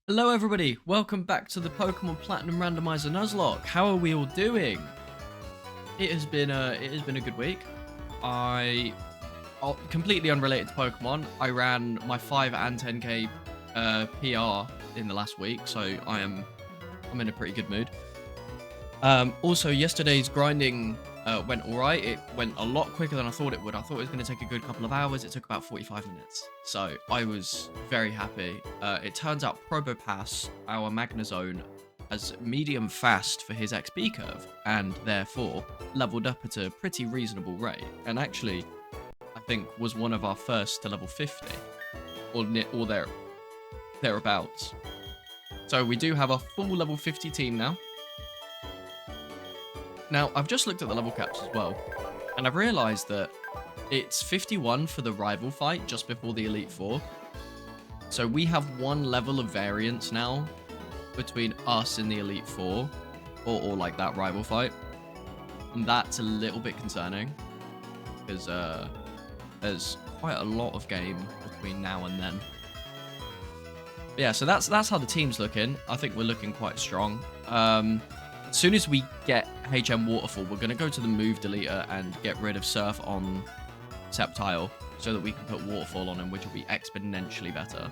Hello everybody, welcome back to the Pokemon Platinum Randomizer Nuzlocke. How are we all doing? It has been a good week. Completely unrelated to Pokemon, I ran my 5 and 10k PR in the last week, so I'm in a pretty good mood. Also, yesterday's grinding went alright. It went a lot quicker than I thought it would. I thought it was going to take a good couple of hours. It took about 45 minutes. So I was very happy. It turns out Probopass, our Magnezone, has medium fast for his XP curve, and therefore leveled up at a pretty reasonable rate. And actually, I think was one of our first to level 50, or thereabouts. So we do have a full level 50 team now. Now, I've just looked at the level caps as well, and I've realised that it's 51 for the rival fight just before the Elite Four. So we have one level of variance now between us and the Elite Four, or like that rival fight. And that's a little bit concerning, because there's quite a lot of game between now and then. But yeah, so that's how the team's looking. I think we're looking quite strong. As soon as we get HM Waterfall, we're going to go to the move deleter and get rid of Surf on Sceptile so that we can put Waterfall on him, which will be exponentially better.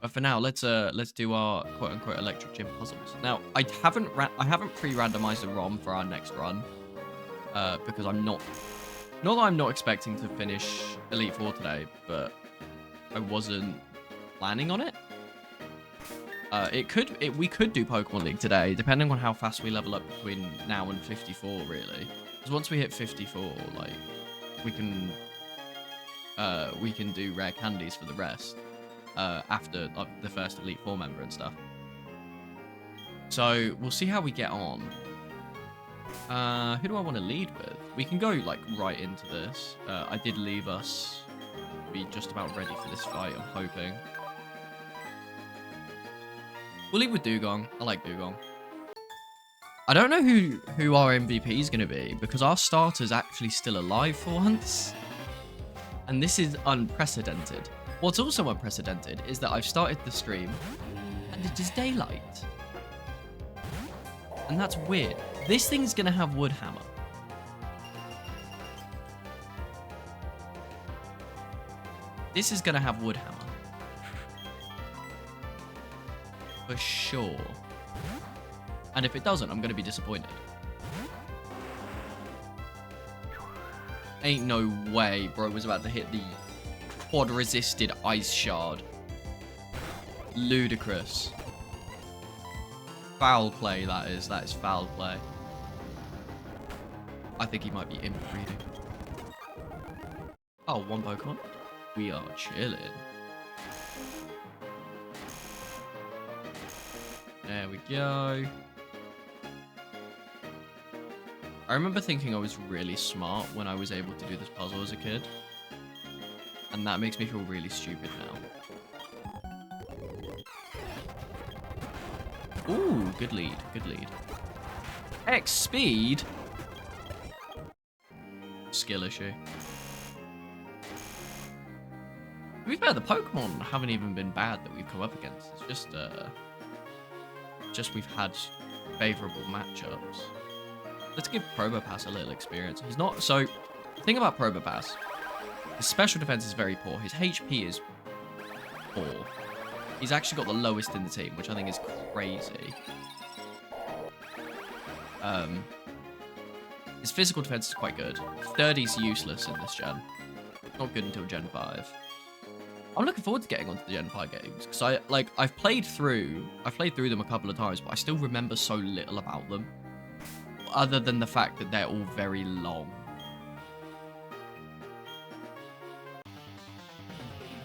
But for now, let's do our quote-unquote electric gym puzzles. Now, I haven't pre-randomized the ROM for our next run because I'm not that I'm not expecting to finish Elite Four today, but I wasn't planning on it. We could do Pokemon League today, depending on how fast we level up between now and 54, really. Because once we hit 54, like, we can do rare candies for the rest after the first Elite Four member and stuff. So we'll see how we get on. Who do I want to lead with? We can go like right into this. I did leave us be just about ready for this fight, I'm hoping. We'll lead with Dewgong. I like Dewgong. I don't know who our MVP is going to be, because our starter's actually still alive for once. And this is unprecedented. What's also unprecedented is that I've started the stream and it is daylight. And that's weird. This thing's going to have Wood Hammer. This is going to have Wood Hammer. For sure. And if it doesn't, I'm going to be disappointed. Ain't no way bro was about to hit the quad resisted ice shard. Ludicrous. Foul play, that is. That is foul play. I think he might be inbreeding. Oh, one Pokemon. We are chilling. There we go. I remember thinking I was really smart when I was able to do this puzzle as a kid. And that makes me feel really stupid now. Ooh, good lead, good lead. X speed? Skill issue. To be fair, the Pokemon haven't even been bad that we've come up against. It's just we've had favorable matchups. Let's give Probopass a little experience. He's not... So, the thing about Probopass, his special defense is very poor. His HP is poor. He's actually got the lowest in the team, which I think is crazy. His physical defense is quite good. 30's useless in this gen. Not good until Gen 5. I'm looking forward to getting onto the Gen 5 games, because I've played through them a couple of times, but I still remember so little about them, other than the fact that they're all very long.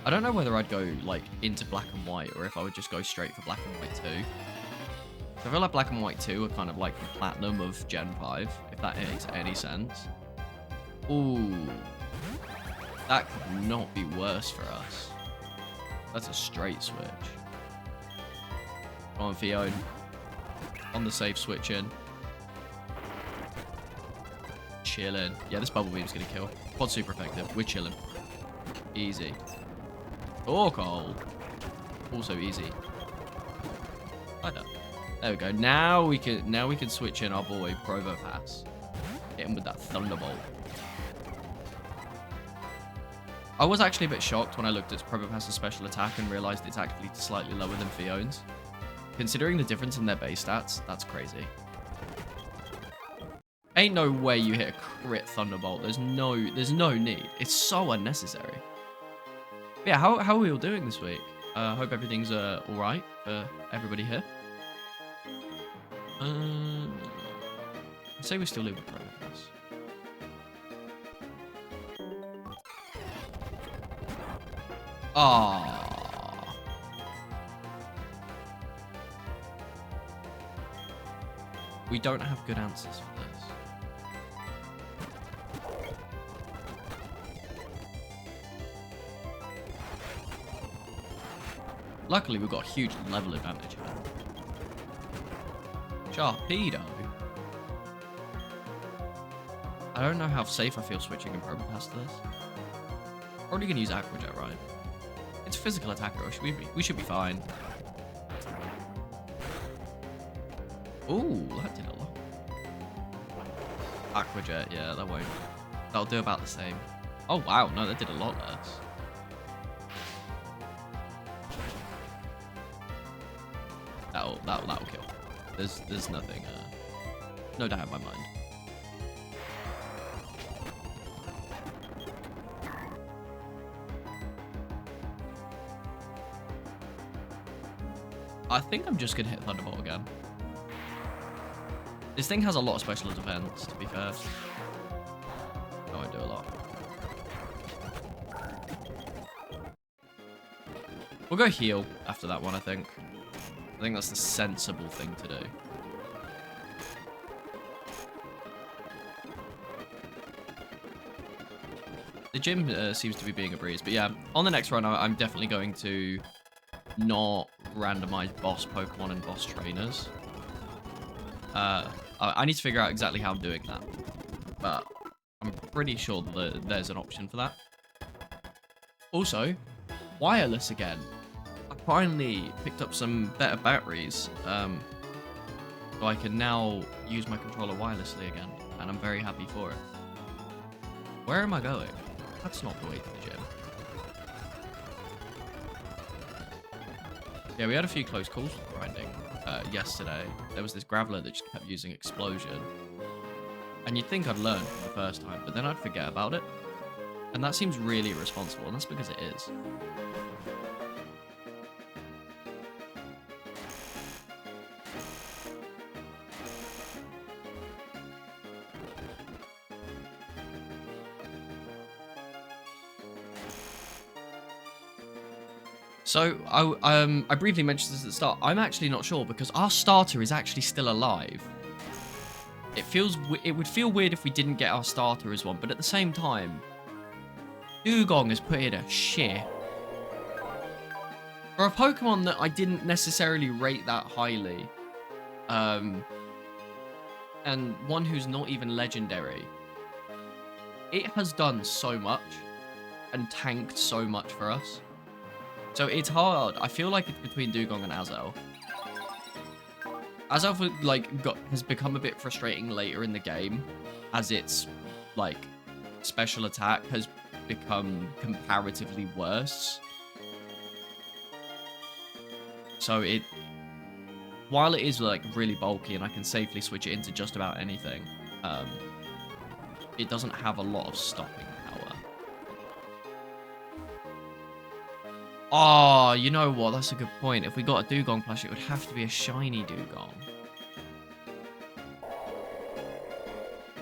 I don't know whether I'd go like into Black and White, or if I would just go straight for Black and White 2. I feel like Black and White 2 are kind of like the Platinum of Gen 5, if that makes any sense. Ooh. That could not be worse for us. That's a straight switch. Come on, Fiona. On the safe switch in. Chilling. Yeah, this Bubble Beam's gonna kill. Quad super effective. We're chilling. Easy. Torkoal. Also easy. I don't. There we go. Now we can switch in our boy Probopass. Hit him with that Thunderbolt. I was actually a bit shocked when I looked at Probopass's special attack and realized it's actually slightly lower than Fione's. Considering the difference in their base stats, that's crazy. Ain't no way you hit a crit Thunderbolt. There's no need. It's so unnecessary. But yeah, how are we all doing this week? Hope everything's all right for everybody here. I say we still live with Probopass. Ah. We don't have good answers for this. Luckily, we've got a huge level advantage here. Sharpedo. I don't know how safe I feel switching in Probopass to this. Probably gonna use Aqua Jet, right? It's a physical attacker. We should be fine. Ooh, that did a lot. Aqua Jet, yeah, that won't. That'll do about the same. Oh wow, no, that did a lot less. That'll kill. There's nothing. No doubt in my mind. I think I'm just gonna hit Thunderbolt again. This thing has a lot of special defense, to be fair. I won't do a lot. We'll go heal after that one, I think. I think that's the sensible thing to do. The gym seems to be being a breeze. But yeah, on the next run, I'm definitely going to not randomize boss Pokemon and boss trainers. I need to figure out exactly how I'm doing that. But I'm pretty sure that there's an option for that. Also, wireless again. I finally picked up some better batteries. So I can now use my controller wirelessly again. And I'm very happy for it. Where am I going? That's not the way to the gym. Yeah, we had a few close calls with grinding yesterday. There was this Graveler that just kept using Explosion. And you'd think I'd learn for the first time, but then I'd forget about it. And that seems really irresponsible, and that's because it is. So, I briefly mentioned this at the start. I'm actually not sure because our starter is actually still alive. It would feel weird if we didn't get our starter as one, but at the same time, Dewgong has put in a shit. For a Pokemon that I didn't necessarily rate that highly, and one who's not even legendary, it has done so much and tanked so much for us. So it's hard. I feel like it's between Dewgong and Azelf. Azelf has become a bit frustrating later in the game, as its special attack has become comparatively worse. So while it is really bulky and I can safely switch it into just about anything, it doesn't have a lot of stopping power. Oh, you know what? That's a good point. If we got a Dewgong plush, it would have to be a shiny Dewgong.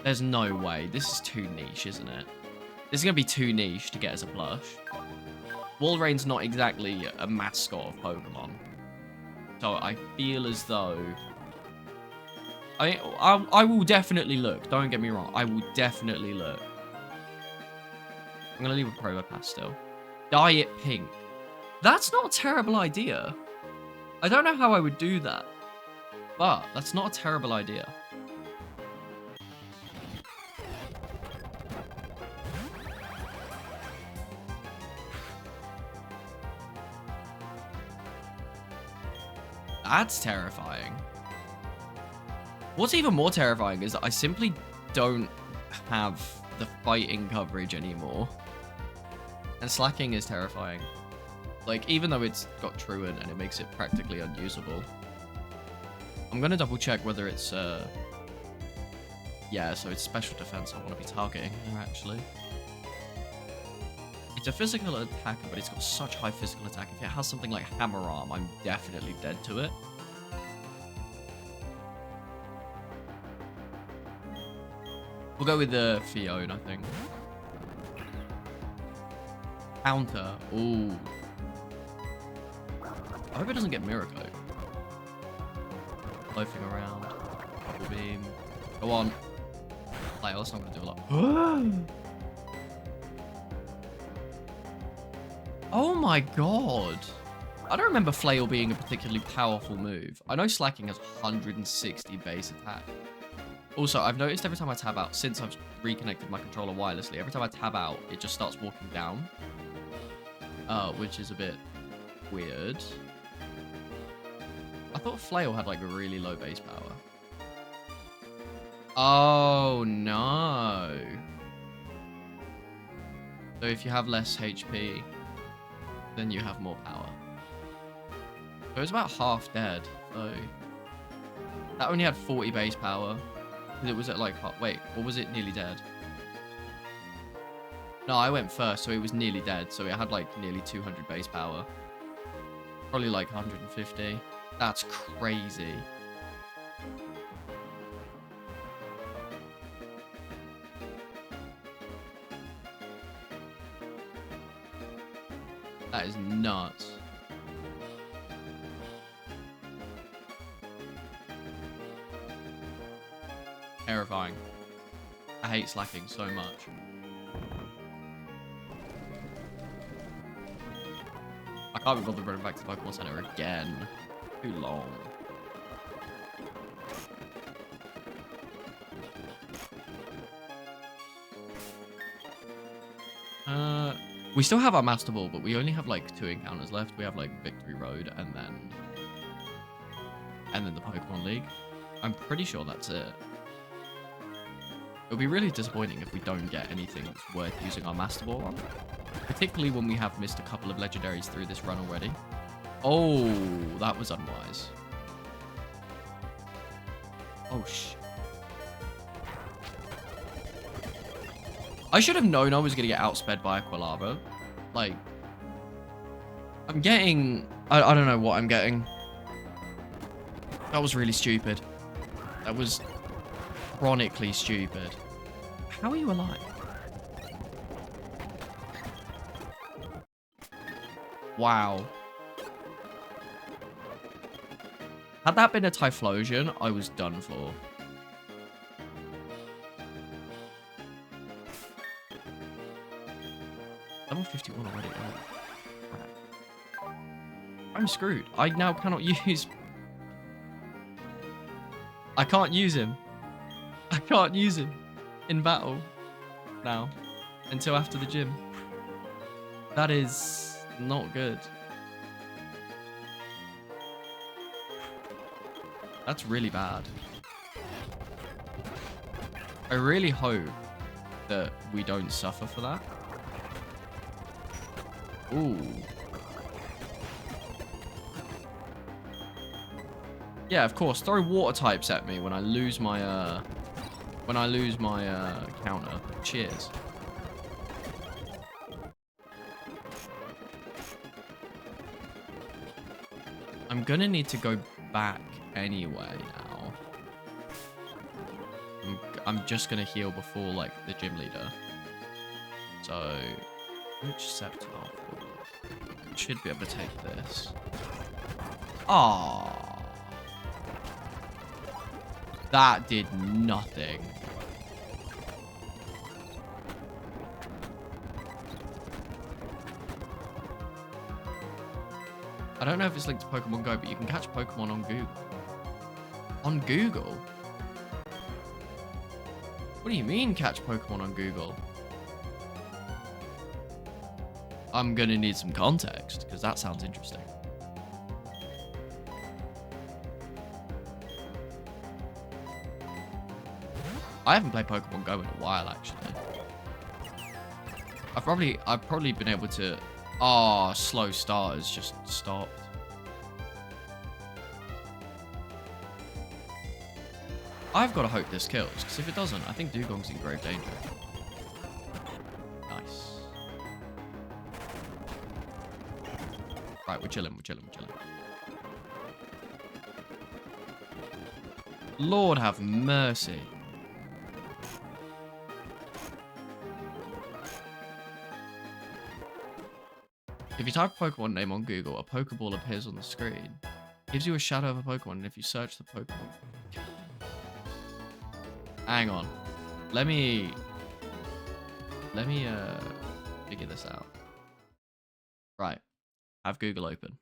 There's no way. This is too niche, isn't it? This is going to be too niche to get as a plush. Walreign's not exactly a mascot of Pokemon. So I feel as though... I will definitely look. Don't get me wrong. I will definitely look. I'm going to leave a Probopass still. Dye it pink. That's not a terrible idea. I don't know how I would do that. But that's not a terrible idea. That's terrifying. What's even more terrifying is that I simply don't have the fighting coverage anymore. And slacking is terrifying. Like, even though it's got truant and it makes it practically unusable. I'm gonna double check whether it's, yeah, so it's special defense I want to be targeting here, actually. It's a physical attacker, but it's got such high physical attack. If it has something like hammer arm, I'm definitely dead to it. We'll go with the Fiona, I think. Counter. Ooh. I hope it doesn't get Miracle. Loafing around. Double beam. Go on. Like, that's not going to do a lot. Oh my god. I don't remember Flail being a particularly powerful move. I know Slacking has 160 base attack. Also, I've noticed every time I tab out, since I've reconnected my controller wirelessly, every time I tab out, it just starts walking down. Which is a bit weird. I thought Flail had like a really low base power. Oh, no. So if you have less HP, then you have more power. So it's about half dead, so... That only had 40 base power. It was at like... Wait, or was it nearly dead? No, I went first, so it was nearly dead. So it had like nearly 200 base power. Probably like 150. That's crazy. That is nuts. Terrifying. I hate slacking so much. I can't be bothered running back to the Pokemon Center again. Too long. We still have our Master Ball, but we only have like 2 encounters left. We have like Victory Road and then the Pokemon League. I'm pretty sure that's it. It'll be really disappointing if we don't get anything worth using our Master Ball on. Particularly when we have missed a couple of legendaries through this run already. Oh, that was unwise. Oh, I should have known I was going to get outsped by Aquilava. Like, I'm getting... I don't know what I'm getting. That was really stupid. That was chronically stupid. How are you alive? Wow. Had that been a Typhlosion, I was done for. Level 51 already. Oh, crap. I'm screwed. I now cannot use... I can't use him. I can't use him in battle now until after the gym. That is not good. That's really bad. I really hope that we don't suffer for that. Ooh. Yeah, of course. Throw water types at me when I lose my counter. Cheers. I'm gonna need to go back anyway now. I'm just gonna heal before like the gym leader. So which Sceptile? Should be able to take this. Ah, that did nothing. I don't know if it's linked to Pokemon Go, but you can catch Pokemon on Google. On Google? What do you mean catch Pokemon on Google? I'm gonna need some context, because that sounds interesting. I haven't played Pokemon Go in a while, actually. I've probably been able to... Oh, slow starters just stopped. I've got to hope this kills, because if it doesn't, I think Dugong's in grave danger. Nice. Right, we're chilling, we're chilling, we're chilling. Lord have mercy. If you type a Pokemon name on Google, a Pokeball appears on the screen. Gives you a shadow of a Pokemon, and if you search the Pokemon... Hang on. Let me figure this out. Right. Have Google open.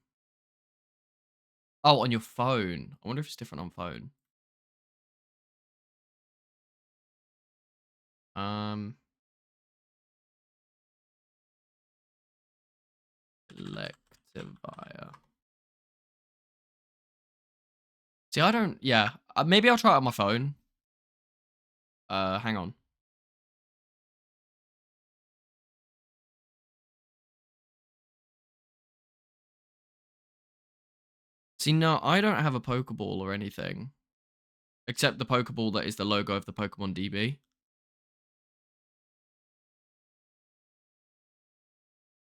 Oh, on your phone. I wonder if it's different on phone. Electivire. See, I don't... Yeah. Maybe I'll try it on my phone. Hang on. See, no, I don't have a Pokeball or anything. Except the Pokeball that is the logo of the Pokemon DB.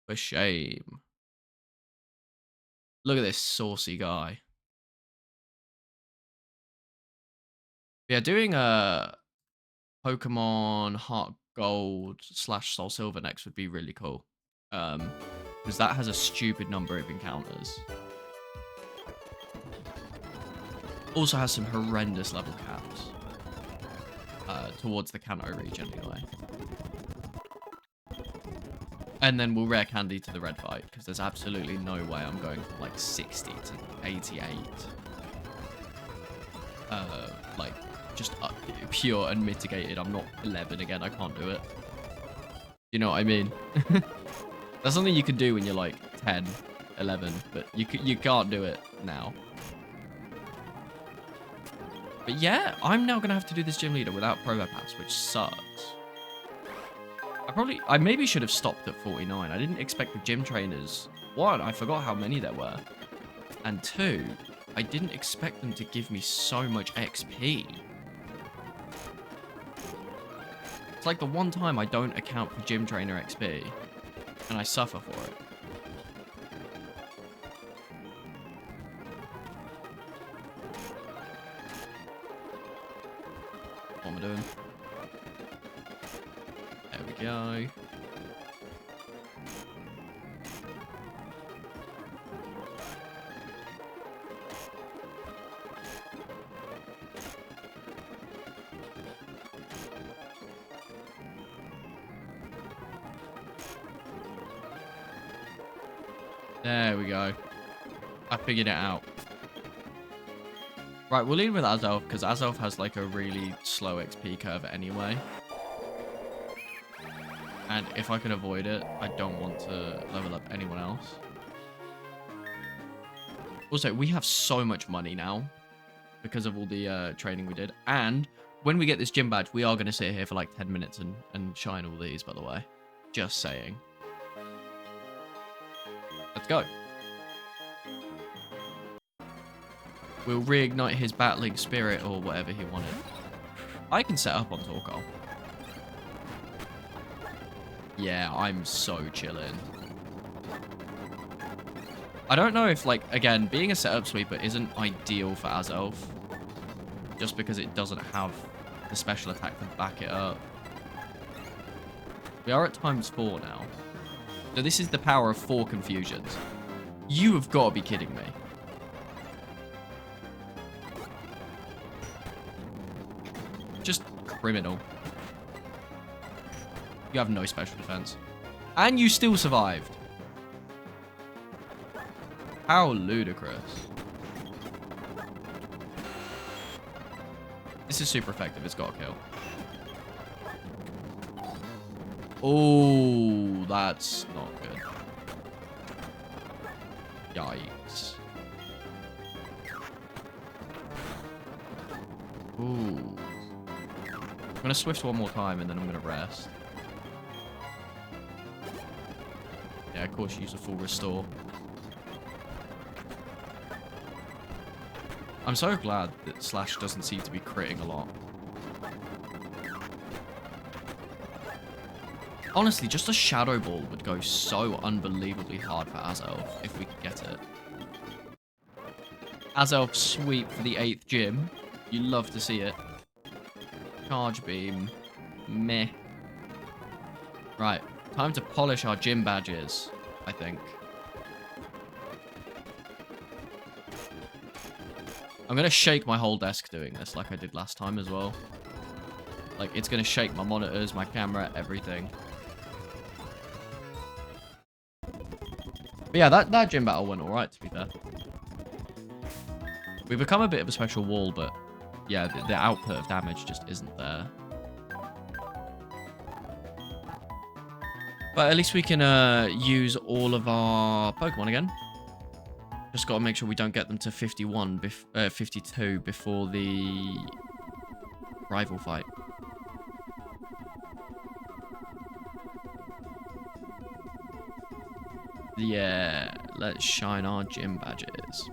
For shame. Look at this saucy guy. Yeah, doing a Pokemon Heart Gold / Soul Silver next would be really cool. Because that has a stupid number of encounters. Also has some horrendous level caps. Towards the Kanto region anyway. And then we'll rare candy to the red fight, because there's absolutely no way I'm going from like 60 to 88. Like, just pure and mitigated. I'm not 11 again, I can't do it. You know what I mean? That's something you can do when you're like 10, 11, but you can't do it now. But yeah, I'm now going to have to do this gym leader without Probopass, which sucks. I maybe should have stopped at 49. I didn't expect the gym trainers. One, I forgot how many there were. And two, I didn't expect them to give me so much XP. It's like the one time I don't account for gym trainer XP, and I suffer for it. What am I doing? There we go. There we go. I figured it out. Right, we'll lead with Azelf, because Azelf has like a really slow XP curve anyway. And if I can avoid it, I don't want to level up anyone else. Also, we have so much money now because of all the training we did. And when we get this gym badge, we are going to sit here for like 10 minutes and shine all these, by the way. Just saying. Let's go. We'll reignite his battling spirit or whatever he wanted. I can set up on Torkoal. Yeah, I'm so chilling. I don't know if, like, again, being a setup sweeper isn't ideal for Azelf. Just because it doesn't have the special attack to back it up. We are at ×4 now. So this is the power of 4 confusions. You have got to be kidding me. Just criminal. You have no special defense. And you still survived. How ludicrous. This is super effective. It's got a kill. Oh, that's not good. Yikes. Ooh. going to Swift one more time, and then I'm going to rest. Yeah, of course, use a full restore. I'm so glad that Slash doesn't seem to be critting a lot. Honestly, just a Shadow Ball would go so unbelievably hard for Azelf if we could get it. Azelf sweep for the 8th gym. You love to see it. Charge Beam. Meh. Right. Time to polish our gym badges, I think. I'm going to shake my whole desk doing this like I did last time as well. Like, it's going to shake my monitors, my camera, everything. But yeah, that gym battle went alright, to be fair. We've become a bit of a special wall, but yeah, the output of damage just isn't there. But at least we can use all of our Pokemon again. Just got to make sure we don't get them to 52 before the rival fight. Yeah, let's shine our gym badges.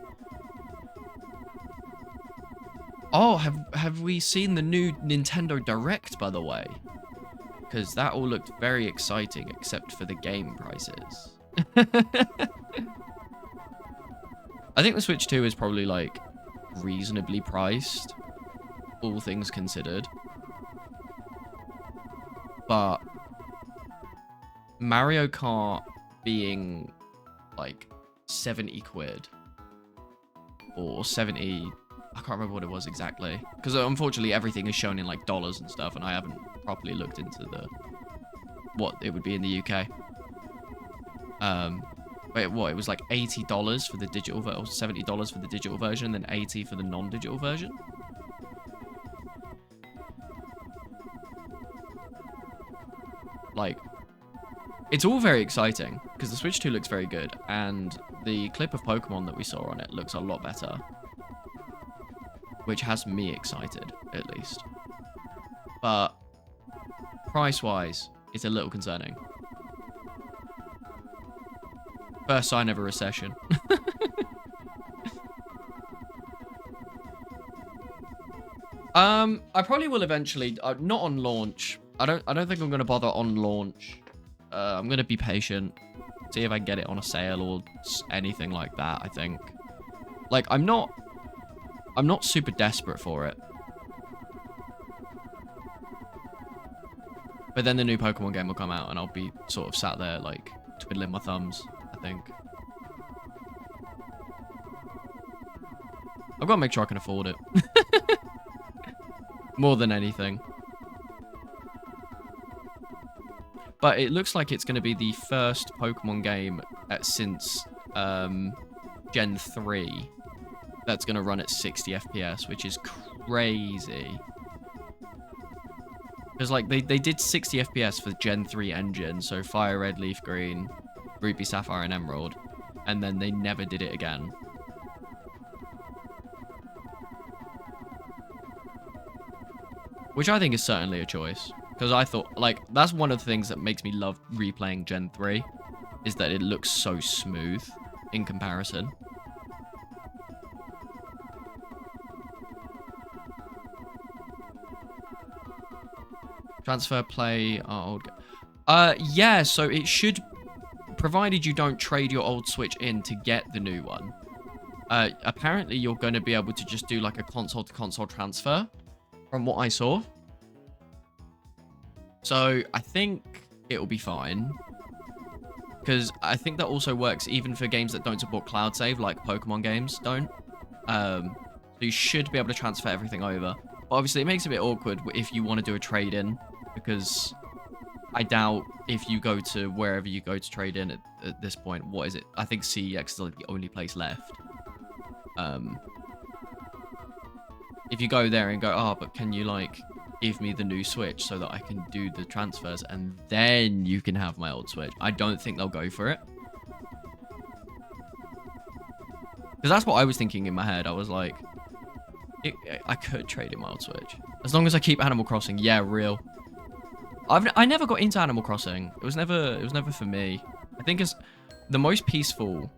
Oh, have we seen the new Nintendo Direct, by the way? Because that all looked very exciting, except for the game prices. I think the Switch 2 is probably, like, reasonably priced, all things considered. But Mario Kart being, like, 70 quid or 70... I can't remember what it was exactly. Because unfortunately everything is shown in like dollars and stuff, and I haven't properly looked into what it would be in the UK. Wait, what? It was like $80 for the digital or $70 for the digital version, then $80 for the non-digital version. Like, it's all very exciting because the Switch 2 looks very good, and the clip of Pokemon that we saw on it looks a lot better. Which has me excited, at least. But price-wise, it's a little concerning. First sign of a recession. I probably will eventually, not on launch. I don't think I'm gonna bother on launch. I'm gonna be patient, see if I can get it on a sale or anything like that. I think, like, I'm not super desperate for it. But then the new Pokemon game will come out and I'll be sort of sat there, like, twiddling my thumbs, I think. I've got to make sure I can afford it. More than anything. But it looks like it's going to be the first Pokemon game since Gen 3 that's going to run at 60 FPS, which is crazy. Because, like, they did 60 FPS for Gen 3 engine, so Fire Red, Leaf Green, Ruby, Sapphire, and Emerald, and then they never did it again. Which I think is certainly a choice. Because I thought, like, that's one of the things that makes me love replaying Gen 3, is that it looks so smooth in comparison. Transfer, play, old... yeah, so it should... Provided you don't trade your old Switch in to get the new one. Apparently, you're going to be able to just do, like, a console-to-console transfer, from what I saw. So, I think it'll be fine. Because I think that also works even for games that don't support cloud save, like Pokemon games don't. So you should be able to transfer everything over. But obviously, it makes it a bit awkward if you want to do a trade-in, because I doubt if you go to wherever you go to trade in at this point, what is it? I think CEX is like the only place left. If you go there and go, oh, but can you, like, give me the new Switch so that I can do the transfers and then you can have my old Switch? I don't think they'll go for it. Because that's what I was thinking in my head. I was like, I could trade in my old Switch. As long as I keep Animal Crossing, yeah, real. I never got into Animal Crossing. It was never for me. I think it's the most peaceful,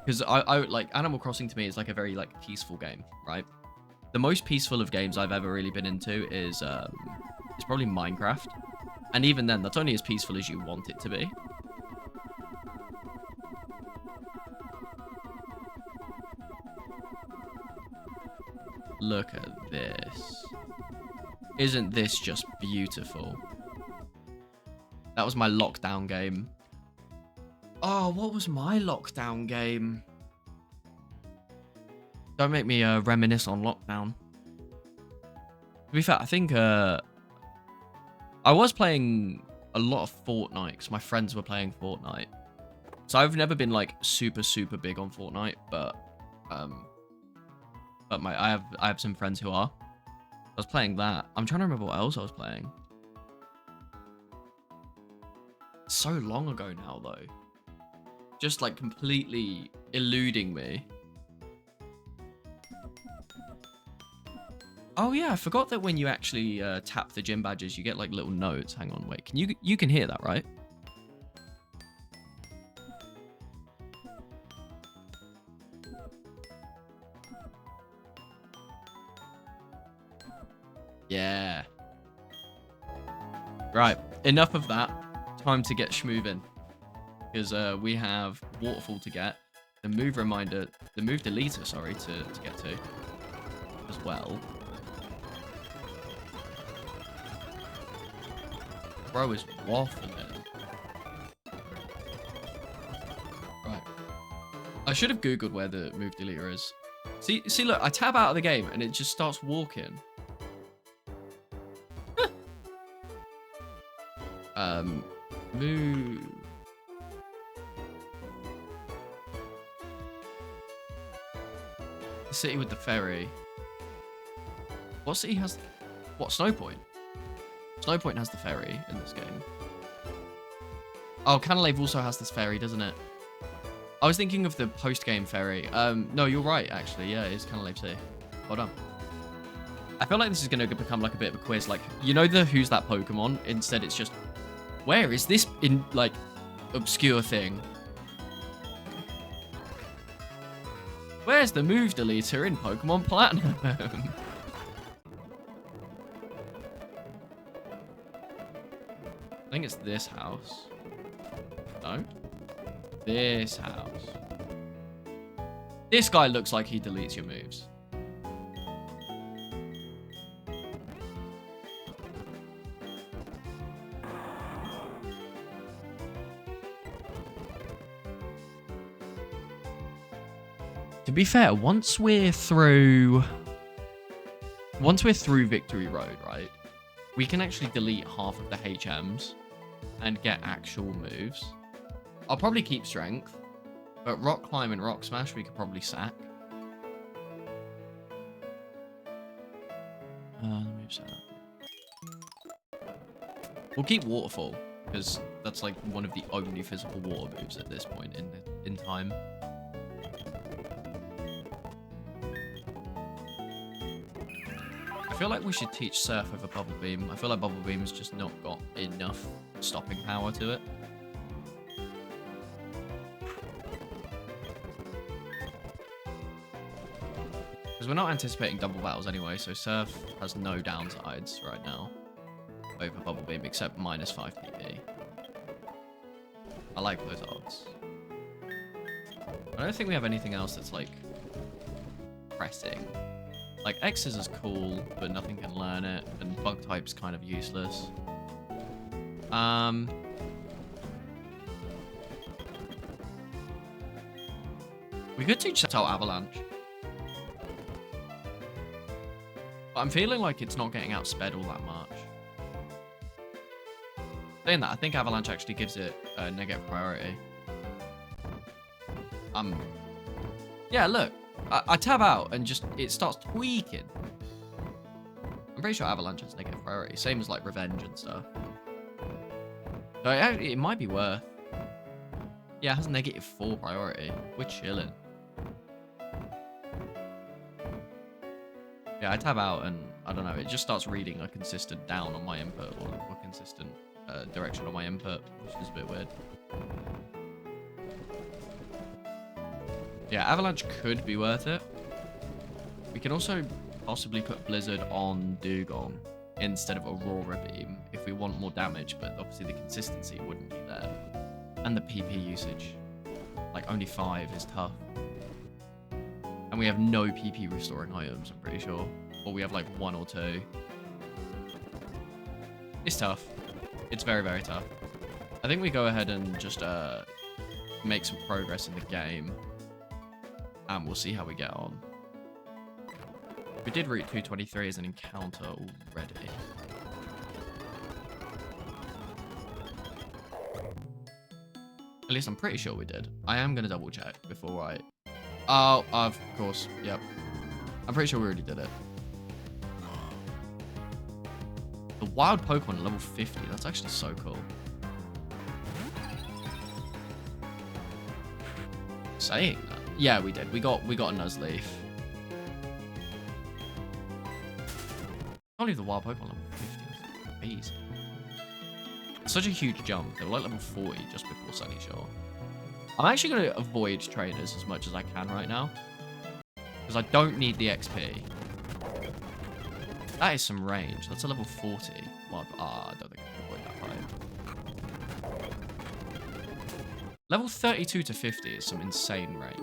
because I like Animal Crossing to me is like a very like peaceful game, right? The most peaceful of games I've ever really been into is probably Minecraft, and even then, that's only as peaceful as you want it to be. Look at this. Isn't this just beautiful? That was my lockdown game. Oh, what was my lockdown game? Don't make me reminisce on lockdown. To be fair, I think I was playing a lot of Fortnite because my friends were playing Fortnite. So I've never been like super big on Fortnite, but I have some friends who are. I was playing that. I'm trying to remember what else I was playing. So long ago now, though. Just like completely eluding me. Oh yeah, I forgot that when you actually tap the gym badges, you get like little notes. Hang on, wait. You can hear that, right? Yeah. Right, enough of that. Time to get schmoving. Because we have Waterfall to get. The move reminder, the move deleter, sorry, to get to. As well. Bro is waffling it. Right. I should have Googled where the move deleter is. See, look, I tab out of the game and it just starts walking. Move. The city with the ferry. What city has... What, Snowpoint? Snowpoint has the ferry in this game. Oh, Canalave also has this ferry, doesn't it? I was thinking of the post-game ferry. No, you're right, actually. Yeah, it's Canalave City. Hold on. I feel like this is going to become like a bit of a quiz. Like, you know the Who's That Pokemon? Instead, it's just... Where is this in, like, obscure thing? Where's the move deleter in Pokemon Platinum? I think it's this house. No? This house. This guy looks like he deletes your moves. To be fair, once we're through Victory Road, right, we can actually delete half of the HMs and get actual moves. I'll probably keep Strength, but Rock Climb and Rock Smash we could probably sack. Let me set up. We'll keep Waterfall, because that's like one of the only physical water moves at this point in time. I feel like we should teach Surf over Bubble Beam. I feel like Bubble Beam's just not got enough stopping power to it. Because we're not anticipating double battles anyway, so Surf has no downsides right now over Bubble Beam, except minus 5 PP. I like those odds. I don't think we have anything else that's, like, pressing. Like, X's is cool, but nothing can learn it, and Bug type's kind of useless. We could teach Sceptile Avalanche. But I'm feeling like it's not getting outsped all that much. Saying that, I think Avalanche actually gives it a negative priority. Yeah, look. I tab out and just, it starts tweaking. I'm pretty sure Avalanche has negative priority. Same as like Revenge and stuff. So it might be worth. Yeah, it has -4 priority. We're chilling. Yeah, I tab out and I don't know, it just starts reading a consistent down on my input or consistent direction on my input, which is a bit weird. Yeah, Avalanche could be worth it. We can also possibly put Blizzard on Dugong instead of Aurora Beam if we want more damage, but obviously the consistency wouldn't be there. And the PP usage, like only 5 is tough. And we have no PP restoring items, I'm pretty sure. Or we have like 1 or 2. It's tough. It's very, very tough. I think we go ahead and just make some progress in the game. And we'll see how we get on. We did Route 223 as an encounter already. At least I'm pretty sure we did. I am going to double check before I... Oh, of course. Yep. I'm pretty sure we already did it. The wild Pokemon at level 50. That's actually so cool. Saying that. Yeah, we did. We got a Nuzleaf. Can't leave the wild Pokemon level 50. That's crazy. Such a huge jump. They were like level 40 just before Sunny Shore. I'm actually going to avoid trainers as much as I can right now. Because I don't need the XP. That is some range. That's a level 40. Well, I don't think I can avoid that fight. Level 32 to 50 is some insane range.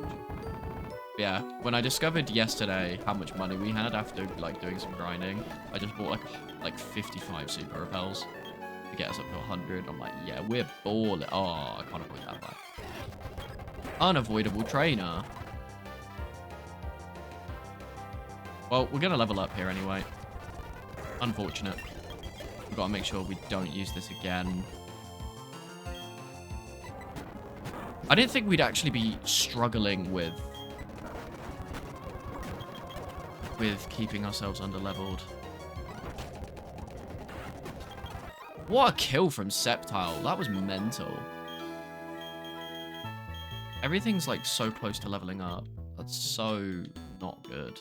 Yeah, when I discovered yesterday how much money we had after like doing some grinding, I just bought like 55 super repels to get us up to 100. I'm like, yeah, we're balling. Oh, I can't avoid that fight. Unavoidable trainer. Well, we're gonna level up here anyway. Unfortunate. We've got to make sure we don't use this again. I didn't think we'd actually be struggling with keeping ourselves under-leveled. What a kill from Sceptile. That was mental. Everything's like so close to leveling up. That's so not good.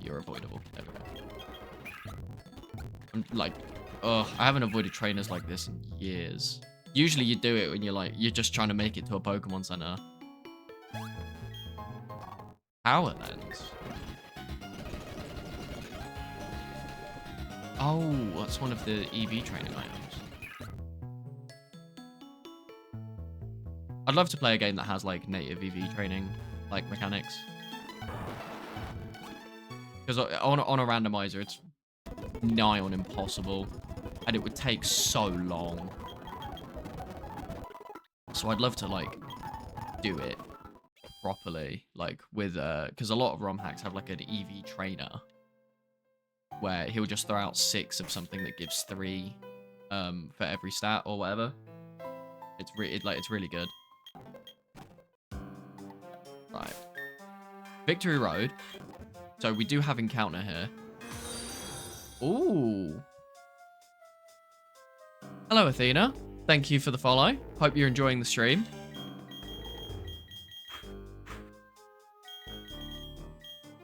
You're avoidable. There we go. I'm like, I haven't avoided trainers like this in years. Usually you do it when you're just trying to make it to a Pokemon Center. Power Lens. Oh, that's one of the EV training items. I'd love to play a game that has like native EV training, like mechanics. Because on a randomizer, it's nigh on impossible. And it would take so long. So I'd love to, like, do it properly. Like, with, because a lot of ROM hacks have, like, an EV trainer. Where he'll just throw out 6 of something that gives 3 for every stat or whatever. It's really good. Right. Victory Road. So we do have encounter here. Ooh. Hello, Athena. Thank you for the follow. Hope you're enjoying the stream.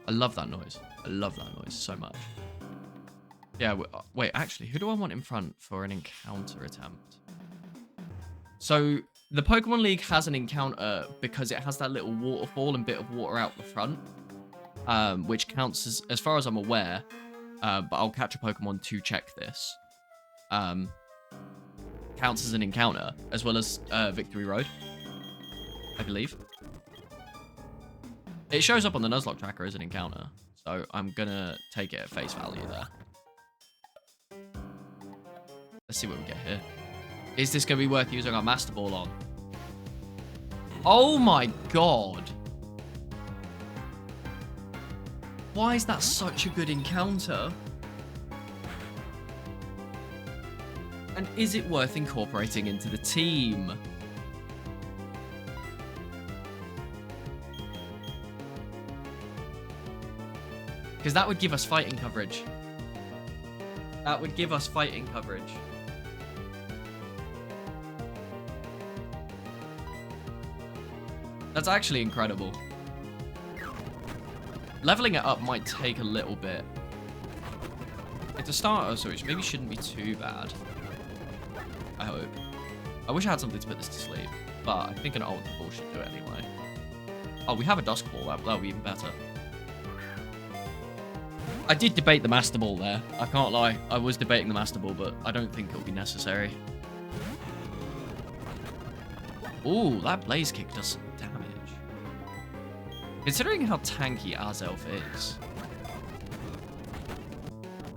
I love that noise. I love that noise so much. Yeah, wait, actually, who do I want in front for an encounter attempt? So, the Pokemon League has an encounter because it has that little waterfall and bit of water out the front. Which counts as far as I'm aware, but I'll catch a Pokemon to check this. Counts as an encounter, as well as Victory Road, I believe. It shows up on the Nuzlocke tracker as an encounter, so I'm gonna take it at face value there. Let's see what we get here. Is this gonna be worth using our Master Ball on? Oh my god! Why is that such a good encounter? And is it worth incorporating into the team? Because that would give us fighting coverage. That would give us fighting coverage. That's actually incredible. Leveling it up might take a little bit. It's a starter, so it maybe shouldn't be too bad. I hope. I wish I had something to put this to sleep, but I think an Ultra Ball should do it anyway. Oh, we have a Dusk Ball. That'll be even better. I did debate the Master Ball there. I can't lie. I was debating the Master Ball, but I don't think it'll be necessary. Ooh, that Blaze Kick does some damage. Considering how tanky Azelf is.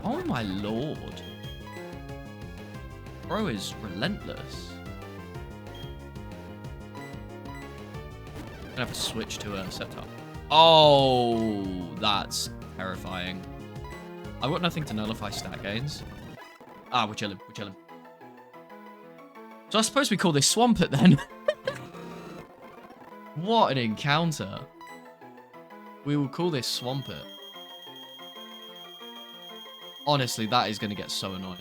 Oh my lord. Bro is relentless. I'm gonna have to switch to a Sceptile. Oh, that's terrifying. I've got nothing to nullify stat gains. Ah, we're chilling. We're chilling. So I suppose we call this Swampert then. What an encounter. We will call this Swampert. Honestly, that is going to get so annoying.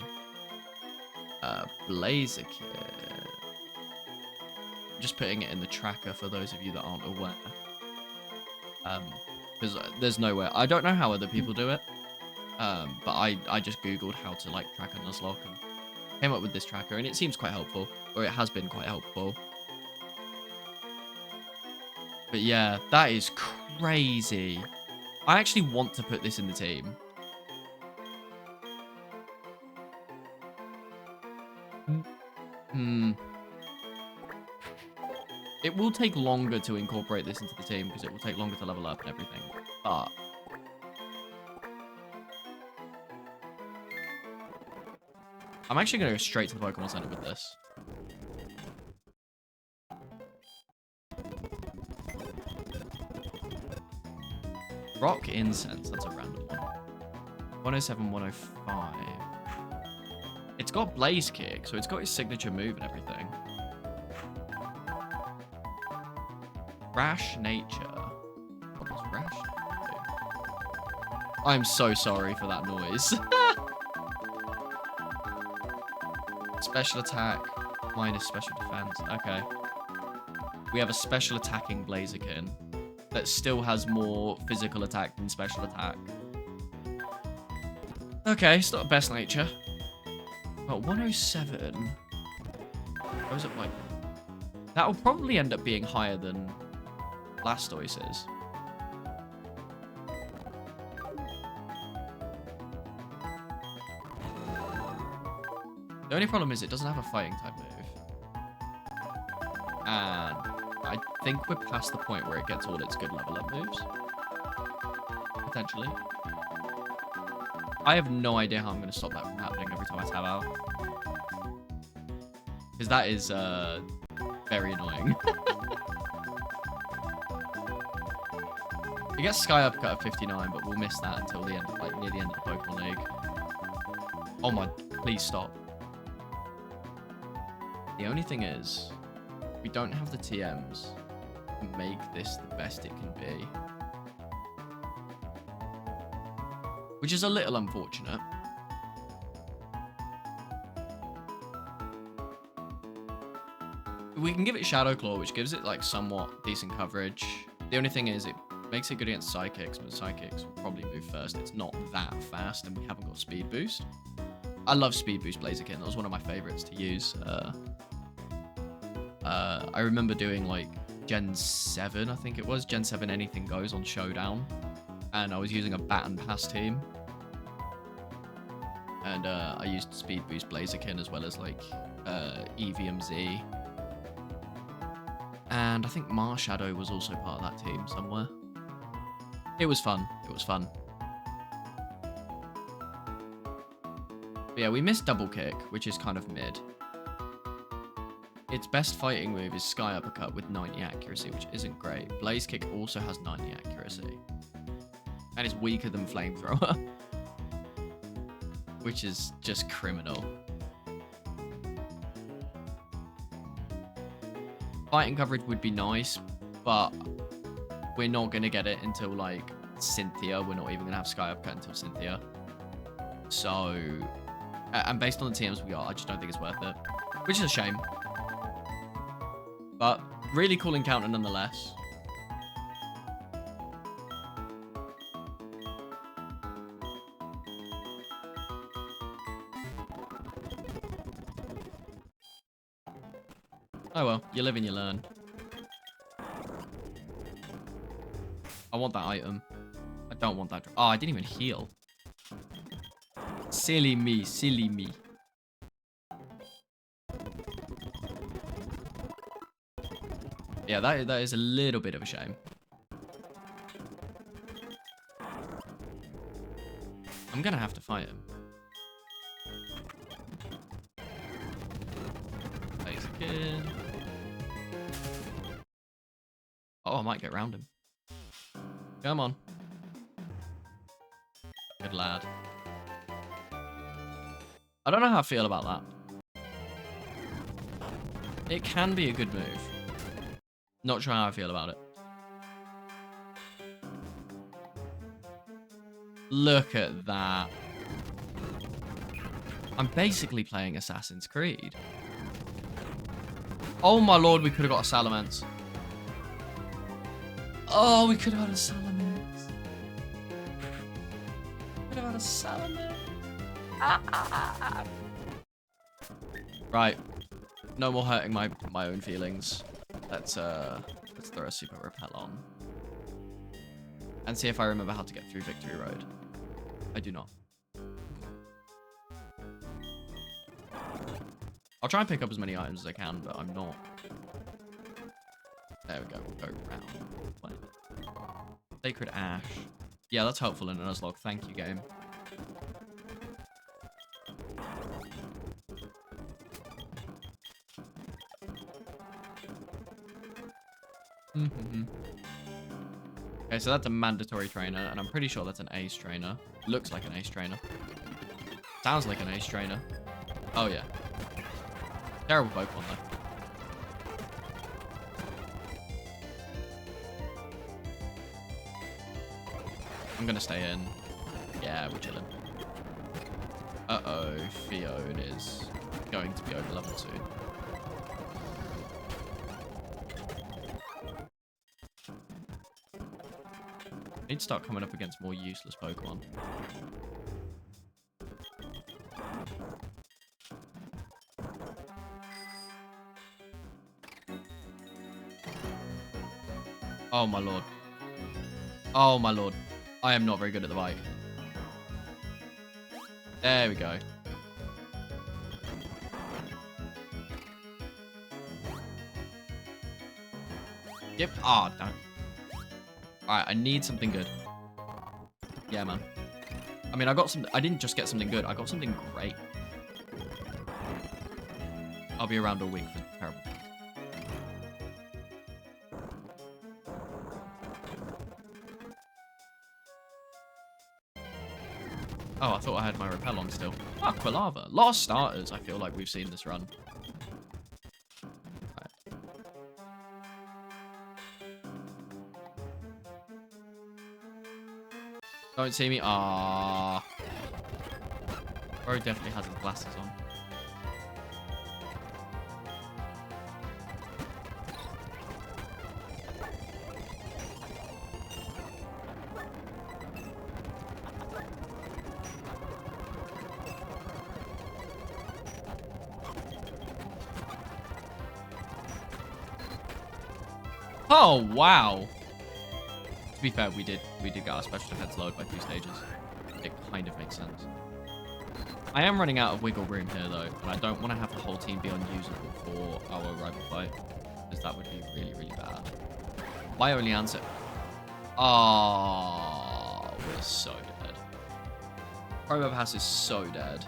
Blaziken. Just putting it in the tracker for those of you that aren't aware. Because there's nowhere. I don't know how other people do it. But I just googled how to like track a Nuzlocke and came up with this tracker, and it seems quite helpful, or it has been quite helpful. But yeah, that is crazy. I actually want to put this in the team. It will take longer to incorporate this into the team because it will take longer to level up and everything. But I'm actually going to go straight to the Pokemon Center with this. Rock Incense, that's a random one. 107, 105. It's got Blaze Kick, so it's got his signature move and everything. Rash Nature. What does Rash do? I'm so sorry for that noise. Special attack minus special defense. Okay. We have a special attacking Blaziken that still has more physical attack than special attack. Okay, it's not best nature. But 107 goes up like... That will probably end up being higher than Blastoise's. The only problem is it doesn't have a fighting type move. And I think we're past the point where it gets all its good level up moves. Potentially. I have no idea how I'm going to stop that from happening every time I tab out. Because that is very annoying. You get Sky Uppercut at 59, but we'll miss that until the end, like near the end of the Pokemon League. Oh my, please stop. The only thing is, we don't have the TMs to make this the best it can be. Which is a little unfortunate. We can give it Shadow Claw, which gives it like somewhat decent coverage. The only thing is it makes it good against Psychics, but Psychics will probably move first. It's not that fast, and we haven't got Speed Boost. I love Speed Boost Blaziken. That was one of my favorites to use. I remember doing like Gen 7, I think it was. Gen 7 Anything Goes on Showdown. And I was using a Baton Pass team. And I used Speed Boost Blaziken as well as like EVMZ. And I think Marshadow was also part of that team somewhere. It was fun. It was fun. But yeah, we missed Double Kick, which is kind of mid. Its best fighting move is Sky Uppercut with 90 accuracy, which isn't great. Blaze Kick also has 90 accuracy. And it's weaker than Flamethrower. Which is just criminal. Fighting coverage would be nice, but we're not going to get it until, like, Cynthia. We're not even going to have Sky Uppercut until Cynthia. So, and based on the TMs we got, I just don't think it's worth it. Which is a shame. But really cool encounter nonetheless. Oh well, you live and you learn. I want that item. I don't want that. Oh, I didn't even heal. Silly me, silly me. Yeah, that is a little bit of a shame. I'm gonna have to fight him. Face kid. Oh, I might get around him. Come on. Good lad. I don't know how I feel about that. It can be a good move. Not sure how I feel about it. Look at that. I'm basically playing Assassin's Creed. Oh my lord, we could have got a Salamence. Oh, we could have had a Salamence. Could have had a Salamence. Right. No more hurting my own feelings. Let's throw a Super Repel on. And see if I remember how to get through Victory Road. I do not. I'll try and pick up as many items as I can, but I'm not. There we go. We'll go round. What? Sacred Ash. Yeah, that's helpful in a Nuzlocke. Thank you, game. Okay, so that's a mandatory trainer, and I'm pretty sure that's an ace trainer. Looks like an ace trainer. Sounds like an ace trainer. Oh, yeah. Terrible Pokemon, though. I'm gonna stay in. Yeah, we're chilling. Uh-oh, Fiona is going to be over level 2. Need to start coming up against more useless Pokemon. Oh my lord. Oh my lord. I am not very good at the bike. There we go. Yep. Ah, oh, damn. Alright, I need something good. Yeah, man. I mean, I didn't just get something good. I got something great. I'll be around all week for terrible. Oh, I thought I had my repel on still. Ah, Quilava. A lot of starters I feel like we've seen this run. Right. Don't see me. Ah. Bro definitely has his glasses on. Oh, wow. To be fair, we did get our special defense lowered by 2 stages. It kind of makes sense. I am running out of wiggle room here, though, and I don't want to have the whole team be unusable for our rival fight, because that would be really, really bad. Why only answer? Oh, we're so dead. Probopass is so dead.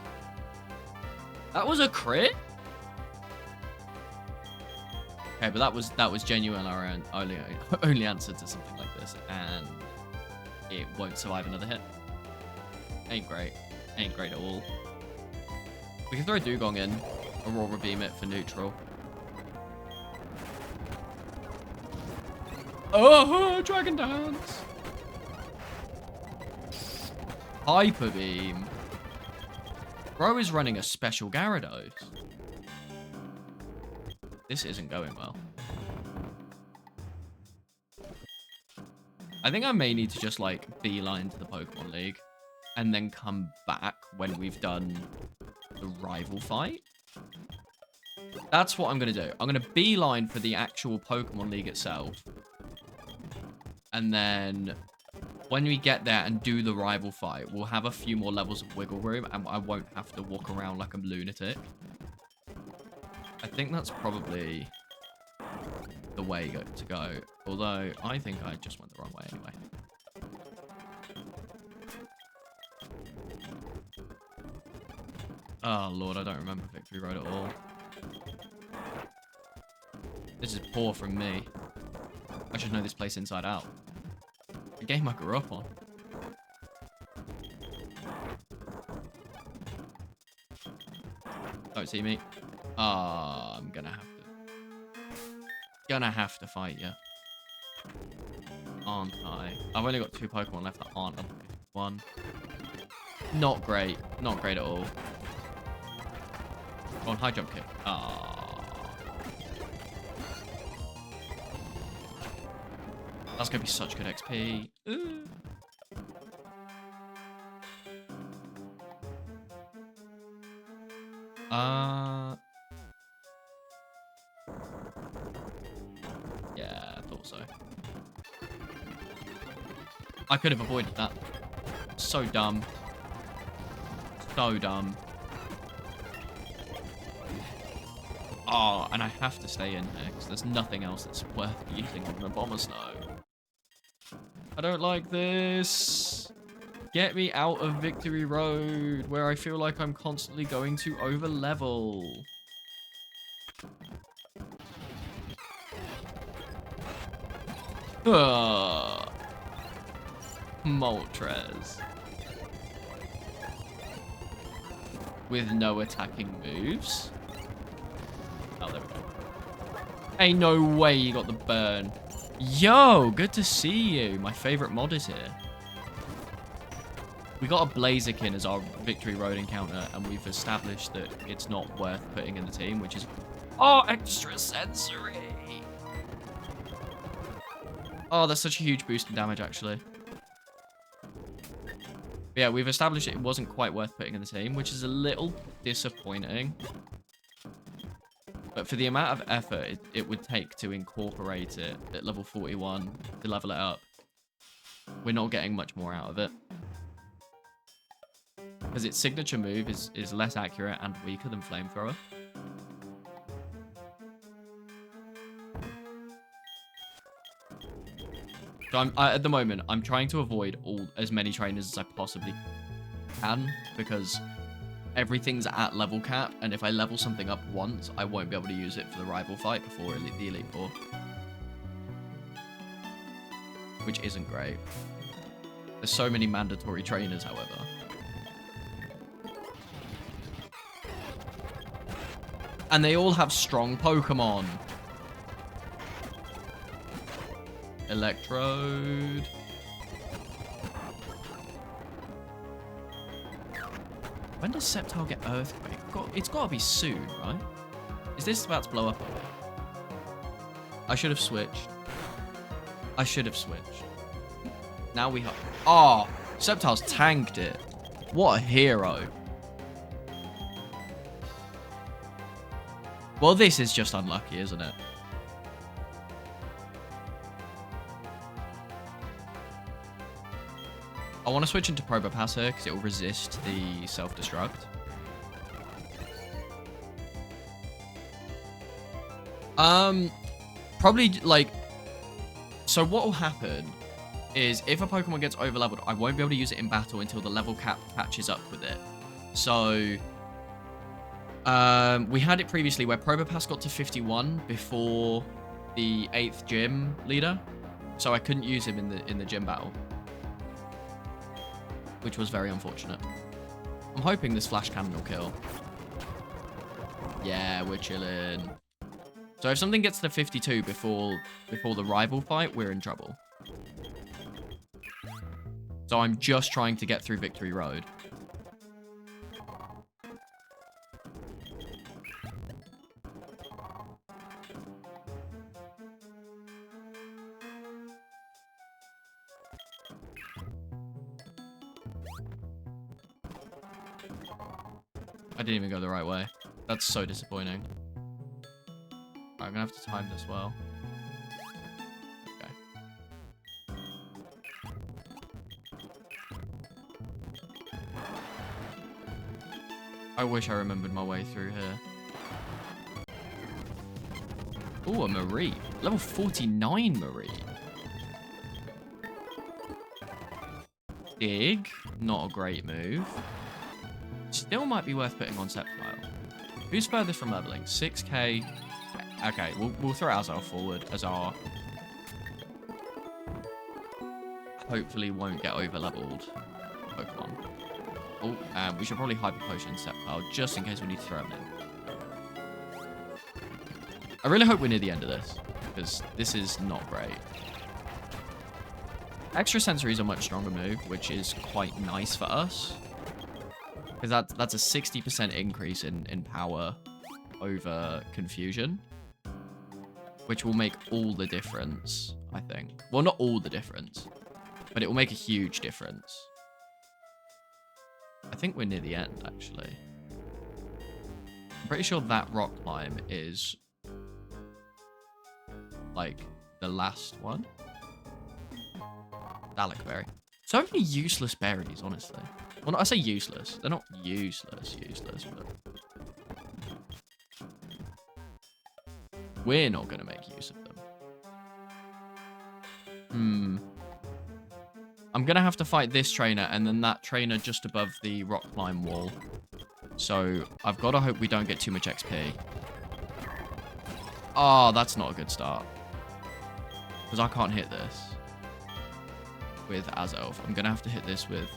That was a crit? Okay, but that was genuine our only answer to something like this, and it won't survive another hit. Ain't great. Ain't great at all. We can throw Dugong in, Aurora Beam it for neutral. Oh, Dragon Dance! Hyper Beam. Bro is running a special Gyarados. This isn't going well. I think I may need to just, like, beeline to the Pokemon League and then come back when we've done the rival fight. That's what I'm going to do. I'm going to beeline for the actual Pokemon League itself. And then when we get there and do the rival fight, we'll have a few more levels of wiggle room and I won't have to walk around like a lunatic. I think that's probably the way to go. Although, I think I just went the wrong way anyway. Oh, Lord, I don't remember Victory Road at all. This is poor from me. I should know this place inside out. A game I grew up on. Don't see me. Ah, I'm gonna have to fight you. Aren't I? I've only got 2 Pokemon left that aren't level 51. Not great. Not great at all. Oh, high jump kick. Ah. That's gonna be such good XP. Ooh. Yeah, I thought so. I could have avoided that. So dumb. So dumb. Oh, and I have to stay in there because there's nothing else that's worth using on the Bomber Snow. I don't like this. Get me out of Victory Road, where I feel like I'm constantly going to over-level. Moltres. With no attacking moves. Oh, there we go. Ain't no way you got the burn. Yo, good to see you. My favorite mod is here. We got a Blaziken as our Victory Road encounter, and we've established that it's not worth putting in the team, which is... Oh, extra sensory! Oh, that's such a huge boost in damage, actually. But yeah, we've established it wasn't quite worth putting in the team, which is a little disappointing. But for the amount of effort it would take to incorporate it at level 41 to level it up, we're not getting much more out of it. Because its signature move is less accurate and weaker than Flamethrower. So at the moment, I'm trying to avoid as many trainers as I possibly can, because everything's at level cap, and if I level something up once, I won't be able to use it for the rival fight before the Elite Four. Which isn't great. There's so many mandatory trainers, however. And they all have strong Pokemon. Electrode. When does Sceptile get Earthquake? It's got to be soon, right? Is this about to blow up? I should have switched. I should have switched. Now we have... Oh, Sceptile's tanked it. What a hero. Well, this is just unlucky, isn't it? I want to switch into Probopass here because it will resist the self-destruct. Probably, like... So what will happen is if a Pokemon gets over-leveled, I won't be able to use it in battle until the level cap catches up with it. So... we had it previously where Probopass got to 51 before the 8th gym leader. So I couldn't use him in the gym battle, which was very unfortunate. I'm hoping this Flash Cannon will kill. Yeah, we're chilling. So if something gets to 52 before the rival fight, we're in trouble. So I'm just trying to get through Victory Road. I didn't even go the right way. That's so disappointing. I'm gonna have to time this well. Okay. I wish I remembered my way through here. Oh, a Marie. Level 49 Marie. Dig. Not a great move. Still might be worth putting on Sceptile. Who's furthest from leveling? 6k. Okay, we'll throw Azelf forward as our... Hopefully won't get over-leveled Pokemon. Oh, we should probably Hyper Potion Sceptile just in case we need to throw him in. I really hope we're near the end of this, because this is not great. Extra Sensory is a much stronger move, which is quite nice for us. Because that's a 60% increase in power over Confusion. Which will make all the difference, I think. Well, not all the difference, but it will make a huge difference. I think we're near the end, actually. I'm pretty sure that rock climb is... like, the last one. Dalekberry. So many useless berries, honestly. Well, not, I say useless. They're not useless, but... we're not going to make use of them. I'm going to have to fight this trainer and then that trainer just above the rock climb wall. So, I've got to hope we don't get too much XP. Oh, that's not a good start. Because I can't hit this with Azelf. I'm going to have to hit this with...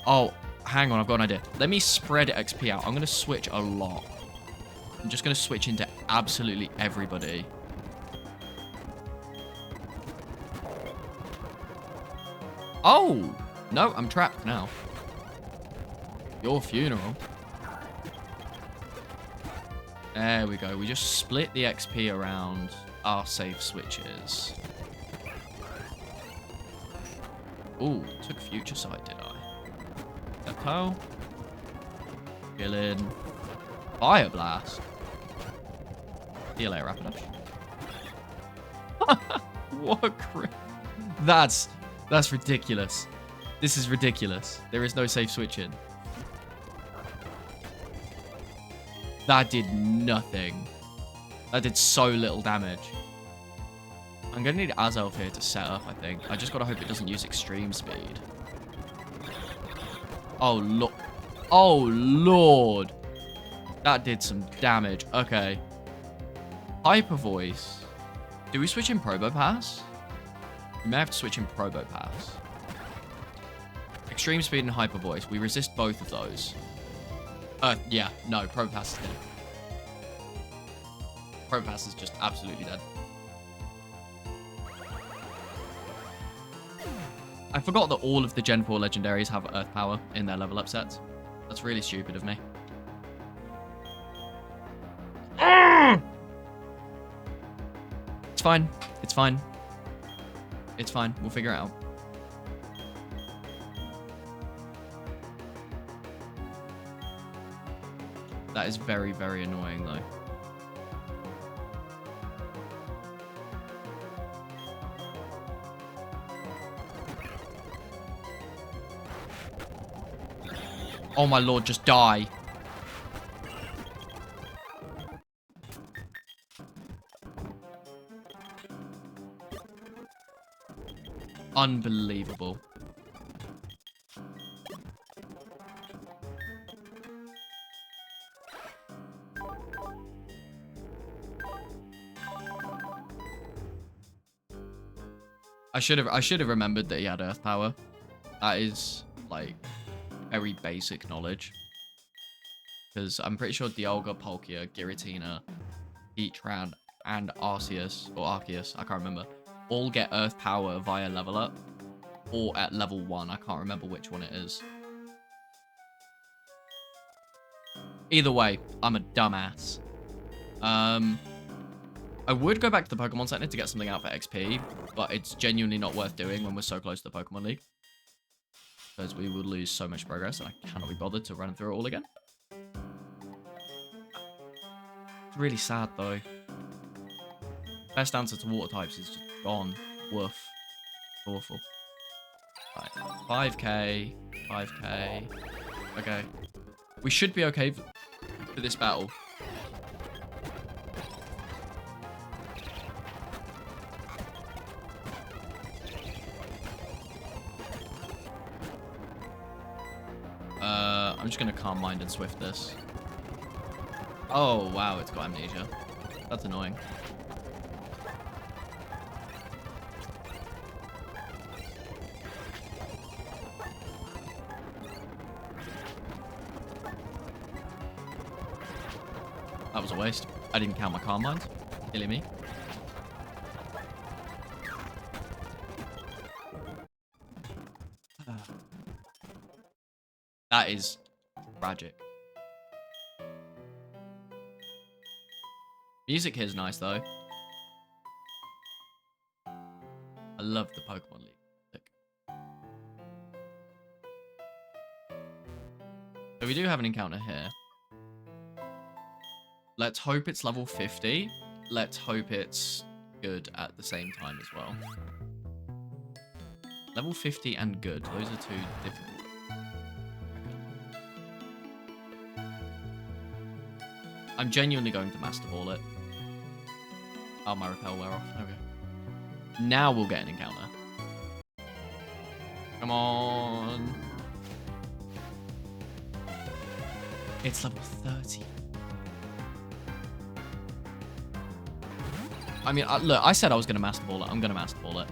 oh, hang on. I've got an idea. Let me spread XP out. I'm going to switch a lot. I'm just going to switch into absolutely everybody. Oh! No, I'm trapped now. Your funeral. There we go. We just split the XP around our safe switches. Ooh, took Future Sight, did I? Reptile. Gillin. Fire Blast. See you later, Rapidash. What a crit. That's ridiculous. This is ridiculous. There is no safe switching. That did nothing. That did so little damage. I'm going to need Azelf here to set up, I think. I just got to hope it doesn't use extreme speed. Oh, look. Oh, Lord. That did some damage. Okay. Hyper Voice. Do we switch in Probopass? We may have to switch in Probopass. Extreme Speed and Hyper Voice. We resist both of those. Yeah. No, Probopass is dead. Probopass is just absolutely dead. I forgot that all of the Gen 4 legendaries have Earth Power in their level up sets. That's really stupid of me. It's fine. It's fine. It's fine. We'll figure it out. That is very, very annoying, though. Oh my lord, just die. Unbelievable. I should have remembered that he had Earth Power. That is like very basic knowledge. Because I'm pretty sure Dialga, Palkia, Giratina, Heatran, and Arceus, or Arceus, I can't remember, all get Earth Power via level up. Or at level 1, I can't remember which one it is. Either way, I'm a dumbass. I would go back to the Pokemon Center to get something out for XP, but it's genuinely not worth doing when we're so close to the Pokemon League. Because we would lose so much progress, and I cannot be bothered to run through it all again. It's really sad, though. Best answer to water types is just gone. Woof. Awful. Right. 5k. 5k. Okay. We should be okay for this battle. I'm just gonna Calm Mind and Swift this. Oh, wow, it's got Amnesia. That's annoying. That was a waste. I didn't count my Calm Mind. Silly me. That is tragic. Music here is nice, though. I love the Pokemon League music. So we do have an encounter here. Let's hope it's level 50. Let's hope it's good at the same time as well. Level 50 and good. Those are two different. I'm genuinely going to Master Ball it. Oh, my repel wear off. Okay. Now we'll get an encounter. Come on. It's level 30. I mean, look, I said I was going to Master Ball it. I'm going to Master Ball it.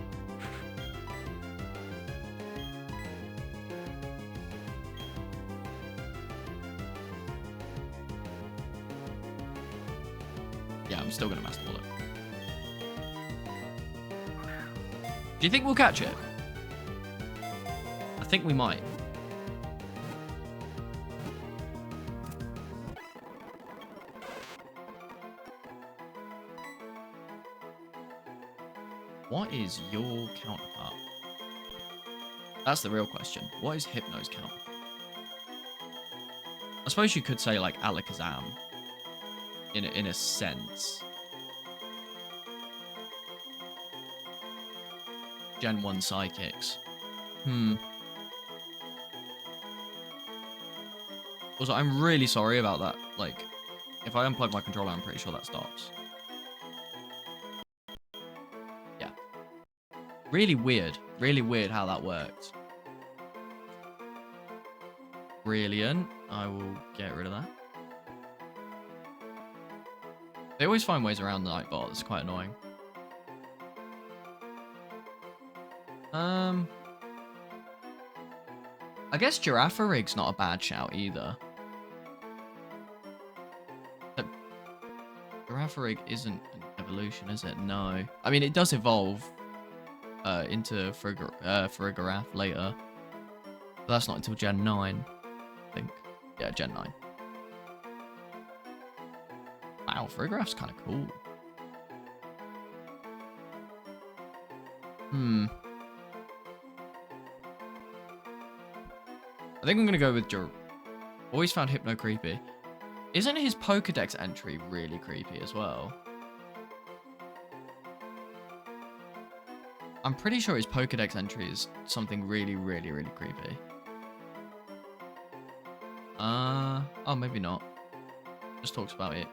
Yeah, I'm still going to Master Ball it. Do you think we'll catch it? I think we might. What is your counterpart? That's the real question. What is Hypno's counterpart? I suppose you could say like Alakazam. In a sense. Gen 1 Psychics. Also, I'm really sorry about that. Like, if I unplug my controller, I'm pretty sure that stops. Yeah. Really weird. Really weird how that worked. Brilliant. I will get rid of that. They always find ways around the Nightbot. That's quite annoying. I guess Girafarig's not a bad shout either. But Girafarig isn't an evolution, is it? No. I mean, it does evolve into Farigiraf later. But that's not until Gen 9, I think. Yeah, Gen 9. Wow, Farigiraf's kind of cool. I think I'm going to go with Always found Hypno creepy. Isn't his Pokedex entry really creepy as well? I'm pretty sure his Pokedex entry is something really, really, really creepy. Oh, maybe not. Just talks about it.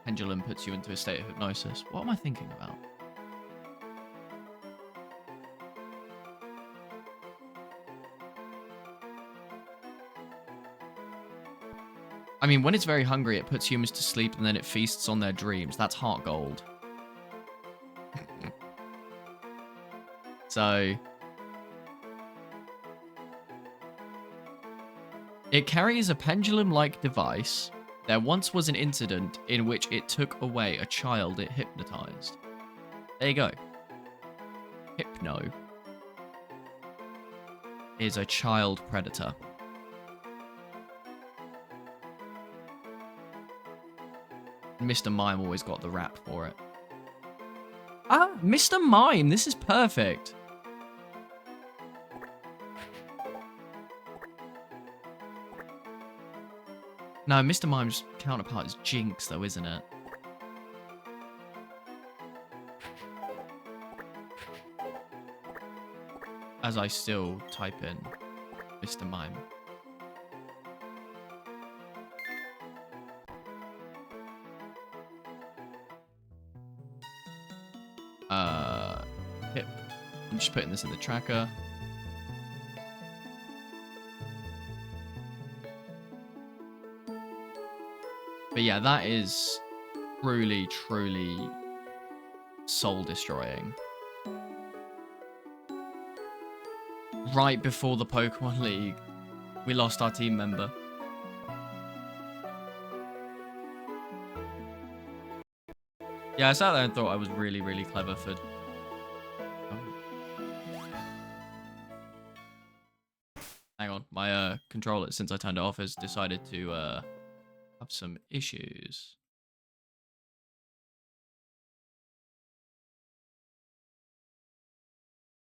Pendulum puts you into a state of hypnosis. What am I thinking about? I mean, when it's very hungry, it puts humans to sleep and then it feasts on their dreams. That's heart gold. So... it carries a pendulum-like device. There once was an incident in which it took away a child it hypnotized. There you go. Hypno is a child predator. Mr. Mime always got the rap for it. Ah, Mr. Mime, this is perfect. No, Mr. Mime's counterpart is Jinx, though, isn't it? as I still type in Mr. Mime. Hit. I'm just putting this in the tracker. But yeah, that is truly, truly soul destroying. Right before the Pokemon League, we lost our team member. Yeah, I sat there and thought I was really, really clever for... Hang on, my controller, since I turned it off, has decided to have some issues.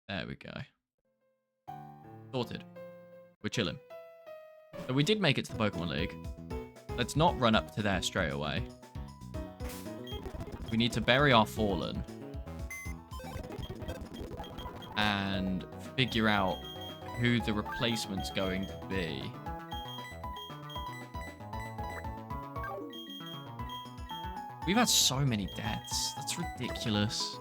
There we go. Sorted. We're chilling. So we did make it to the Pokemon League. Let's not run up to there straight away. We need to bury our Fallen. And figure out who the replacement's going to be. We've had so many deaths. That's ridiculous.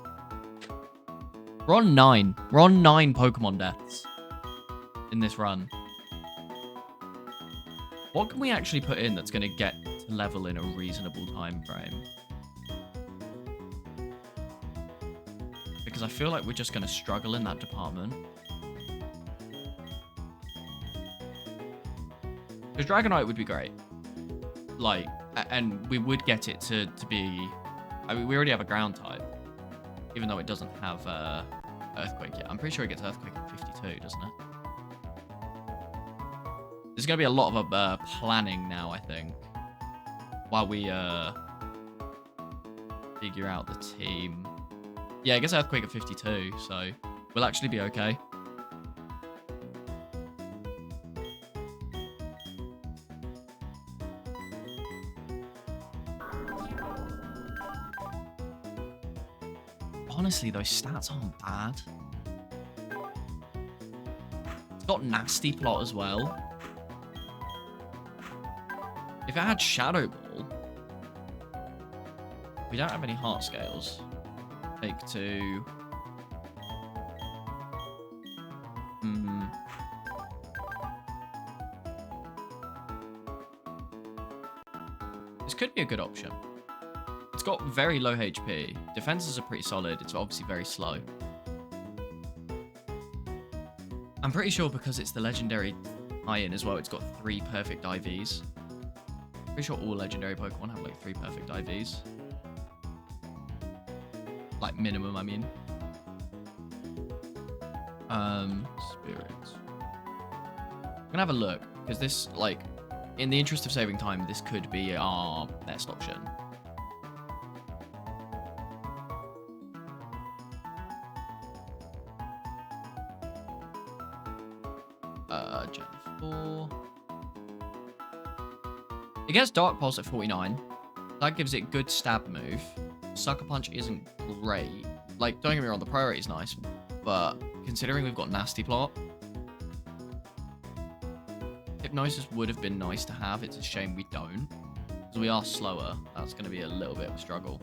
We're on 9. We're on 9 Pokemon deaths in this run. What can we actually put in that's going to get to level in a reasonable time frame? Because I feel like we're just going to struggle in that department. Because Dragonite would be great. Like, and we would get it to be... I mean, we already have a ground type. Even though it doesn't have Earthquake yet. I'm pretty sure it gets Earthquake at 52, doesn't it? There's going to be a lot of planning now, I think. While we figure out the team. Yeah, it gets Earthquake at 52, so we'll actually be okay. Honestly, those stats aren't bad. It's got Nasty Plot as well. If it had Shadow Ball... We don't have any Heart Scales. Take 2. This could be a good option. It's got very low HP. Defenses are pretty solid. It's obviously very slow. I'm pretty sure because it's the legendary tie-in as well, it's got 3 perfect IVs. Pretty sure all legendary Pokemon have like 3 perfect IVs. Like minimum, I mean. Spirits. I'm gonna have a look because this, like, in the interest of saving time, this could be our best option. Gen 4. It gets Dark Pulse at 49. That gives it good stab move. Sucker Punch isn't great. Like, don't get me wrong, the priority is nice, but considering we've got Nasty Plot, Hypnosis would have been nice to have. It's a shame we don't. Because we are slower. That's going to be a little bit of a struggle.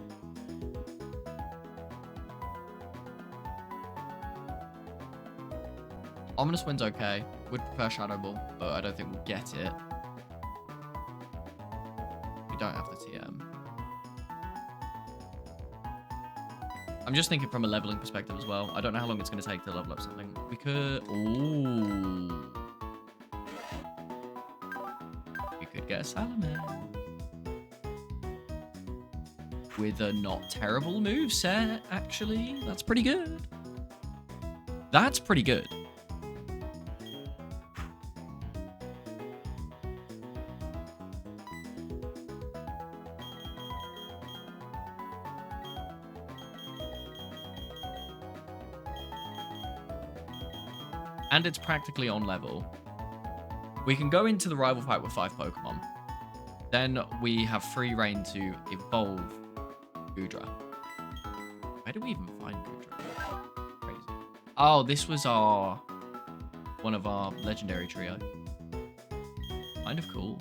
Ominous Wind's okay. Would prefer Shadow Ball, but I don't think we'll get it. We don't have the TM. I'm just thinking from a leveling perspective as well. I don't know how long it's going to take to level up something. We could... Ooh. We could get a Salamence. With a not terrible moveset, actually. That's pretty good. That's pretty good. And it's practically on level. We can go into the rival fight with 5 Pokemon. Then we have free reign to evolve Goodra. Where do we even find Goodra? Crazy. Oh, this was our one of our legendary trio. Kind of cool.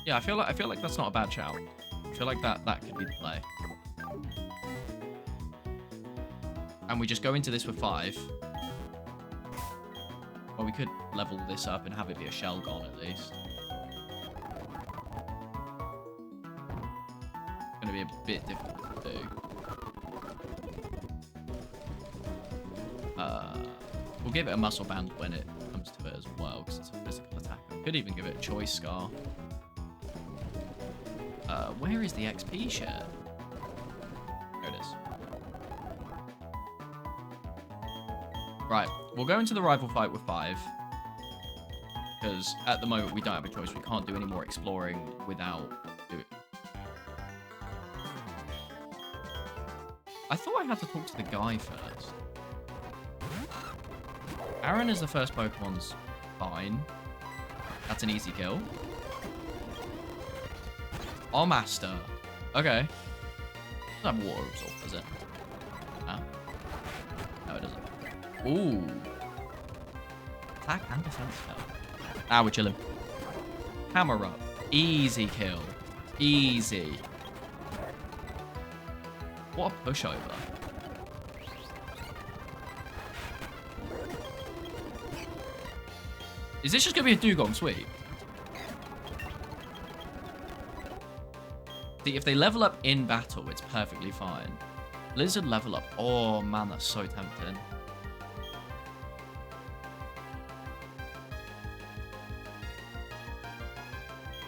Yeah, I feel like that's not a bad shout. I feel like that could be the play. And we just go into this with 5. Well, we could level this up and have it be a Shelgon at least. It's gonna be a bit difficult to do. We'll give it a muscle band when it comes to it as well, because it's a physical attack. We could even give it a choice scar. Where is the XP share? There it is. Right, we'll go into the rival fight with 5. Because at the moment we don't have a choice. We can't do any more exploring without doing. I thought I had to talk to the guy first. Aaron is the first Pokemon's fine. That's an easy kill. Oh, Master. Okay. Doesn't have water absorb, does it? No. No, it doesn't. Ooh. Attack and defense kill. Ah, we're chilling. Hammer up. Easy kill. Easy. What a pushover. Is this just going to be a Dugong sweep? See, if they level up in battle, it's perfectly fine. Blizzard level up. Oh, man, that's so tempting.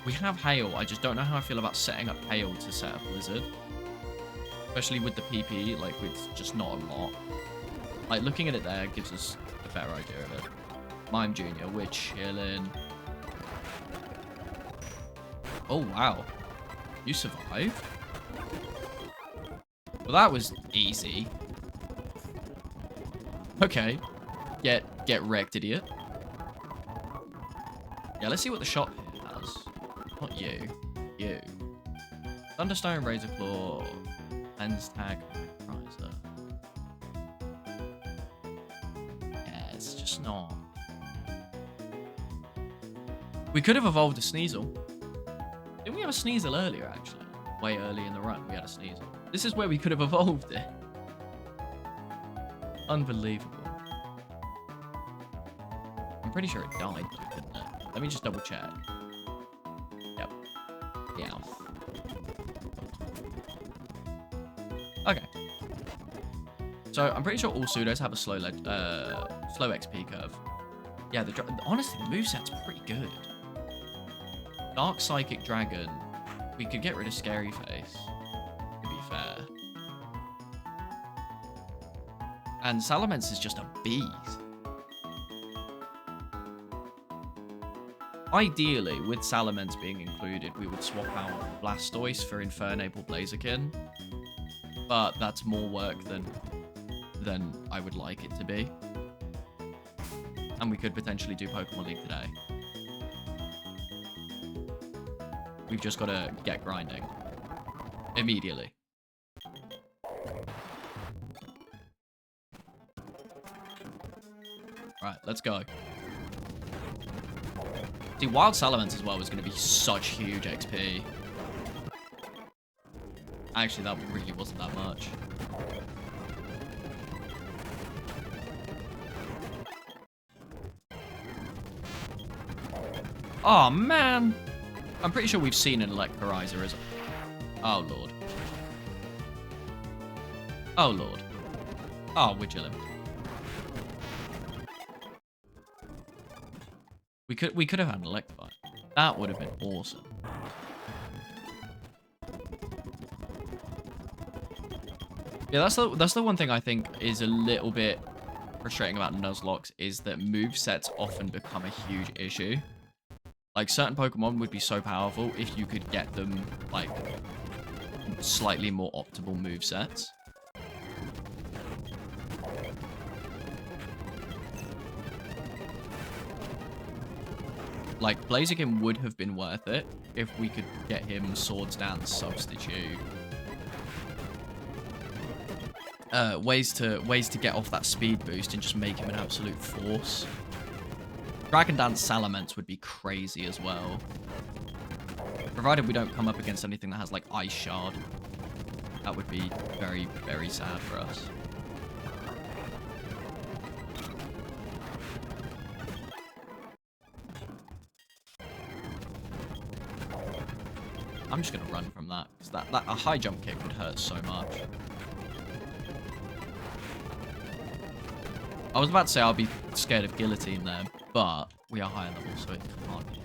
We have Hail. I just don't know how I feel about setting up Hail to set up Blizzard. Especially with the PP, like, it's just not a lot. Like, looking at it there gives us a better idea of it. Mime Jr., we're chilling. Oh, wow. You survived? Well, that was easy. Okay. Get wrecked, idiot. Yeah, let's see what the shop here has. Not you. You. Thunderstone, Razor Claw, Lens Tag, Riser. Yeah, it's just not. We could have evolved a Sneasel. Didn't we have a Sneasel earlier, actually? Way early in the run, we had a Sneasel. This is where we could have evolved it. Unbelievable. I'm pretty sure it died, didn't it? Let me just double check. Yep. Yeah. Okay. So, I'm pretty sure all pseudos have a slow XP curve. Yeah, honestly, the moveset's pretty good. Dark Psychic Dragon. We could get rid of Scary Face, to be fair. And Salamence is just a beast. Ideally, with Salamence being included, we would swap out Blastoise for Infernape Blaziken. But that's more work than I would like it to be. And we could potentially do Pokemon League today. We've just got to get grinding. Immediately. Right, let's go. See, Wild Salamence as well was going to be such huge XP. Actually, that really wasn't that much. Oh, man. I'm pretty sure we've seen an Electrorizer, isn't it? Oh, Lord. Oh, Lord. Oh, we're chilling. We could have had an Electivire. That would have been awesome. Yeah, that's the one thing I think is a little bit frustrating about Nuzlocke is that movesets often become a huge issue. Like, certain Pokemon would be so powerful if you could get them, like, slightly more optimal movesets. Like, Blaziken would have been worth it if we could get him Swords Dance Substitute. ways to get off that speed boost and just make him an absolute force. Dragon Dance Salamence would be crazy as well. Provided we don't come up against anything that has like Ice Shard. That would be very, very sad for us. I'm just going to run from that, because a high jump kick would hurt so much. I was about to say I'll be scared of Guillotine there, but we are higher level, so it can't be hit.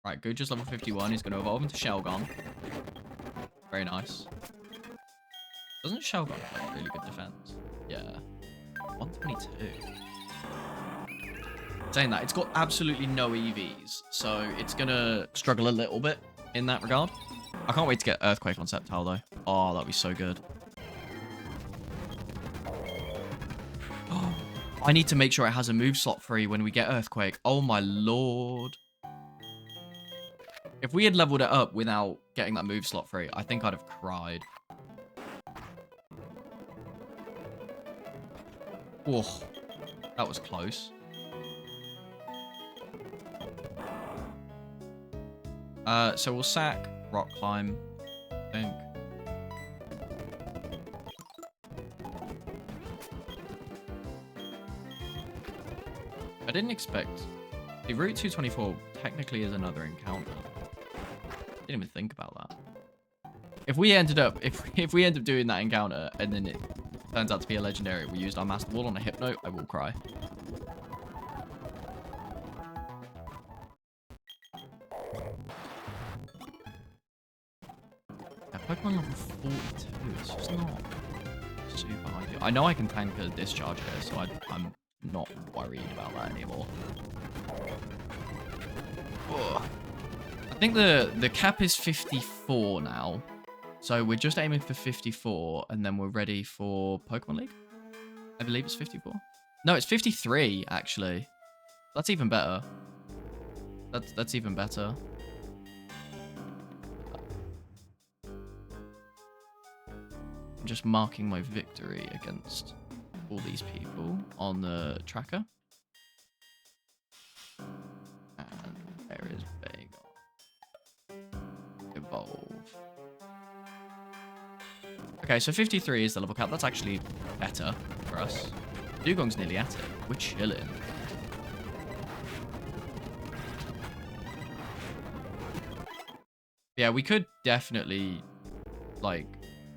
Right, Guja's level 51. He's going to evolve into Shelgon. Very nice. Doesn't Shelgon have really good defense? Yeah. 122. Saying that, it's got absolutely no EVs, so it's gonna struggle a little bit in that regard. I can't wait to get Earthquake on Sceptile, though. Oh, that'd be so good. Oh, I need to make sure it has a move slot free when we get Earthquake. Oh my lord. If we had leveled it up without getting that move slot free, I think I'd have cried. Oh, that was close. So we'll sack Rock Climb, I think. I didn't expect... The Route 224 technically is another encounter. Didn't even think about that. If we ended up... If we end up doing that encounter and then it turns out to be a legendary, we used our Master Ball on a Hypno, I will cry. Pokemon level 42, it's just not super ideal. I know I can tank a Discharge here, so I'm not worried about that anymore. Ugh. I think the cap is 54 now, so we're just aiming for 54, and then we're ready for Pokemon League? I believe it's 54. No, it's 53, actually. That's even better. That's even better. I'm just marking my victory against all these people on the tracker. And there is Veigar. Evolve. Okay, so 53 is the level cap. That's actually better for us. Dugong's nearly at it. We're chilling. Yeah, we could definitely, like...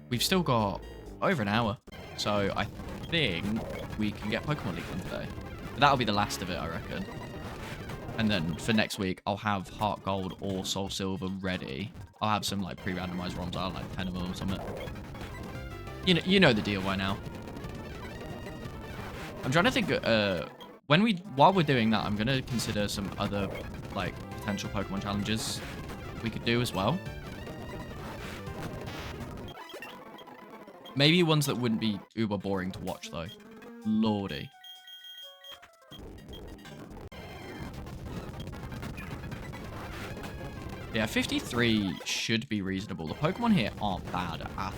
We've still got over an hour, so I think we can get Pokemon League done today. But that'll be the last of it, I reckon. And then for next week, I'll have Heart Gold or Soul Silver ready. I'll have some like pre-randomized ROMs. I'll like 10 of them or something. You know the deal by now. I'm trying to think. While we're doing that, I'm gonna consider some other like potential Pokemon challenges we could do as well. Maybe ones that wouldn't be uber boring to watch, though. Lordy. Yeah, 53 should be reasonable. The Pokemon here aren't bad at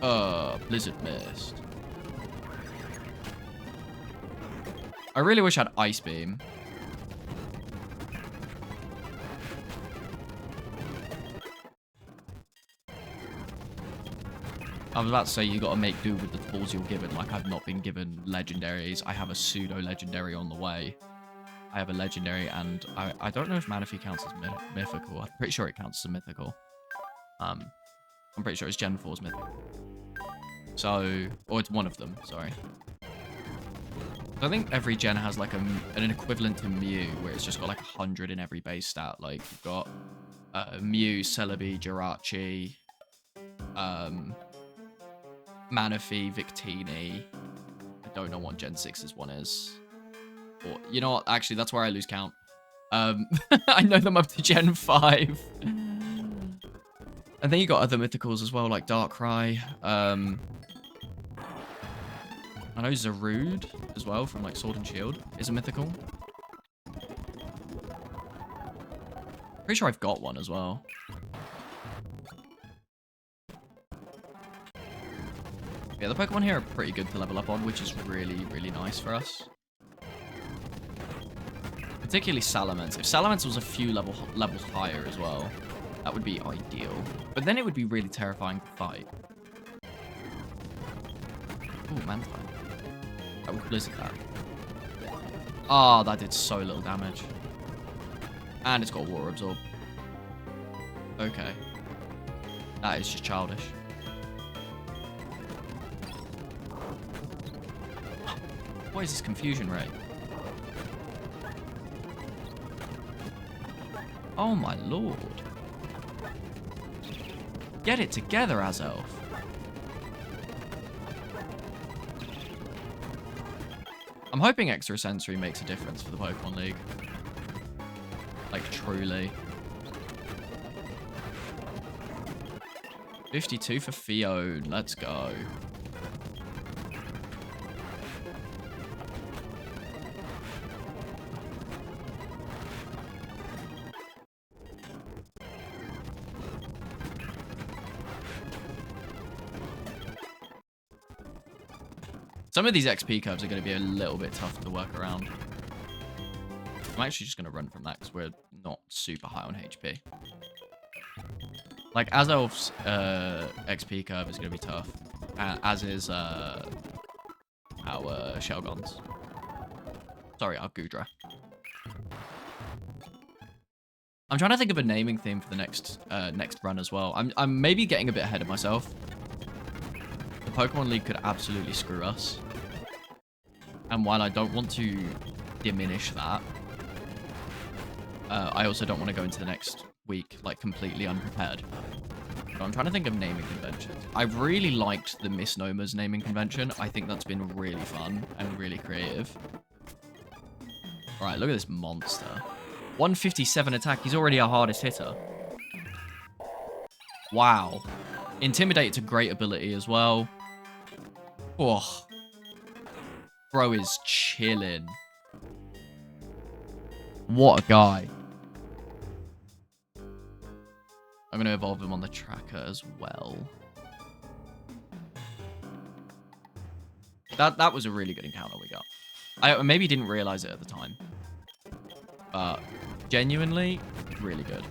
all. Blizzard Mist. I really wish I had Ice Beam. I was about to say you got to make do with the tools you're given. Like, I've not been given legendaries. I have a pseudo-legendary on the way. I have a legendary, and I don't know if Manaphy counts as mythical. I'm pretty sure it counts as mythical. I'm pretty sure it's Gen 4's mythical. So, or it's one of them, sorry. So I think every gen has like an equivalent to Mew, where it's just got like 100 in every base stat. Like, you've got Mew, Celebi, Jirachi, Manaphy, Victini. I don't know what Gen 6's one is. Or, you know what? Actually, that's where I lose count. I know them up to Gen 5. And then you got other mythicals as well, like Darkrai. I know Zarude as well from like Sword and Shield is a mythical. Pretty sure I've got one as well. Yeah, the Pokemon here are pretty good to level up on, which is really, really nice for us. Particularly Salamence. If Salamence was a few levels higher as well, that would be ideal. But then it would be really terrifying to fight. Ooh, Mantine. That would Blizzard that. Ah, that did so little damage. And it's got Water Absorb. Okay. That is just childish. What is this confusion rate? Oh my lord. Get it together, Azelf. I'm hoping Extrasensory makes a difference for the Pokemon League. Like, truly. 52 for Fione. Let's go. Some of these XP curves are going to be a little bit tough to work around. I'm actually just going to run from that because we're not super high on HP. Like, Azelf's XP curve is going to be tough, as is our Shelgon's. Sorry, our Goodra. I'm trying to think of a naming theme for the next run as well. I'm maybe getting a bit ahead of myself. The Pokemon League could absolutely screw us. And while I don't want to diminish that, I also don't want to go into the next week like completely unprepared. So I'm trying to think of naming conventions. I've really liked the Misnomers naming convention. I think that's been really fun and really creative. All right, look at this monster. 157 attack. He's already our hardest hitter. Wow. Intimidate's a great ability as well. Oh. Bro is chilling. What a guy. I'm going to evolve him on the tracker as well. That was a really good encounter we got. I maybe didn't realize it at the time. But genuinely, really good.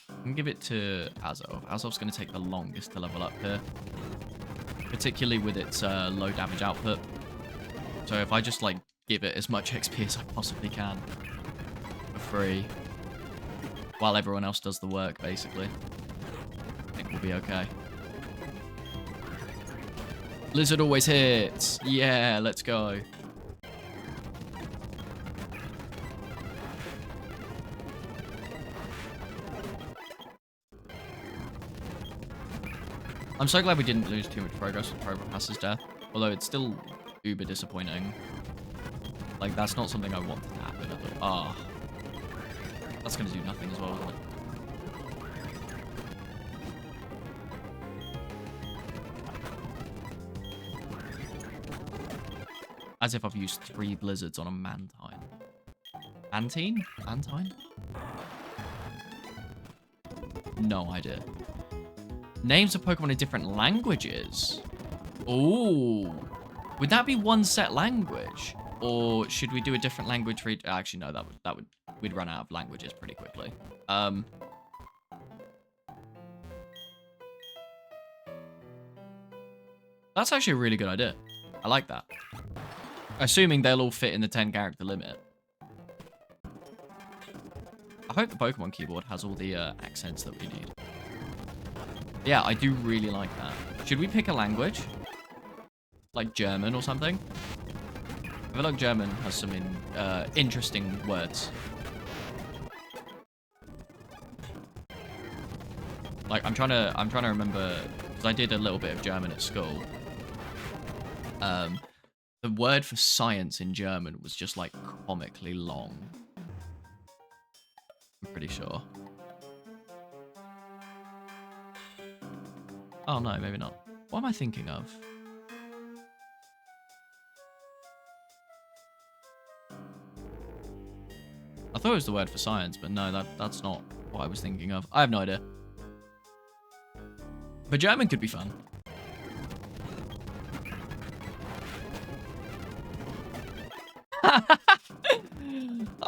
I'm gonna give it to Azelf. Azelf's going to take the longest to level up here. Particularly with its low damage output. So if I just like give it as much XP as I possibly can. For free. While everyone else does the work, basically. I think we'll be okay. Blizzard always hits. Yeah, let's go. I'm so glad we didn't lose too much progress with Probopass's death. Although it's still uber disappointing. Like, that's not something I wanted to happen. Ah. That's going to do nothing as well, isn't it? As if I've used 3 blizzards on a Mantine. Mantine? Mantine? No idea. Names of Pokemon in different languages. Ooh. Would that be one set language? Or should we do a different language for each? Actually, no, that would we'd run out of languages pretty quickly. That's actually a really good idea. I like that. Assuming they'll all fit in the 10-character limit. I hope the Pokemon keyboard has all the accents that we need. Yeah, I do really like that. Should we pick a language? Like German or something? I feel like German has some interesting words. Like, I'm trying to remember, because I did a little bit of German at school. The The word for science in German was just like comically long. I'm pretty sure. Oh no, maybe not. What am I thinking of? I thought it was the word for science, but no, that's not what I was thinking of. I have no idea. But German could be fun.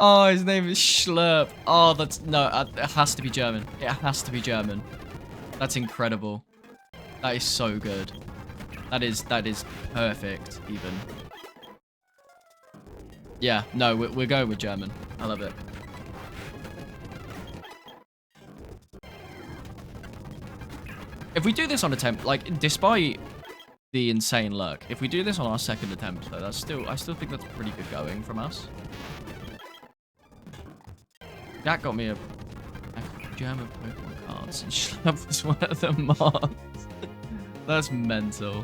Oh, his name is Schlurp. Oh, that's... No, it has to be German. It has to be German. That's incredible. That is so good. That is perfect, even. Yeah, no, we're going with German. I love it. If we do this on attempt, like, despite the insane luck, if we do this on our second attempt, though, I still think that's pretty good going from us. That got me a German Pokemon cards, and Schlub was one of the mods. That's mental.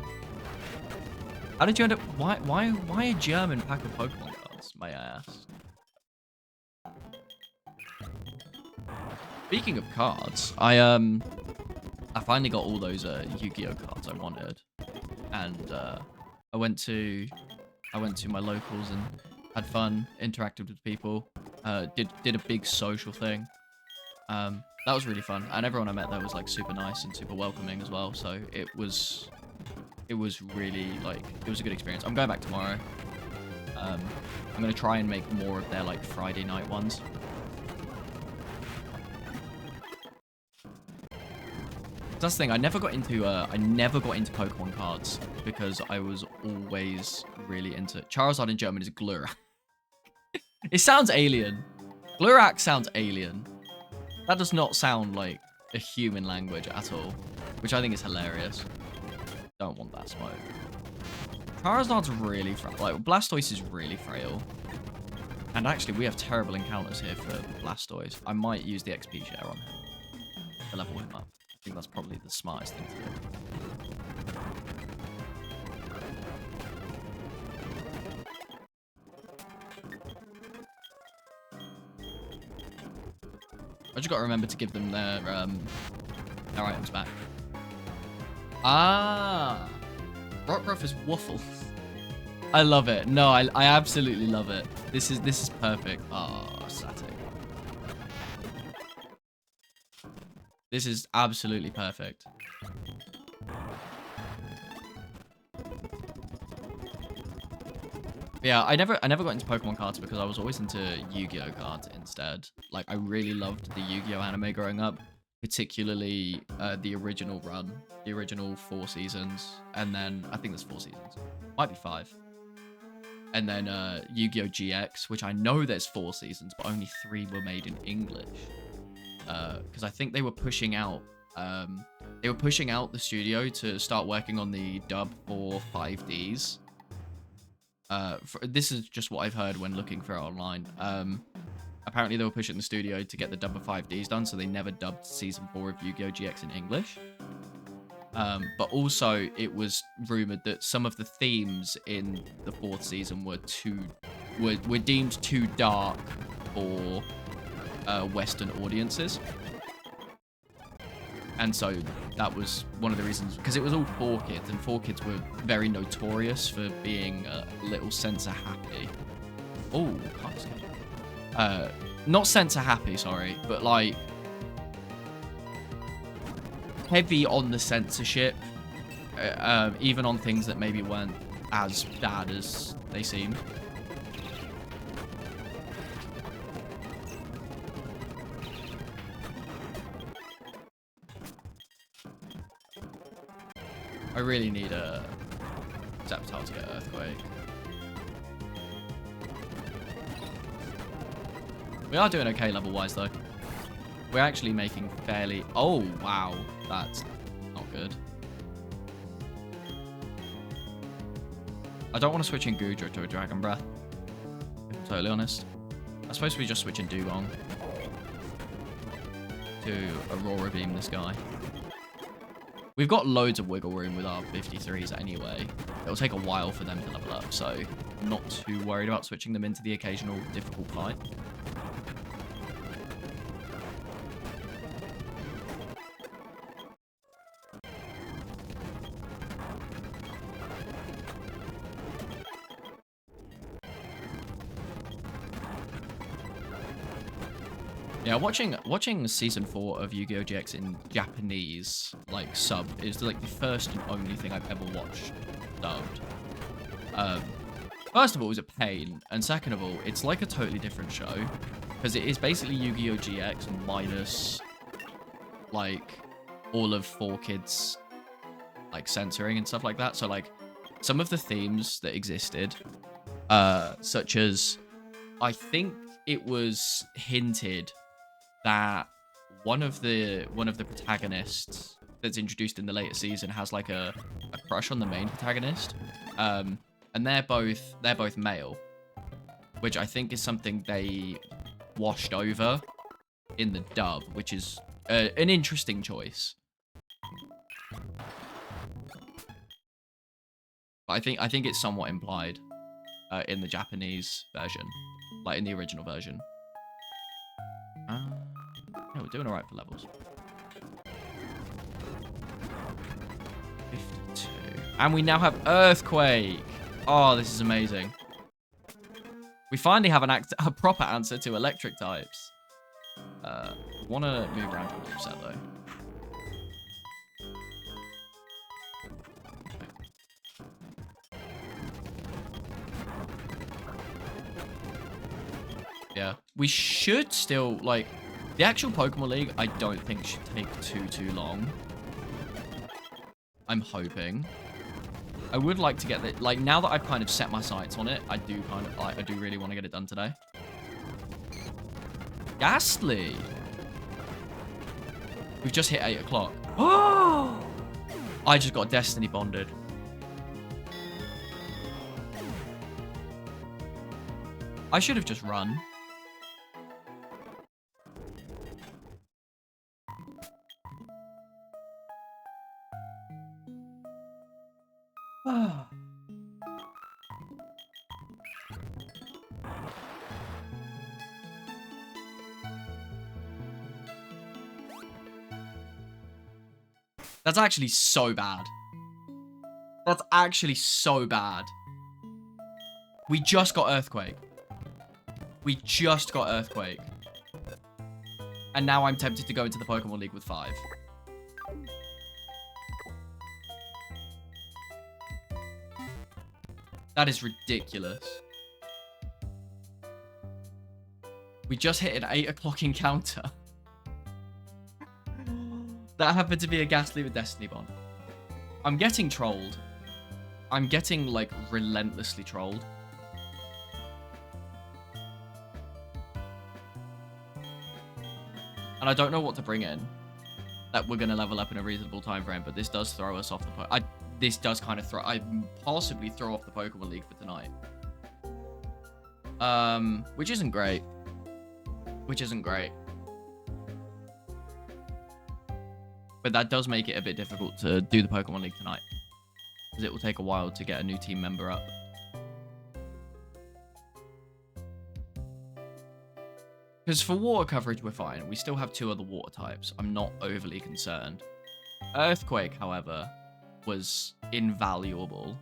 How did you end up? Why a German pack of Pokemon cards? May I ask? Speaking of cards, I finally got all those Yu-Gi-Oh cards I wanted, and I went to my locals and had fun, interacted with people, did a big social thing. That was really fun, and everyone I met there was like super nice and super welcoming as well. So it was really like it was a good experience. I'm going back tomorrow. I'm gonna try and make more of their like Friday night ones. That's the thing. I never got into Pokemon cards because I was always really into Charizard in German is Glurak. It sounds alien. Glurak sounds alien. That does not sound like a human language at all, which I think is hilarious. Don't want that smoke. Charizard's really frail. Like, Blastoise is really frail. And actually, we have terrible encounters here for Blastoise. I might use the XP share on him to level him up. I think that's probably the smartest thing to do. I just got to remember to give them their items back. Ah, Rockruff is Waffle. I love it. No, I absolutely love it. This is perfect. Oh, static. This is absolutely perfect. Yeah, I never got into Pokemon cards because I was always into Yu-Gi-Oh cards instead. Like, I really loved the Yu-Gi-Oh anime growing up, particularly the original run, the original 4 seasons, and then I think there's 4 seasons, might be 5, and then Yu-Gi-Oh GX, which I know there's 4 seasons, but only 3 were made in English, because I think they were pushing out the studio to start working on the dub for 5Ds. This is just what I've heard when looking for it online. Apparently they were pushing the studio to get the dub of 5Ds done, so they never dubbed Season 4 of Yu-Gi-Oh! GX in English. But also, it was rumored that some of the themes in the 4th season were deemed too dark for Western audiences. And so that was one of the reasons, because it was all 4Kids, and 4Kids were very notorious for being a little censor happy. Oh, not censor happy, sorry, but like heavy on the censorship, even on things that maybe weren't as bad as they seemed. I really need a Zaptal to get Earthquake. We are doing okay level-wise, though. We're actually making fairly... Oh, wow. That's not good. I don't want to switch in Goodra to a Dragon Breath, if I'm totally honest. I suppose we just switch in Dugong to Aurora Beam this guy. We've got loads of wiggle room with our 53s anyway. It'll take a while for them to level up, so I'm not too worried about switching them into the occasional difficult fight. Yeah, watching season 4 of Yu-Gi-Oh! GX in Japanese, like, sub, is like the first and only thing I've ever watched dubbed. First of all, it was a pain, and second of all, it's like a totally different show, because it is basically Yu-Gi-Oh! GX minus, like, all of 4Kids, like, censoring and stuff like that. So, like, some of the themes that existed, such as, I think it was hinted that one of the protagonists that's introduced in the later season has like a crush on the main protagonist, and they're both male, which I think is something they washed over in the dub, which is an interesting choice. But I think it's somewhat implied in the Japanese version, like in the original version. Yeah, we're doing all right for levels. 52. And we now have Earthquake. Oh, this is amazing. We finally have a proper answer to electric types. Want to move around to a set, though. Yeah. We should still, like... The actual Pokemon League, I don't think should take too long. I'm hoping. I would like to get it, like, now that I've kind of set my sights on it, I do really want to get it done today. Ghastly! We've just hit 8 o'clock. Oh! I just got Destiny bonded. I should have just run. That's actually so bad. That's actually so bad. We just got Earthquake. We just got Earthquake. And now I'm tempted to go into the Pokemon League with 5. That is ridiculous. We just hit an 8 o'clock encounter. That happened to be a Ghastly with Destiny Bond. I'm getting trolled. I'm getting, like, relentlessly trolled. And I don't know what to bring in that we're going to level up in a reasonable time frame, but this does throw us off the... This does kind of possibly throw off the Pokemon League for tonight. Which isn't great. Which isn't great. But that does make it a bit difficult to do the Pokemon League tonight, because it will take a while to get a new team member up. Because for water coverage, we're fine. We still have 2 other water types. I'm not overly concerned. Earthquake, however, was invaluable.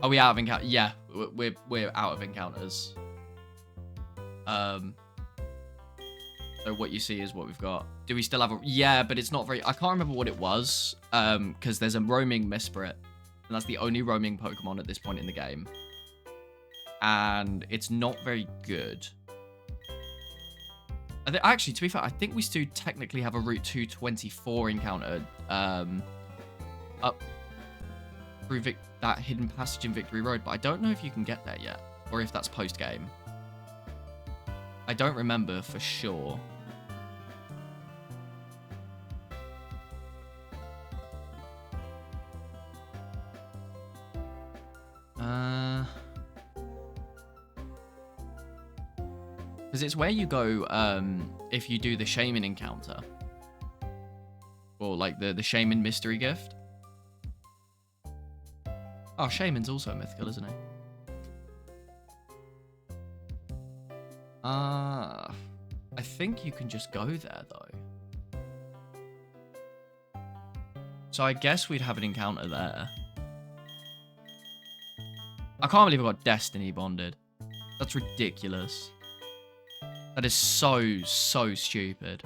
Are we out of encounter? Yeah, we're out of encounters. So what you see is what we've got. Do we still have a... Yeah, but it's not very... I can't remember what it was. Because there's a roaming Mesprit. And that's the only roaming Pokemon at this point in the game. And it's not very good. Actually, to be fair, I think we still technically have a Route 224 encounter. Up through that hidden passage in Victory Road. But I don't know if you can get there yet. Or if that's post-game. I don't remember for sure. Because it's where you go if you do the Shaman encounter. Or like the Shaman mystery gift. Oh, Shaman's also mythical, isn't he? I think you can just go there, though. So I guess we'd have an encounter there. I can't believe I got Destiny bonded. That's ridiculous. That is so stupid.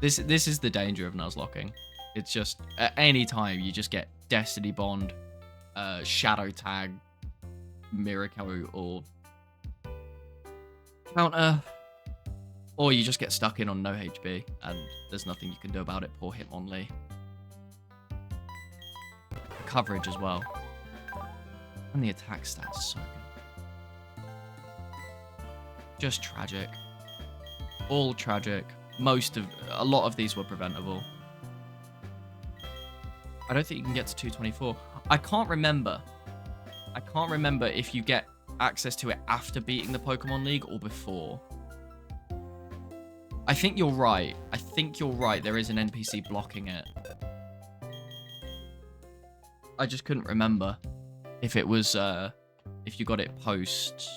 This is the danger of Nuzlocking. It's just, at any time, you just get Destiny Bond, Shadow Tag, Miracle, or Counter. Or you just get stuck in on no HB, and there's nothing you can do about it. Poor Hitmonlee. Coverage as well. And the attack stats are so good. Just tragic. All tragic. A lot of these were preventable. I don't think you can get to 224. I can't remember if you get access to it after beating the Pokemon League or before. I think you're right. There is an NPC blocking it. I just couldn't remember if it was if you got it post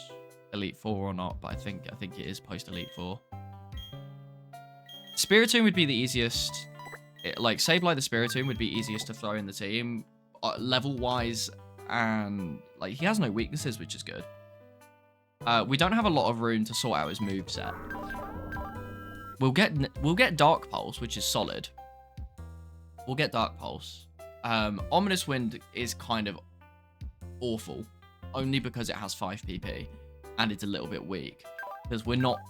Elite Four or not. But I think it is post Elite Four. Spiritomb would be the easiest. Like Sableye the Spiritomb would be easiest to throw in the team, level wise, and like he has no weaknesses, which is good. We don't have a lot of room to sort out his moveset. We'll get Dark Pulse, which is solid. We'll get Dark Pulse. Ominous Wind is kind of awful, only because it has 5 PP and it's a little bit weak. Because we're not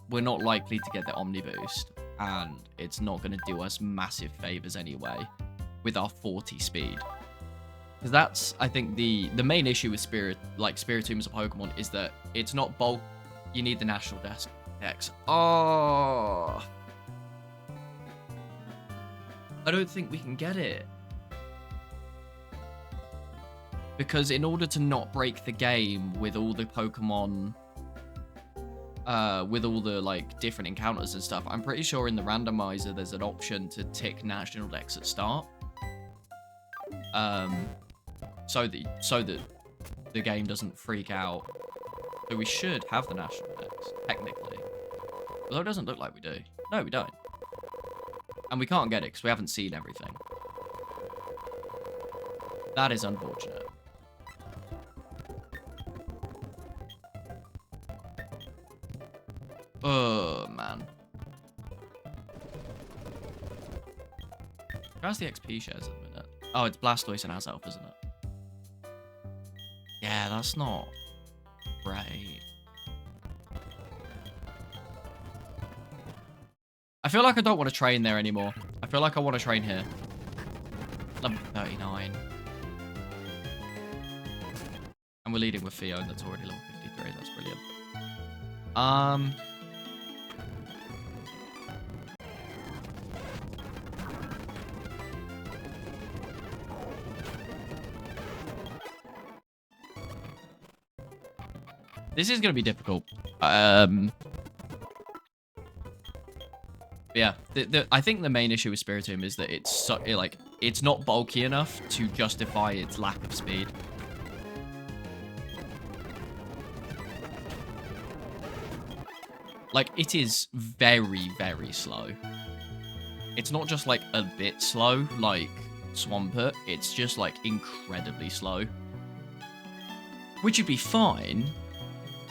likely to get the Omni Boost, and it's not going to do us massive favors anyway with our 40 speed. Because that's, I think, the main issue with Spiritomb as a Pokemon is that it's not bulk. You need the National Dex. Oh, I don't think we can get it. Because in order to not break the game with all the Pokemon, with all the like different encounters and stuff, I'm pretty sure in the randomizer there's an option to tick National Dex at start. So that the game doesn't freak out. So we should have the National Dex, technically. Although it doesn't look like we do. No, we don't. And we can't get it because we haven't seen everything. That is unfortunate. Oh, man. How's the XP shares at the minute? Oh, it's Blastoise and Azelf, isn't it? Yeah, that's not great. I feel like I don't want to train there anymore. I feel like I want to train here. Level 39. And we're leading with Theo, and that's already level 53. That's brilliant. This is going to be difficult. Yeah, I think the main issue with Spiritomb is that it's not bulky enough to justify its lack of speed. Like, it is very, very slow. It's not just like a bit slow, like Swampert. It's just like incredibly slow. Which would be fine,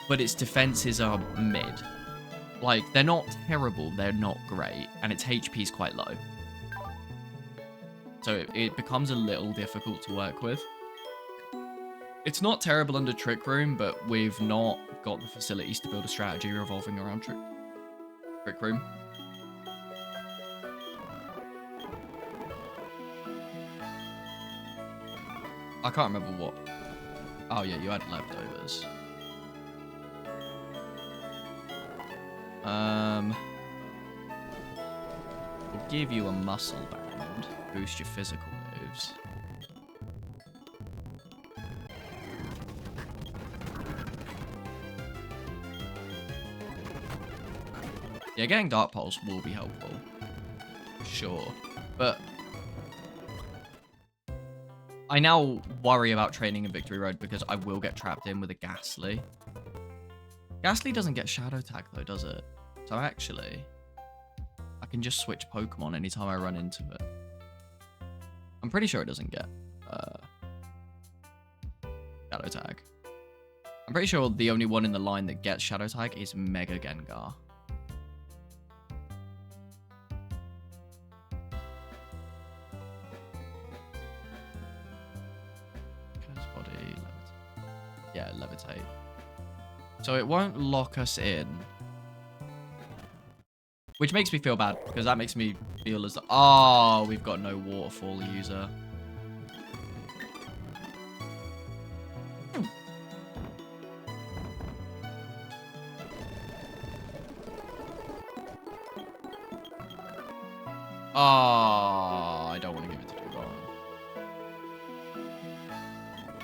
but its defenses are mid. Like, they're not terrible, they're not great, and its HP is quite low. So it becomes a little difficult to work with. It's not terrible under Trick Room, but we've not got the facilities to build a strategy revolving around Trick Room. I can't remember what. Oh yeah, you had leftovers. We'll give you a muscle band, boost your physical moves. Yeah, getting Dark Pulse will be helpful. For sure. But I now worry about training in Victory Road because I will get trapped in with a Ghastly. Ghastly doesn't get Shadow Tag though, does it? So actually, I can just switch Pokemon anytime I run into it. I'm pretty sure it doesn't get Shadow Tag. I'm pretty sure the only one in the line that gets Shadow Tag is Mega Gengar. Body, levitate. Yeah, levitate. So it won't lock us in. Which makes me feel bad, because that makes me feel as though... Oh, we've got no Waterfall user. Oh, I don't want to give it to Dugong.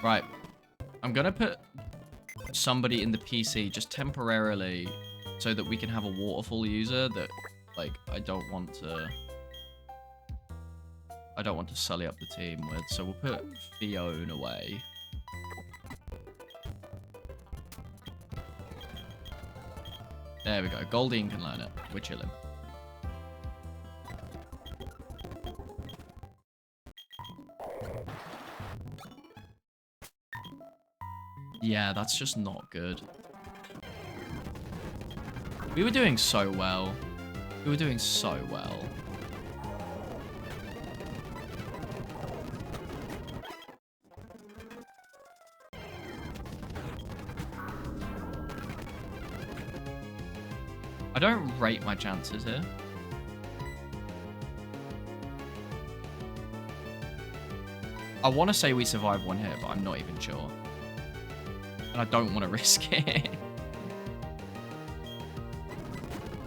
Right. I'm going to put somebody in the PC just temporarily so that we can have a Waterfall user that, like, I don't want to sully up the team with. So we'll put Fiona away. There we go. Goldeen can learn it. We're chilling. Yeah, that's just not good. We were doing so well. We were doing so well. I don't rate my chances here. I want to say we survive one hit, but I'm not even sure. And I don't want to risk it.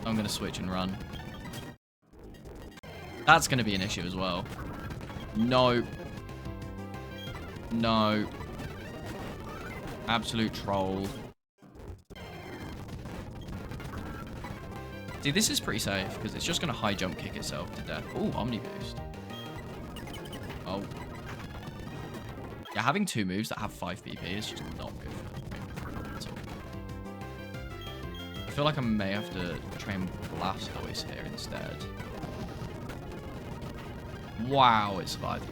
I'm going to switch and run. That's going to be an issue as well. No. No. Absolute troll. See, this is pretty safe, because it's just going to high jump kick itself to death. Oh, Omni Boost. Oh. Yeah, having two moves that have 5 PP is just not good for me at all. I feel like I may have to train Blastoise here instead. Wow, it survived.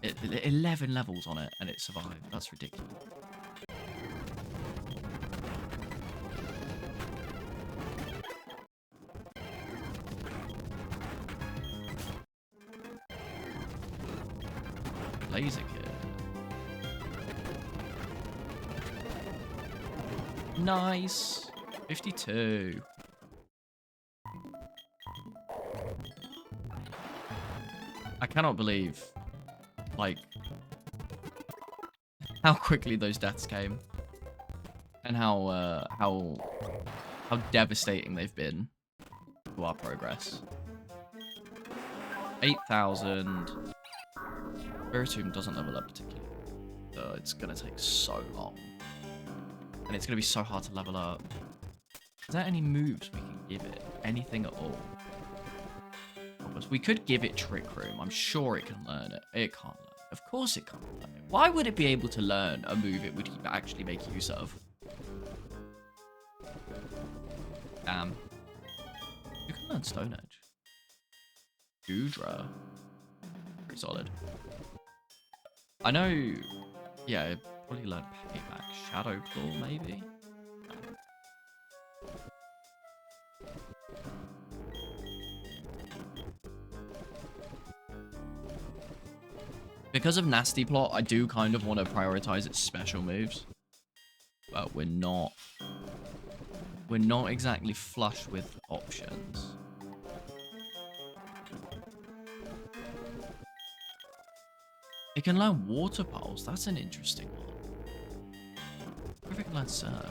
11 levels on it, and it survived. That's ridiculous. Laser Kid. Nice. 52. I cannot believe, like, how quickly those deaths came, and how devastating they've been to our progress. 8,000. Spiritomb doesn't level up particularly, so it's gonna take so long, and it's gonna be so hard to level up. Is there any moves we can give it? Anything at all? We could give it Trick Room. I'm sure it can learn it. It can't learn it. Of course it can't learn it. Why would it be able to learn a move it would actually make use of? Damn. You can learn Stone Edge. Goodra. Pretty solid. I know, yeah, probably learn Payback. Shadow Claw, maybe? Because of Nasty Plot, I do kind of want to prioritize its special moves. But we're not exactly flush with options. It can learn Water Pulse. That's an interesting one. What if it can learn Surf?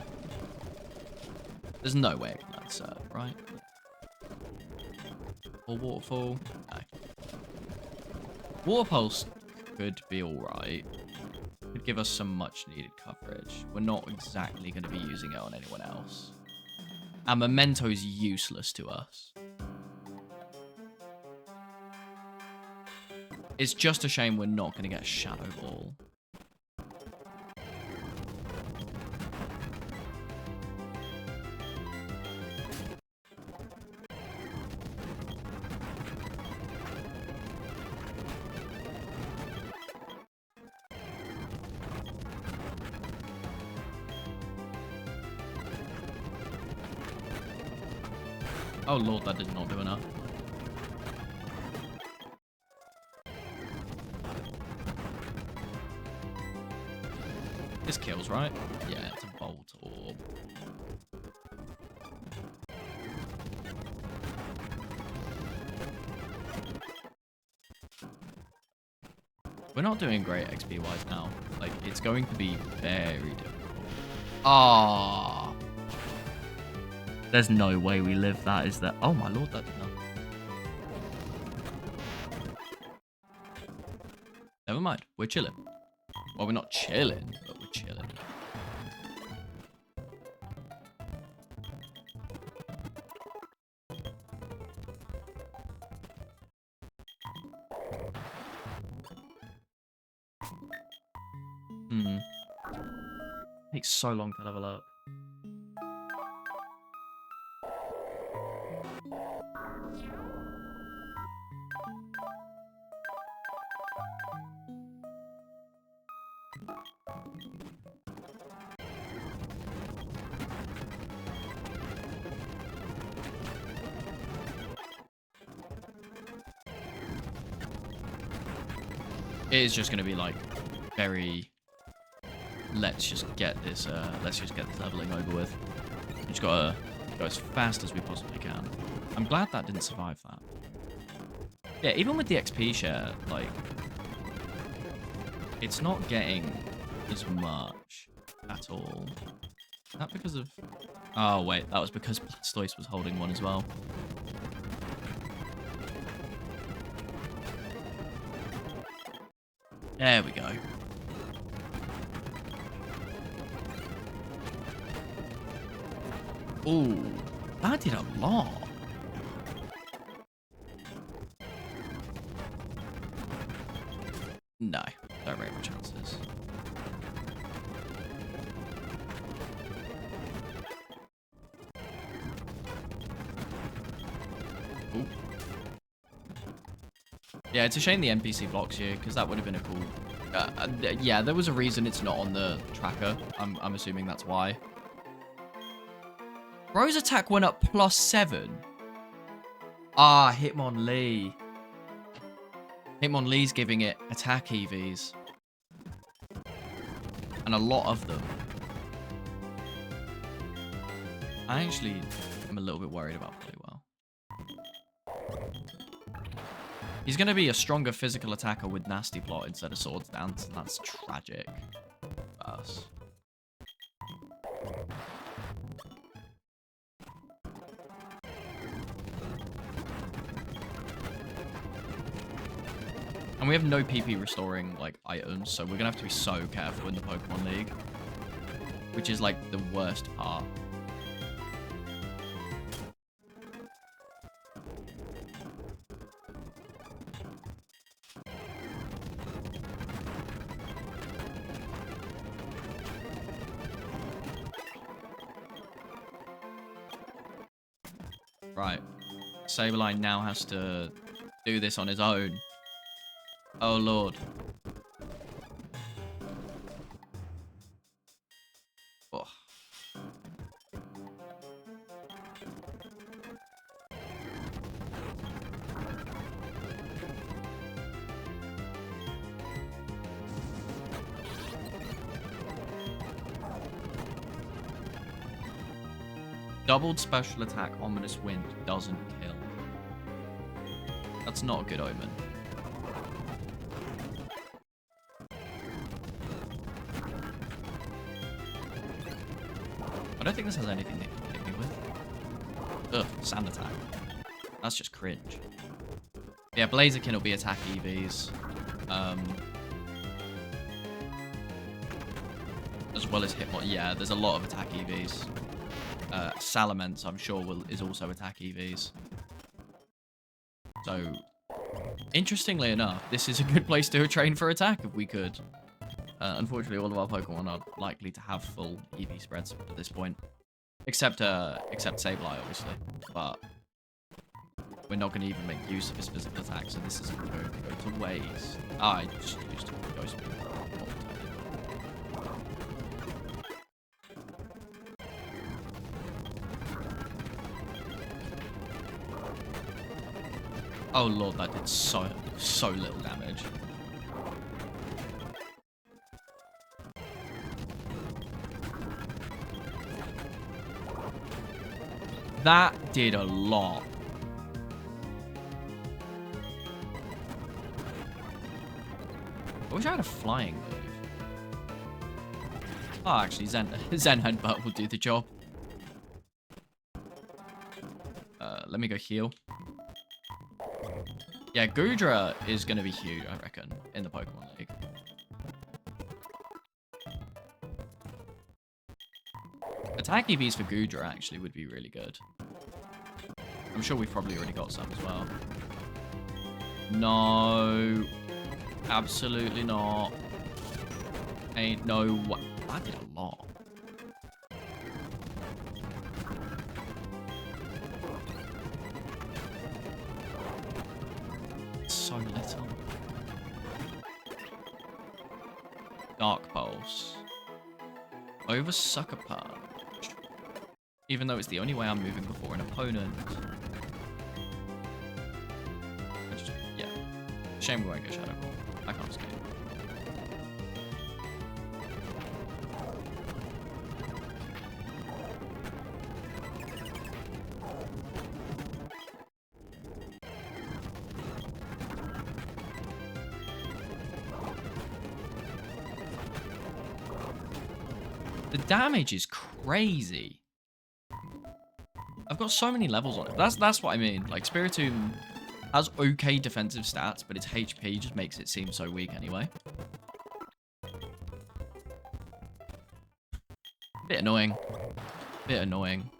There's no way it can learn Surf, right? Or Waterfall? No. Water Pulse could be alright. Could give us some much needed coverage. We're not exactly going to be using it on anyone else. And Memento's useless to us. It's just a shame we're not going to get Shadow Ball. Oh lord, that did not do enough. This kills, right? Yeah, it's a Volt Orb. We're not doing great XP-wise now. Like, it's going to be very difficult. Ah. There's no way we live that, is there? Oh my lord, that did not. Never mind, we're chilling. Well, we're not chilling, but we're chilling. Takes so long to level up. It is just going to be like very... Let's just get this leveling over with. We just gotta go as fast as we possibly can. I'm glad that didn't survive that. Yeah, even with the XP share, like, it's not getting as much at all. Is that because of... Oh, wait, that was because Blastoise was holding one as well. There we go. Ooh, that did a lot. No, don't rate my chances. Ooh. Yeah, it's a shame the NPC blocks you, because that would have been a cool... yeah, there was a reason it's not on the tracker. I'm assuming that's why. Rose attack went up +7. Ah, Hitmonlee. Hitmonlee's giving it attack EVs. And a lot of them. I actually am a little bit worried about Poliwell. He's going to be a stronger physical attacker with Nasty Plot instead of Swords Dance, and that's tragic for us. And we have no PP restoring, like, items, so we're going to have to be so careful in the Pokemon League. Which is, like, the worst part. Right. Sableye now has to do this on his own. Oh, Lord. Oh. Doubled special attack, Ominous Wind doesn't kill. That's not a good omen. I don't think this has anything they can hit me with. Ugh, Sand Attack. That's just cringe. Yeah, Blaziken will be attack EVs. As well as Hitmon. Yeah, there's a lot of attack EVs. Salamence, I'm sure, is also attack EVs. So, interestingly enough, this is a good place to train for attack if we could. Unfortunately, all of our Pokemon are likely to have full EV spreads at this point. Except Sableye, obviously. But we're not going to even make use of his physical attack, so this isn't going to go to waste. I just used Ghost Beam. Oh lord, that did so little damage. That did a lot. I wish I had a flying move. Oh, actually, Zen Headbutt will do the job. Let me go heal. Yeah, Goodra is going to be huge, I reckon, in the Pokemon League. Attack EVs for Goodra actually would be really good. I'm sure we've probably already got some as well. No. Absolutely not. Ain't no what. I did a lot. So little. Dark Pulse. Over Sucker Punch. Even though it's the only way I'm moving before an opponent. Yeah. Shame we won't go Shadow Ball. I can't escape. The damage is crazy. I've got so many levels on it. That's what I mean. Like, Spiritomb has okay defensive stats, but its HP just makes it seem so weak anyway. Bit annoying. Bit annoying.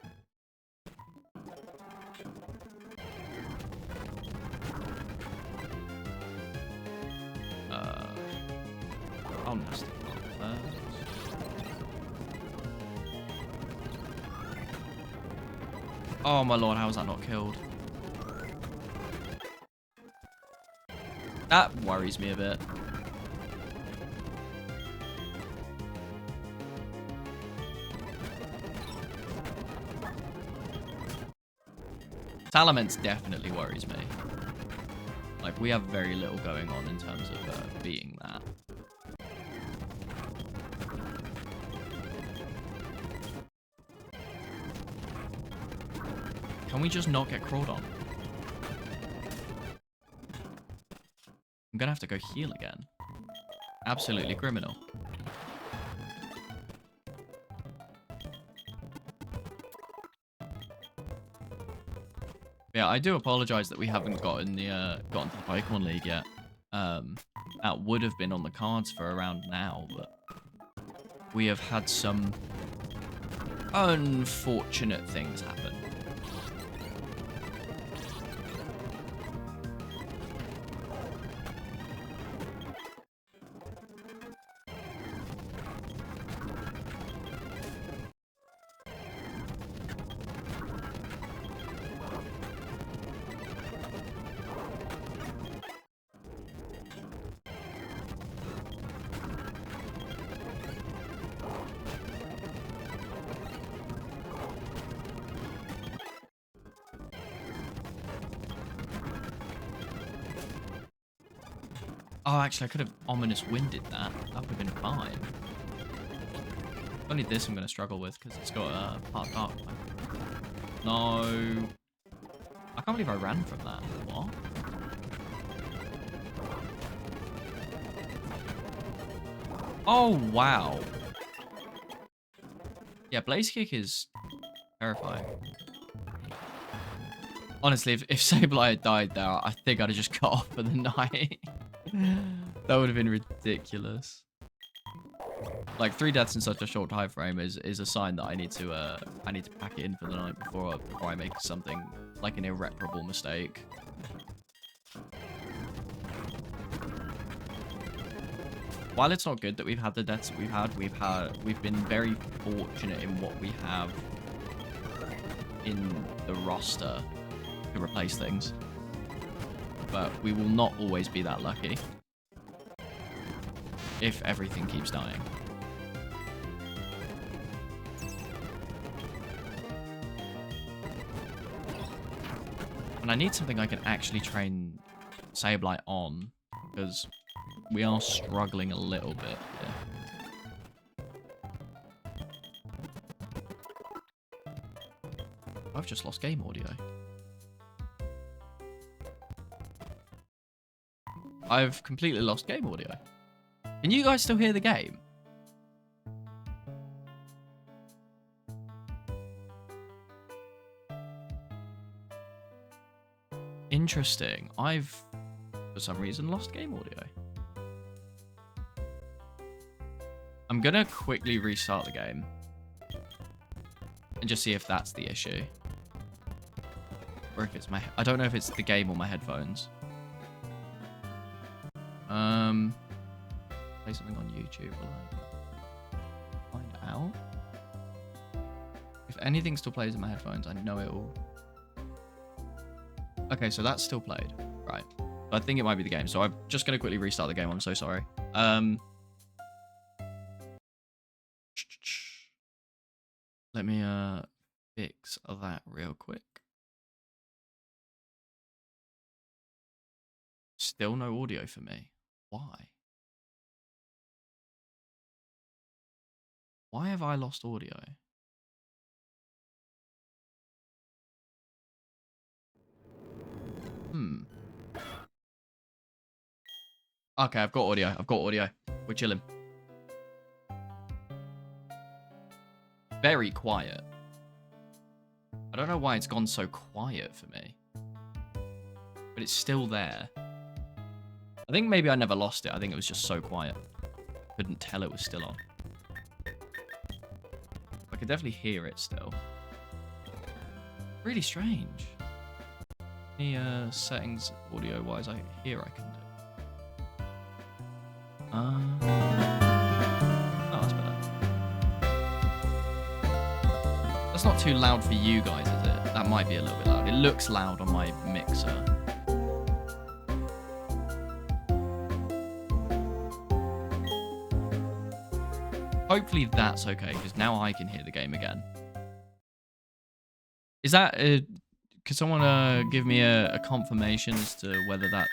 I'll mess it up first. Oh my lord, how was that not killed? That worries me a bit. Salamence definitely worries me. Like, we have very little going on in terms of beating that. Can we just not get crawled on? I'm gonna have to go heal again. Absolutely criminal. Yeah, I do apologize that we haven't gotten to the Pokemon League yet. That would have been on the cards for around now, but we have had some unfortunate things happen. Oh, actually, I could have Ominous Winded that. That would have been fine. Only this I'm going to struggle with because it's got a part dark. No. I can't believe I ran from that. What? Oh, wow. Yeah, Blaze Kick is terrifying. Honestly, if Sableye had died there, I think I'd have just cut off for the night. That would have been ridiculous. Like 3 deaths in such a short time frame is a sign that I need to pack it in for the night before I make something like an irreparable mistake. While it's not good that we've had the deaths that we've been very fortunate in what we have in the roster to replace things. But we will not always be that lucky if everything keeps dying. And I need something I can actually train Sableye on, because we are struggling a little bit here. I've just lost game audio. I've completely lost game audio. Can you guys still hear the game? Interesting. I've, for some reason, lost game audio. I'm gonna quickly restart the game and just see if that's the issue. Or if it's I don't know if it's the game or my headphones. Play something on YouTube. Will I find out? If anything still plays in my headphones, I know it will. Okay, so that's still played. Right. I think it might be the game. So I'm just going to quickly restart the game. I'm so sorry. Let me fix that real quick. Still no audio for me. Why? Why have I lost audio? Okay, I've got audio. We're chilling. Very quiet. I don't know why it's gone so quiet for me. But it's still there. I think maybe I never lost it. I think it was just so quiet. Couldn't tell it was still on. I could definitely hear it still. Really strange. Any settings audio-wise I can do. Oh, that's better. That's not too loud for you guys, is it? That might be a little bit loud. It looks loud on my mixer. Hopefully that's okay, because now I can hear the game again. Is that... could someone give me a confirmation as to whether that's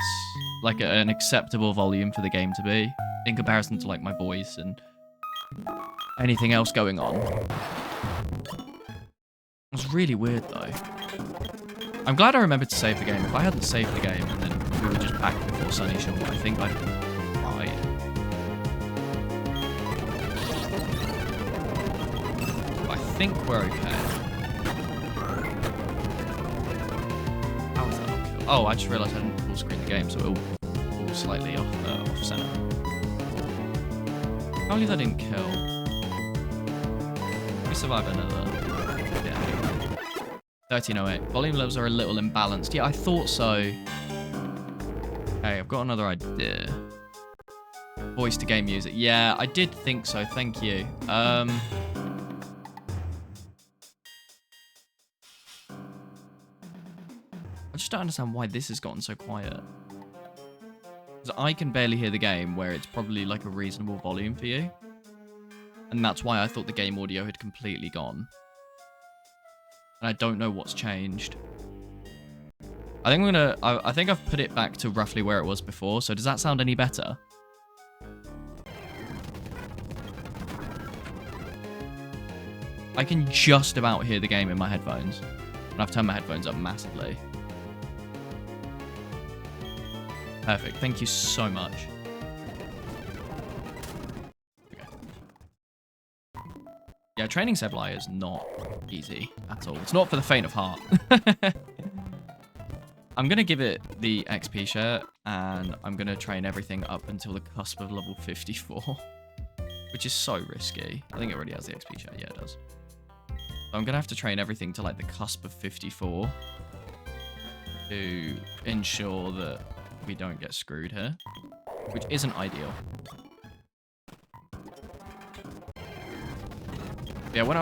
like an acceptable volume for the game to be in comparison to like my voice and anything else going on? It was really weird though. I'm glad I remembered to save the game. If I hadn't saved the game and then we were just back before Sunny Shore, I think I'd cried. I think we're okay. Oh, I just realised I didn't full screen the game, so it'll fall slightly off center. Can't believe I didn't kill. We survived another. Yeah. 1308. Volume levels are a little imbalanced. Yeah, I thought so. Hey, I've got another idea. Voice to game music. Yeah, I did think so. Thank you. I just don't understand why this has gotten so quiet. Because I can barely hear the game where it's probably like a reasonable volume for you. And that's why I thought the game audio had completely gone. And I don't know what's changed. I think I think I've put it back to roughly where it was before. So does that sound any better? I can just about hear the game in my headphones. And I've turned my headphones up massively. Perfect. Thank you so much. Okay. Yeah, training Sableye is not easy at all. It's not for the faint of heart. I'm going to give it the XP share, and I'm going to train everything up until the cusp of level 54. which is so risky. I think it already has the XP share. Yeah, it does. So I'm going to have to train everything to like the cusp of 54 to ensure that we don't get screwed here, which isn't ideal. Yeah, when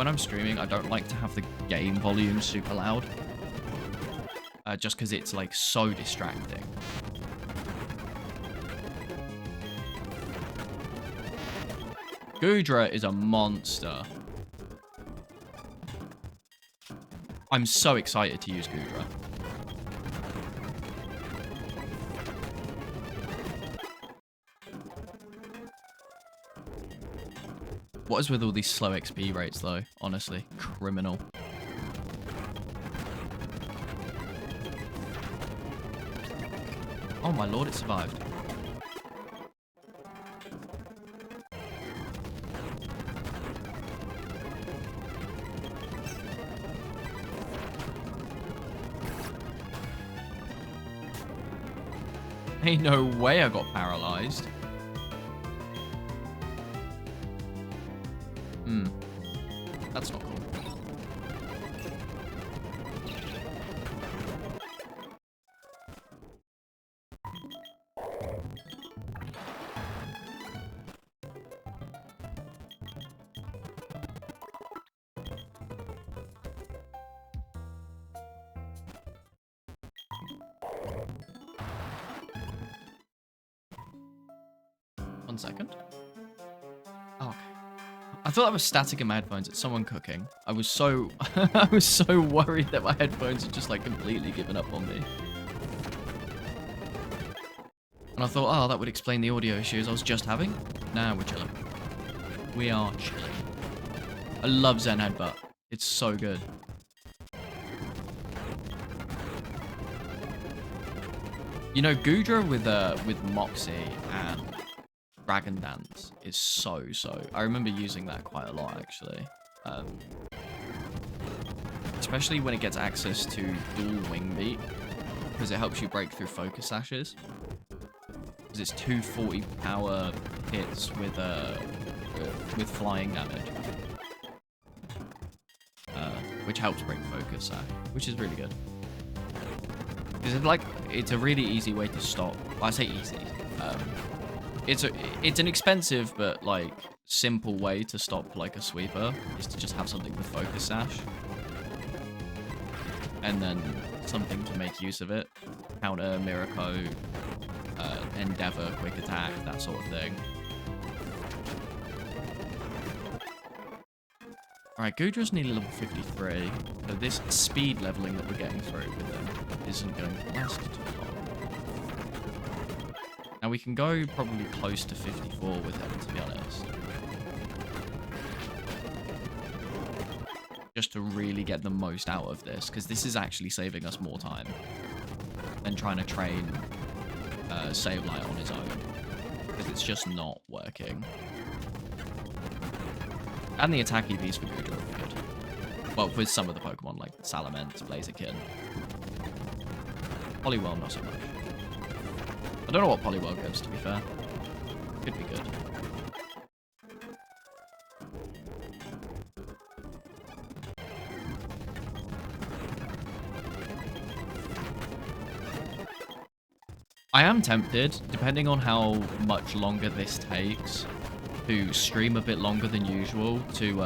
I'm streaming, I don't like to have the game volume super loud. Just because it's like so distracting. Goodra is a monster. I'm so excited to use Goodra. What is with all these slow XP rates, though? Honestly, criminal. Oh my lord, it survived. Ain't no way I got paralyzed. That's not cool. One second. Oh, okay. I thought I was static in my headphones. It's someone cooking. I was so I was so worried that my headphones had just like completely given up on me. And I thought, oh, that would explain the audio issues I was just having. Nah, we're chilling. We are chilling. I love Zen Headbutt. It's so good. You know, Goodra with Moxie and Dragon Dance is so. I remember using that quite a lot, actually. Especially when it gets access to dual Wing Beat, because it helps you break through focus sashes. Because it's 240 power hits with flying damage, which helps break focus sash, which is really good. Because it's a really easy way to stop. Well, I say easy. It's an expensive but like simple way to stop like a sweeper is to just have something with focus sash, and then something to make use of it. Counter, Miracle, Endeavor, quick attack, that sort of thing. Alright, Goodra's nearly level 53, so this speed leveling that we're getting through with him isn't going to last too long. Now we can go probably close to 54 with him, to be honest. Just to really get the most out of this, because this is actually saving us more time than trying to train Sableye on his own, because it's just not working. And the attack EVs for Goodra are good. Well, with some of the Pokemon like Salamence, Blaziken. Poliwhirl, not so much. I don't know what Poliwhirl gives, to be fair. Could be good. I am tempted, depending on how much longer this takes, to stream a bit longer than usual to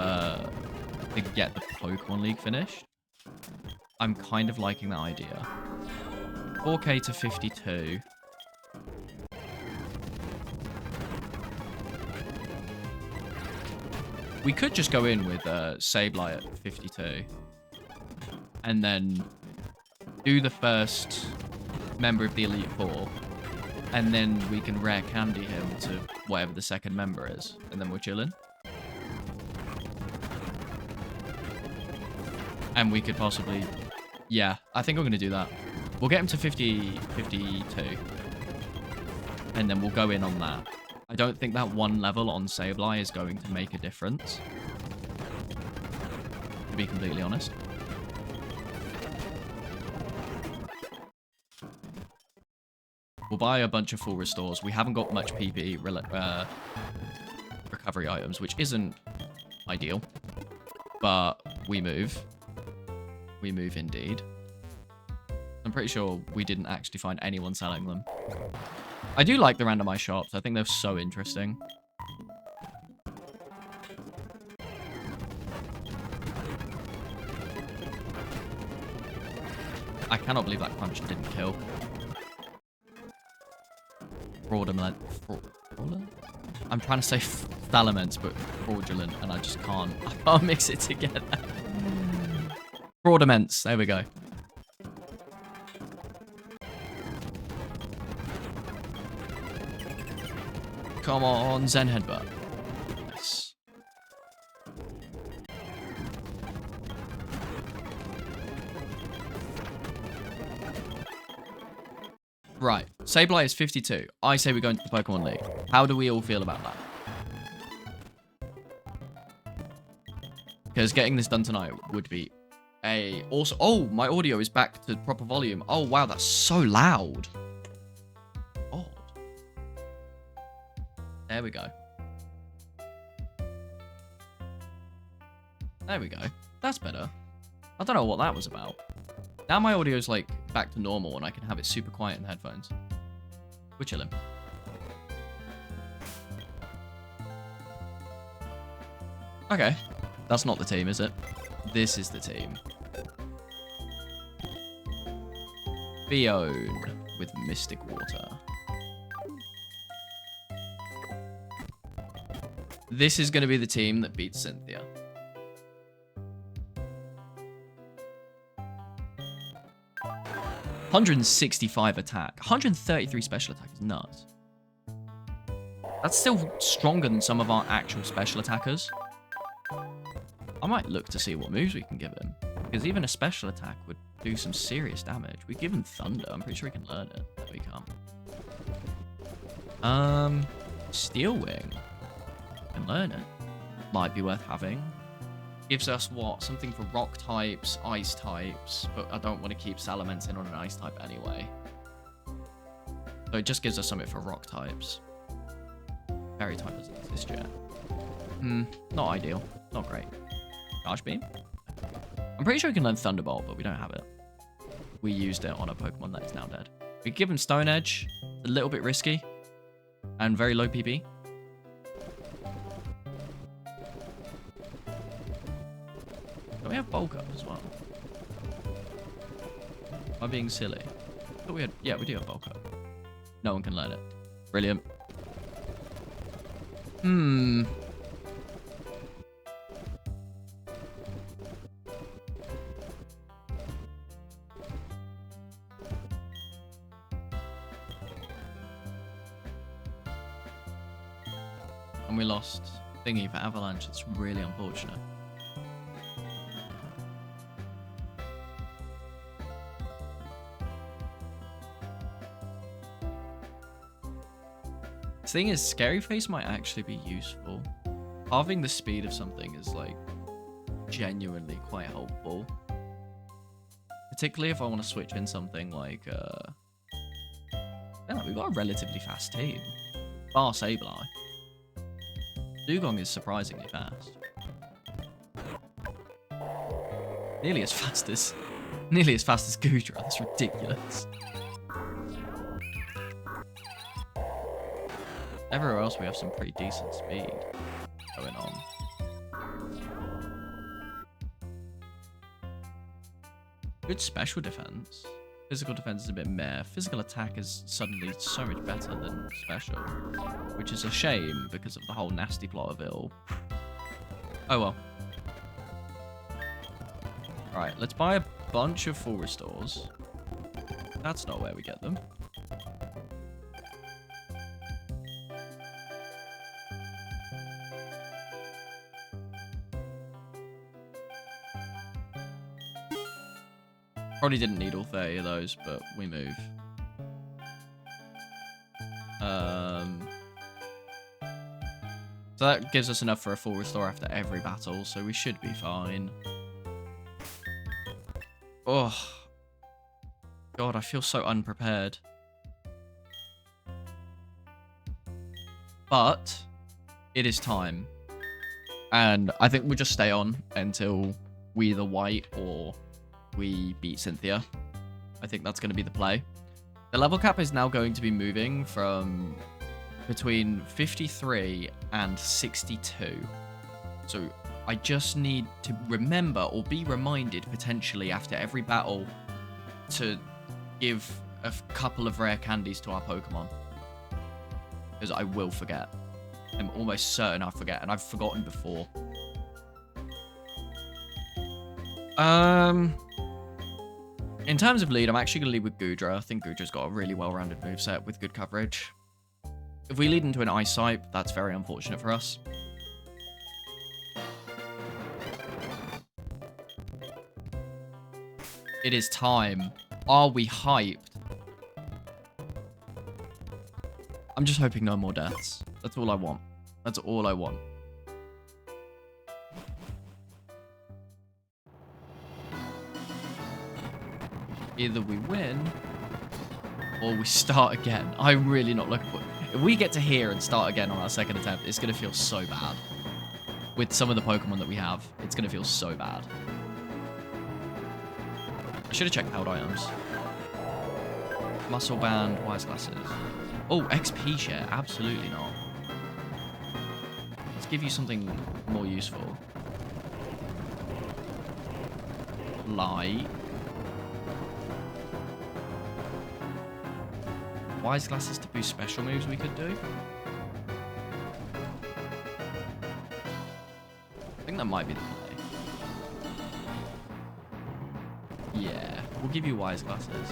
get the Pokemon League finished. I'm kind of liking that idea. 4K to 52. We could just go in with Sableye at 52. And then do the first member of the Elite Four. And then we can rare candy him to whatever the second member is. And then we're chilling. And we could possibly... Yeah, I think I'm going to do that. We'll get him to 52. And then we'll go in on that. I don't think that one level on Sableye is going to make a difference, to be completely honest. We'll buy a bunch of full restores. We haven't got much PP recovery recovery items, which isn't ideal. But we move. We move indeed. I'm pretty sure we didn't actually find anyone selling them. I do like the randomized shops. I think they're so interesting. I cannot believe that punch didn't kill. Fraudulent. Fraudulent? I'm trying to say Thalaments, but fraudulent, and I just can't. I can't mix it together. Fraudaments. There we go. Come on, Zen Headbutt. Nice. Right. Sableye is 52. I say we go into the Pokemon League. How do we all feel about that? Because getting this done tonight would be a... Also, oh, my audio is back to proper volume. Oh, wow, that's so loud. Odd. There we go. There we go. That's better. I don't know what that was about. Now my audio's like back to normal and I can have it super quiet in headphones. We're chilling. Okay. That's not the team, is it? This is the team. Fione with Mystic Water. This is going to be the team that beats Cynthia. $165 attack. 133 special attack is nuts. That's still stronger than some of our actual special attackers. I might look to see what moves we can give him. Because even a special attack would do some serious damage. We give him Thunder. I'm pretty sure we can learn it. No, we can't. Steel Wing. Can learn it. Might be worth having. Gives us what? Something for rock types, ice types. But I don't want to keep Salamentin on an ice type anyway. So it just gives us something for rock types. Fairy type doesn't exist yet. Not ideal. Not great. Charge Beam? I'm pretty sure we can learn Thunderbolt, but we don't have it. We used it on a Pokemon that is now dead. We give him Stone Edge. A little bit risky. And very low PP. Do we have Bulk Up as well? Am I being silly? I thought we had... Yeah, we do have Bulk Up. No one can learn it. Brilliant. And we lost Thingy for Avalanche. It's really unfortunate. The thing is, Scary Face might actually be useful. Halving the speed of something is, like, genuinely quite helpful. Particularly if I want to switch in something like, yeah, we've got a relatively fast team. Bar Sableye. Dugong is surprisingly fast. Nearly as fast as Goodra. That's ridiculous. Everywhere else we have some pretty decent speed going on. Good special defense. Physical defense is a bit meh. Physical attack is suddenly so much better than special, which is a shame because of the whole nasty plot of ill. Oh well. Right, let's buy a bunch of full restores. That's not where we get them. Probably didn't need all 30 of those, but we move. So that gives us enough for a full restore after every battle, so we should be fine. Oh. God, I feel so unprepared. But It is time. And I think we'll just stay on until we either white or we beat Cynthia. I think that's going to be the play. The level cap is now going to be moving from between 53 and 62. So I just need to remember or be reminded potentially after every battle to give a couple of rare candies to our Pokemon. Because I will forget. I'm almost certain I forget, and I've forgotten before. In terms of lead, I'm actually going to lead with Goodra. I think Goodra's got a really well-rounded moveset with good coverage. If we lead into an Ice type, that's very unfortunate for us. It is time. Are we hyped? I'm just hoping no more deaths. That's all I want. That's all I want. Either we win or we start again. I'm really not looking for it. If we get to here and start again on our second attempt, it's going to feel so bad. With some of the Pokemon that we have, it's going to feel so bad. I should have checked held items. Muscle Band, Wise Glasses. Oh, XP share. Absolutely not. Let's give you something more useful. Light. Wise Glasses to boost special moves we could do. I think that might be the play. Yeah, we'll give you Wise Glasses.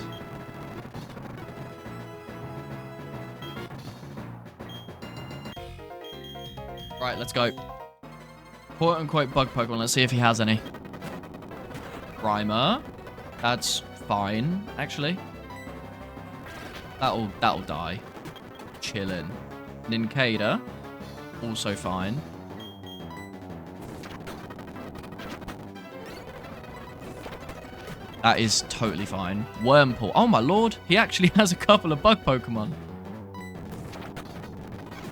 Right, let's go. Quote-unquote bug Pokemon. Let's see if he has any. Grimer. That's fine, actually. That'll die. Chillin'. Nincada. Also fine. That is totally fine. Wurmple. Oh my lord. He actually has a couple of bug Pokemon.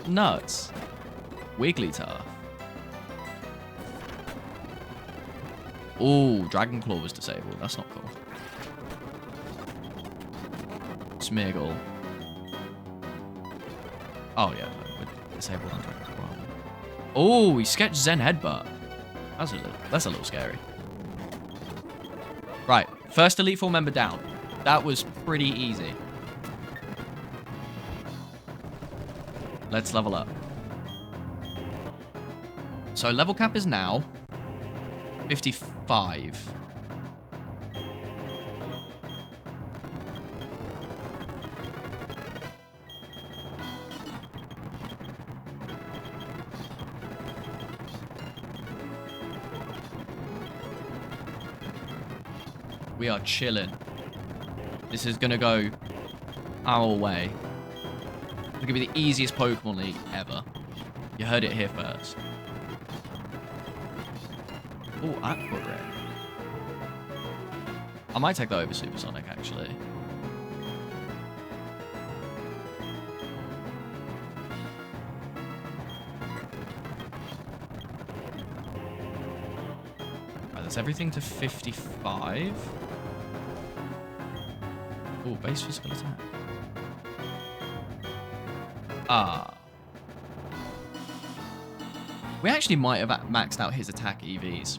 Nuts. Wigglytuff. Oh, Dragon Claw was disabled. That's not cool. Smeargle. Oh yeah, we're disabled on Dragon Claw. Oh, he sketched Zen Headbutt. That's a little scary. Right, first Elite Four member down. That was pretty easy. Let's level up. So level cap is now 55. We are chilling. This is going to go our way. It's going to be the easiest Pokemon League ever. You heard it here first. Oh, Aqua Red. I might take that over Supersonic, actually. Right, that's everything to 55. Oh, base physical attack. Ah. We actually might have maxed out his attack EVs.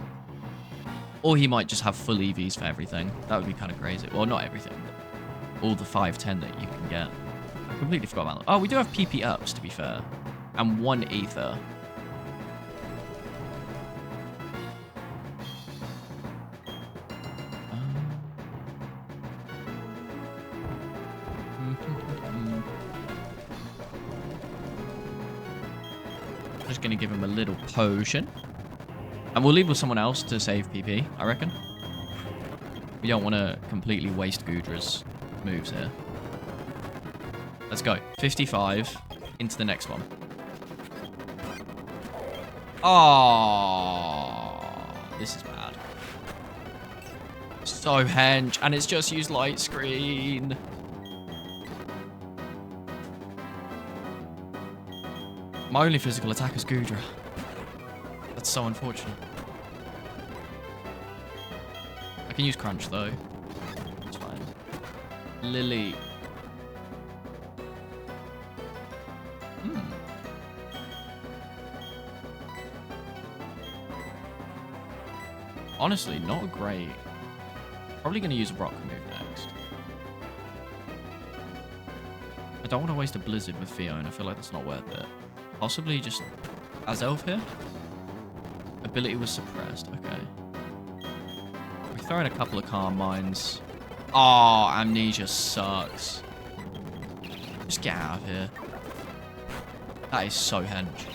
Or he might just have full EVs for everything. That would be kind of crazy. Well, not everything, but all the 5/10 that you can get. I completely forgot about that. Oh, we do have PP ups, to be fair. And 1 ether. Just going to give him a little potion. And we'll leave with someone else to save PP, I reckon. We don't want to completely waste Goodra's moves here. Let's go. 55 into the next one. Oh, this is bad. So hench, and it's just used light screen. My only physical attack is Goodra. That's so unfortunate. I can use Crunch, though. It's fine. Lily. Honestly, not great. Probably going to use a rock move next. I don't want to waste a Blizzard with Fiona. I feel like that's not worth it. Possibly just Azelf here? Ability was suppressed. Okay. We throw in a couple of Calm Minds. Oh, Amnesia sucks. Just get out of here. That is so hench.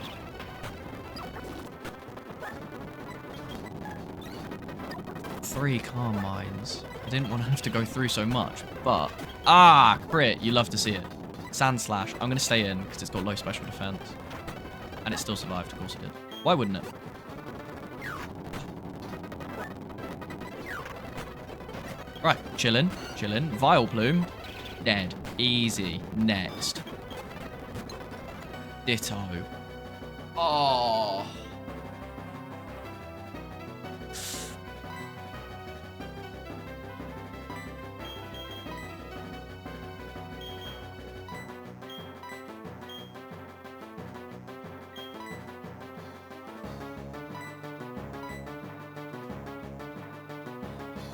Three Calm Minds. I didn't want to have to go through so much, but... Ah, crit. You love to see it. Sand Slash. I'm going to stay in because it's got low special defense. And it still survived. Of course it did. Why wouldn't it? Right. Chillin'. Chillin'. Vileplume. Dead. Easy. Next. Ditto. Oh...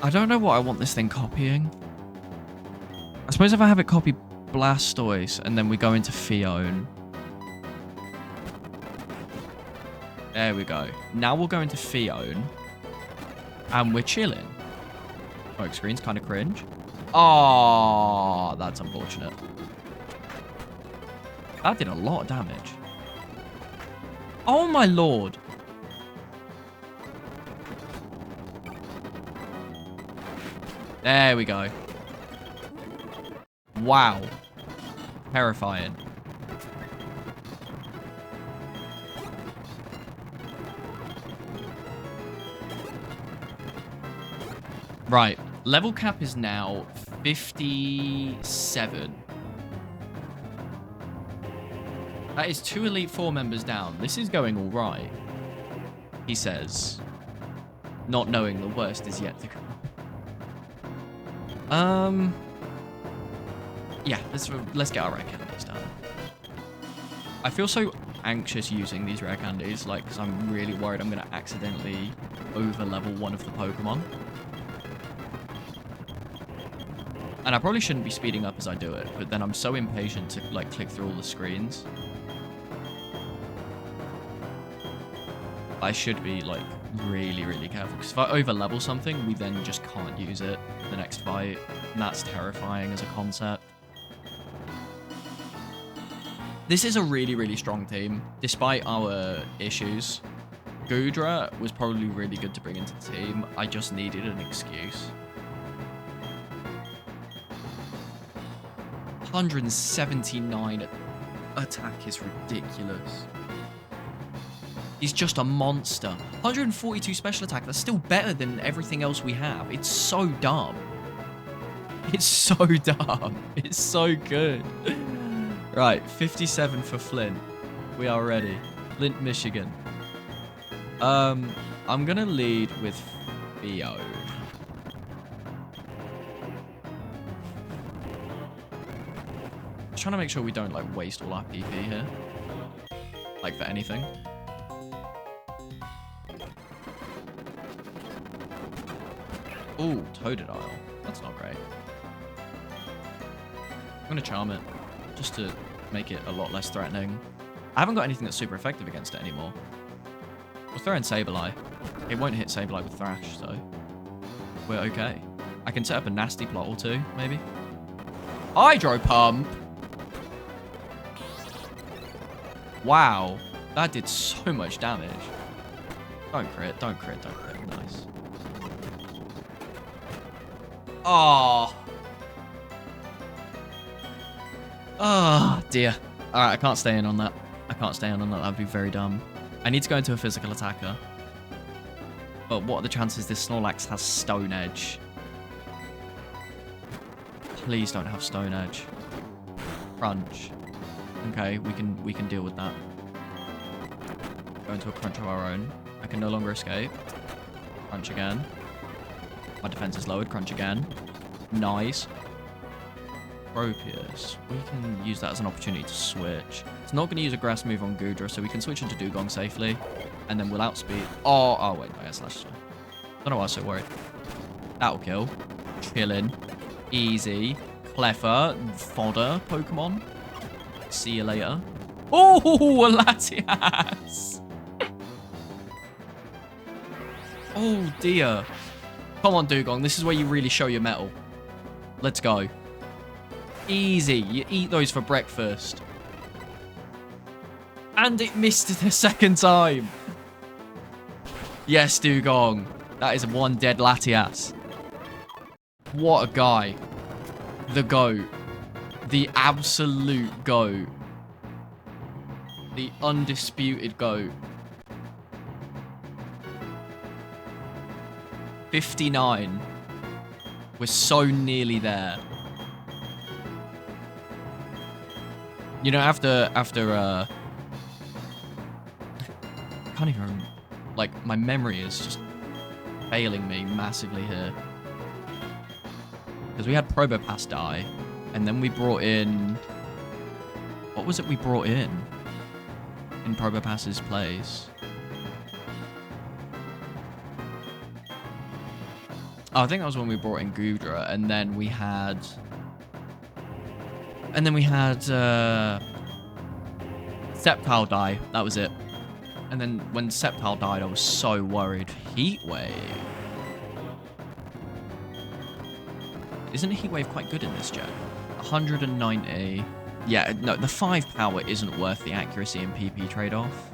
I don't know what I want this thing copying. I suppose if I have it copy Blastoise and then we go into Fione. There we go. Now we'll go into Fione. And we're chilling. Smoke screen's kind of cringe. Oh, that's unfortunate. That did a lot of damage. Oh my lord. There we go. Wow. Terrifying. Right. Level cap is now 57. That is 2 Elite Four members down. This is going all right. He says. Not knowing the worst is yet to come. Yeah, let's get our rare candies done. I feel so anxious using these rare candies, like, because I'm really worried I'm going to accidentally over-level one of the Pokemon. And I probably shouldn't be speeding up as I do it, but then I'm so impatient to, like, click through all the screens. I should be, like, really, really careful, because if I over-level something, we then just can't use it the next fight, and that's terrifying as a concept. This is a really, really strong team, despite our issues. Goodra was probably really good to bring into the team. I just needed an excuse. 179 attack is ridiculous. He's just a monster. 142 special attack. That's still better than everything else we have. It's so dumb. It's so dumb. It's so good. Right, 57 for Flint. We are ready. Flint, Michigan. I'm gonna lead with Theo. Just trying to make sure we don't like waste all our PP here. Like for anything. Ooh, Totodile. That's not great. I'm gonna charm it, just to make it a lot less threatening. I haven't got anything that's super effective against it anymore. We'll throw in Sableye. It won't hit Sableye with Thrash, so we're okay. I can set up a nasty plot or two, maybe. Hydro Pump! Wow, that did so much damage. Don't crit, don't crit, don't crit. Nice. Oh. Oh, dear. Alright, I can't stay in on that. I can't stay in on that. That would be very dumb. I need to go into a physical attacker. But what are the chances this Snorlax has Stone Edge? Please don't have Stone Edge. Crunch. Okay, we can deal with that. Go into a crunch of our own. I can no longer escape. Crunch again. My defense is lowered. Crunch again. Nice. Tropius. We can use that as an opportunity to switch. It's not going to use a grass move on Goodra, so we can switch into Dugong safely. And then we'll outspeed. Oh wait. I guess Slash. Don't know why I was so worried. That'll kill. Chillin'. Easy. Clever. Fodder Pokemon. See you later. Oh, a Latias. Oh, dear. Come on, Dugong. This is where you really show your mettle. Let's go. Easy. You eat those for breakfast. And it missed it the second time. Yes, Dugong. That is one dead Latias. What a guy. The GOAT. The absolute GOAT. The undisputed GOAT. 59. We're so nearly there. You know, after I can't even remember. Like, my memory is just failing me massively here. Because we had Probopass die, and then we brought in... What was it we brought in Probopass's place? Oh, I think that was when we brought in Goodra, and then we had... Sceptile die. That was it. And then when Sceptile died, I was so worried. Heatwave. Isn't Heatwave quite good in this gen? 190. Yeah, no, the 5 power isn't worth the accuracy and PP trade-off.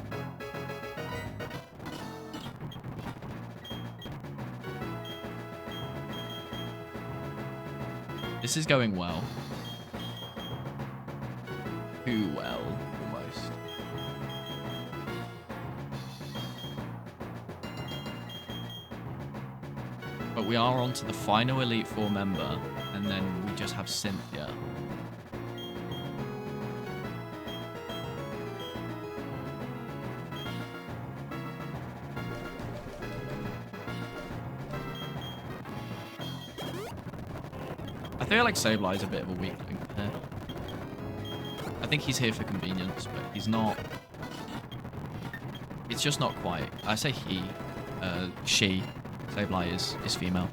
This is going well. Too well, almost. But we are on to the final Elite Four member, and then we just have Cynthia. I feel like Sableye is a bit of a weak link here. I think he's here for convenience, but he's not. It's just not quite. I say he. She. Sableye is female.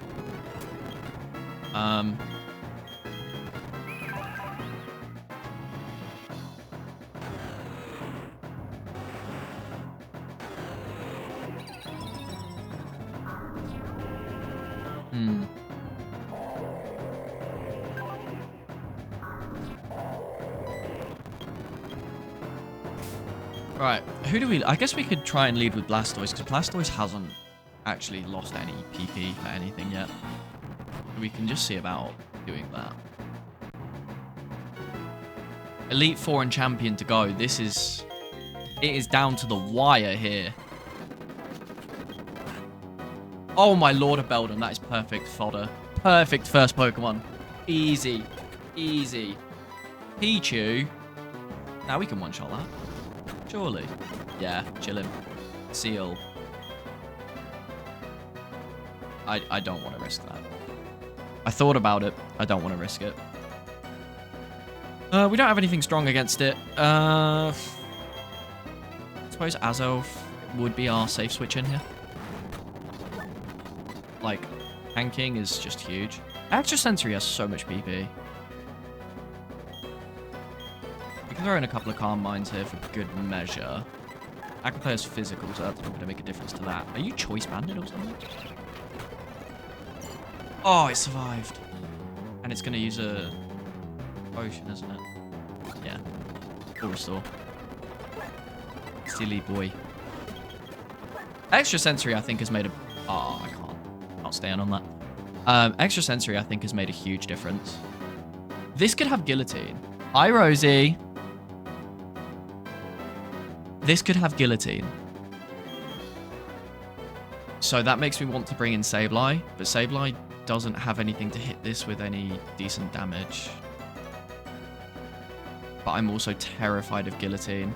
Right, who do we... I guess we could try and lead with Blastoise, because Blastoise hasn't actually lost any PP for anything yet. We can just see about doing that. Elite Four and Champion to go. This is... It is down to the wire here. Oh my lord of Beldum, that is perfect fodder. Perfect first Pokemon. Easy. Easy. Pichu. Now we can one-shot that. Surely. Yeah, chillin'. Seal. I don't want to risk that. I thought about it. I don't want to risk it. We don't have anything strong against it. I suppose Azelf would be our safe switch in here. Like, tanking is just huge. Extra Sensory has so much PP. We can throw in a couple of Calm Minds here for good measure. I can play as physical, so that's not going to make a difference to that. Are you Choice Banded or something? Oh, it survived. And it's going to use a potion, isn't it? Yeah. Full restore. Silly boy. Extra Sensory, I think, has made a... Oh, I can't stay on that. Extra Sensory, I think, has made a huge difference. This could have Guillotine. Hi, Rosie. This could have Guillotine. So that makes me want to bring in Sableye, but Sableye doesn't have anything to hit this with any decent damage. But I'm also terrified of Guillotine.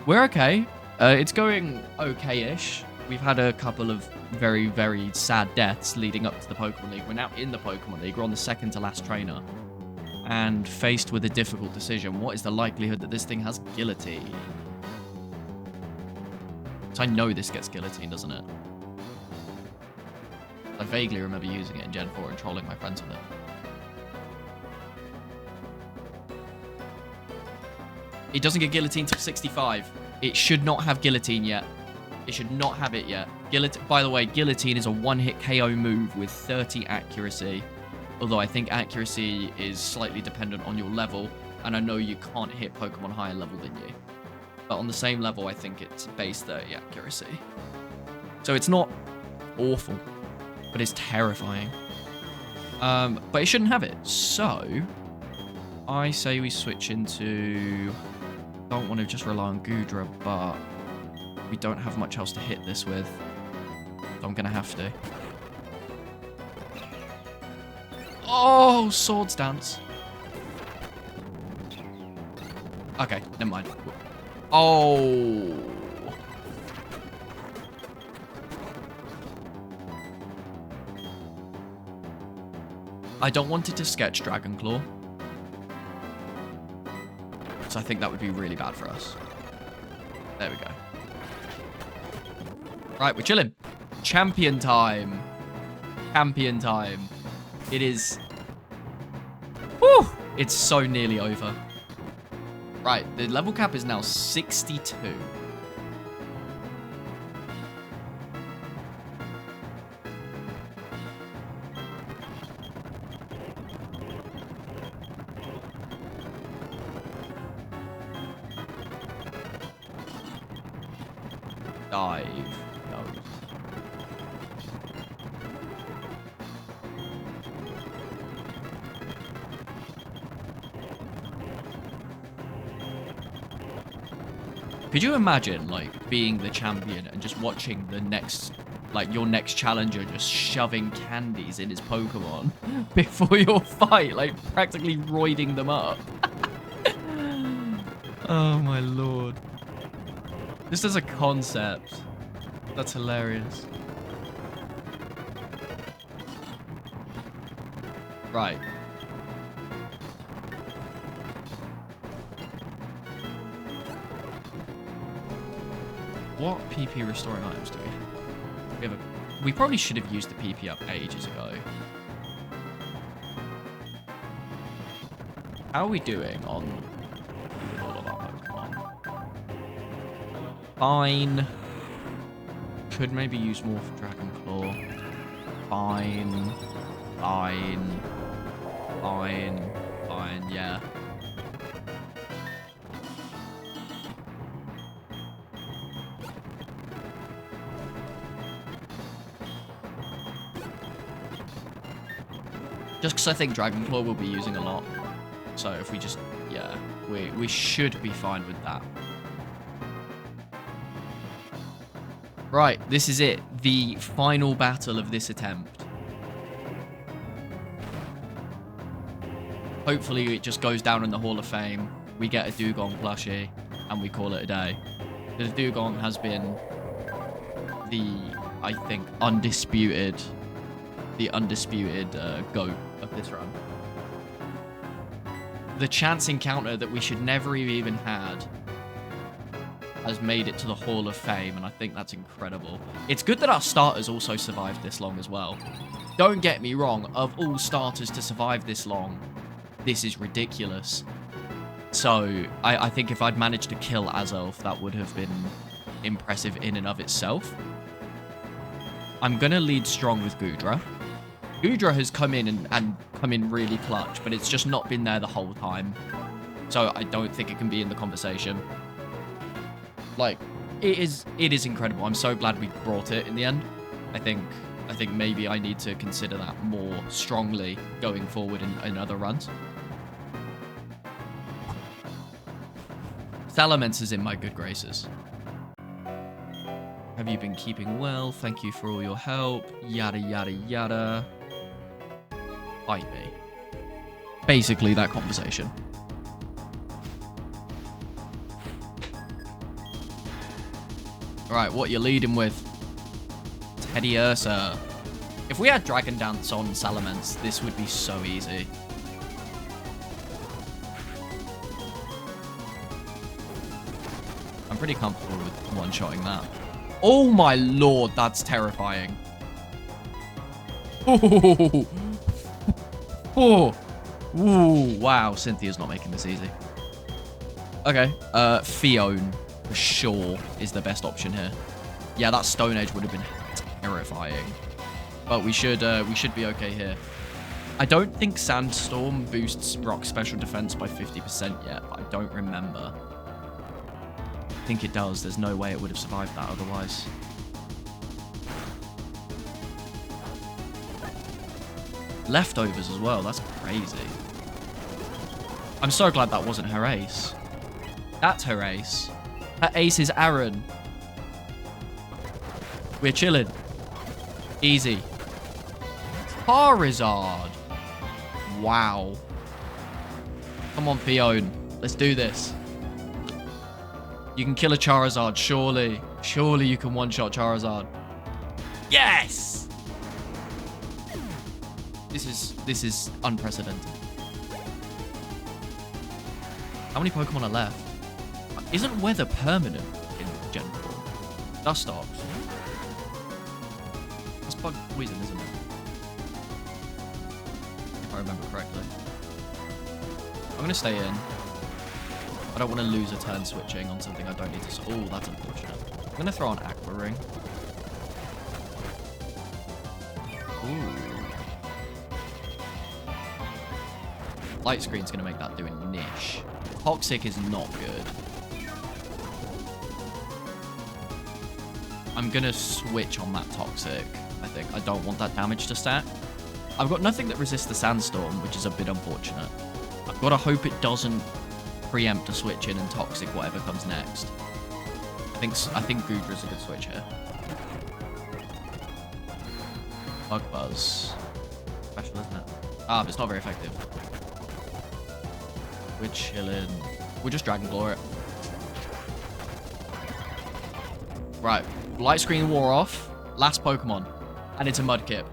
We're okay. It's going okay-ish. We've had a couple of very, very sad deaths leading up to the Pokemon League. We're now in the Pokemon League. We're on the second to last trainer. And faced with a difficult decision. What is the likelihood that this thing has Guillotine? So I know this gets Guillotine, doesn't it? I vaguely remember using it in Gen 4 and trolling my friends with it. It doesn't get Guillotine till 65. It should not have Guillotine yet. It should not have it yet. By the way, Guillotine is a one-hit KO move with 30 accuracy. Although I think accuracy is slightly dependent on your level. And I know you can't hit Pokemon higher level than you. But on the same level, I think it's base 30 accuracy. So it's not awful, but it's terrifying. But it shouldn't have it. So I say we switch into... Don't want to just rely on Goodra, but we don't have much else to hit this with. So I'm going to have to. Oh, Swords Dance. Okay, never mind. Oh. I don't want it to sketch Dragon Claw. So I think that would be really bad for us. There we go. Right, we're chilling. Champion time. Champion time. It is... Whew! It's so nearly over. Right, the level cap is now 62. Dive. No. Could you imagine, like, being the champion and just watching the next, like, your next challenger just shoving candies in his Pokemon before your fight, like, practically roiding them up? Oh, my lord. Just as a concept, that's hilarious. Right. What PP restoring items do we have? We probably should have used the PP up ages ago. How are we doing on all of our Pokemon? Fine. Could maybe use more for Dragon Claw. Fine. Fine. Fine. Fine, yeah. Just because I think Dragon Claw will be using a lot. So if we just, yeah, we should be fine with that. Right, this is it. The final battle of this attempt. Hopefully it just goes down in the Hall of Fame. We get a Dugong plushie and we call it a day. The Dugong has been the, I think, undisputed GOAT of this run. The chance encounter that we should never have even had has made it to the Hall of Fame, and I think that's incredible. It's good that our starters also survived this long as well. Don't get me wrong, of all starters to survive this long, this is ridiculous. So, I think if I'd managed to kill Azelf, that would have been impressive in and of itself. I'm going to lead strong with Goodra. Goodra has come in and come in really clutch, but it's just not been there the whole time. So I don't think it can be in the conversation. Like, it is incredible. I'm so glad we brought it in the end. I think maybe I need to consider that more strongly going forward in other runs. Salamence is in my good graces. Have you been keeping well? Thank you for all your help. Yada, yada, yada. Fight me. Basically that conversation. All right, what you leading with? Teddy Ursa. If we had Dragon Dance on Salamence, this would be so easy. I'm pretty comfortable with one-shotting that. Oh my lord, that's terrifying. Oh, oh. Ooh, wow, Cynthia's not making this easy. Okay, Fione, for sure, is the best option here. Yeah, that Stone Edge would have been terrifying. But we should be okay here. I don't think Sandstorm boosts Brock's special defense by 50% yet, but I don't remember. I think it does. There's no way it would have survived that otherwise. Leftovers as well. That's crazy. I'm so glad that wasn't her ace. That's her ace. Her ace is Aaron. We're chilling. Easy. Charizard. Wow. Come on, Fione. Let's do this. You can kill a Charizard, surely. Surely you can one-shot Charizard. Yes! This is unprecedented. How many Pokemon are left? Isn't weather permanent in Gen 4? Dustox. That's bug poison, isn't it? If I remember correctly. I'm going to stay in. I don't want to lose a turn switching on something I don't need to... Oh, that's unfortunate. I'm going to throw on Aqua Ring. Ooh. Light Screen's going to make that do a niche. Toxic is not good. I'm going to switch on that Toxic, I think. I don't want that damage to stack. I've got nothing that resists the Sandstorm, which is a bit unfortunate. I've got to hope it doesn't preempt a switch in and Toxic whatever comes next. I think Goodra's a good switch here. Bug Buzz. Special, isn't it? Ah, but it's not very effective. We're chilling. We'll just Dragon Claw it. Right. Light Screen wore off. Last Pokemon. And it's a Mudkip.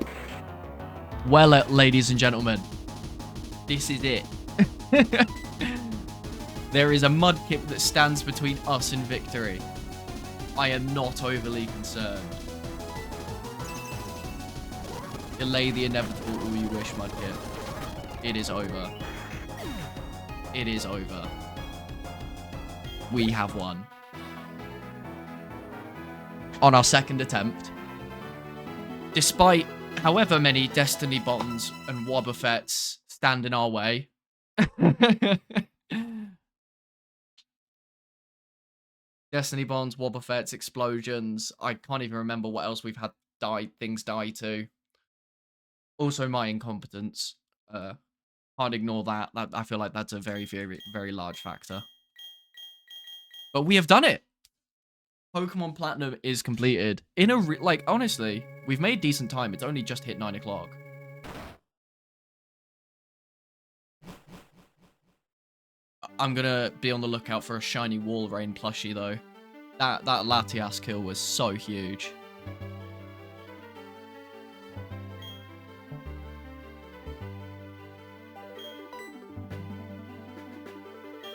Well, ladies and gentlemen. This is it. There is a Mudkip that stands between us and victory. I am not overly concerned. Delay the inevitable all you wish, Mudkip. It is over. It is over. We have won. On our second attempt. Despite however many Destiny Bonds and Wobbuffets stand in our way. Destiny Bonds, Wobbuffets, explosions. I can't even remember what else we've had things die to. Also my incompetence. Can't ignore that. I feel like that's a very, very, very large factor. But we have done it. Pokemon Platinum is completed. In a like, honestly, we've made decent time. It's only just hit 9 o'clock. I'm gonna be on the lookout for a shiny Walrein plushie though. That Latias kill was so huge.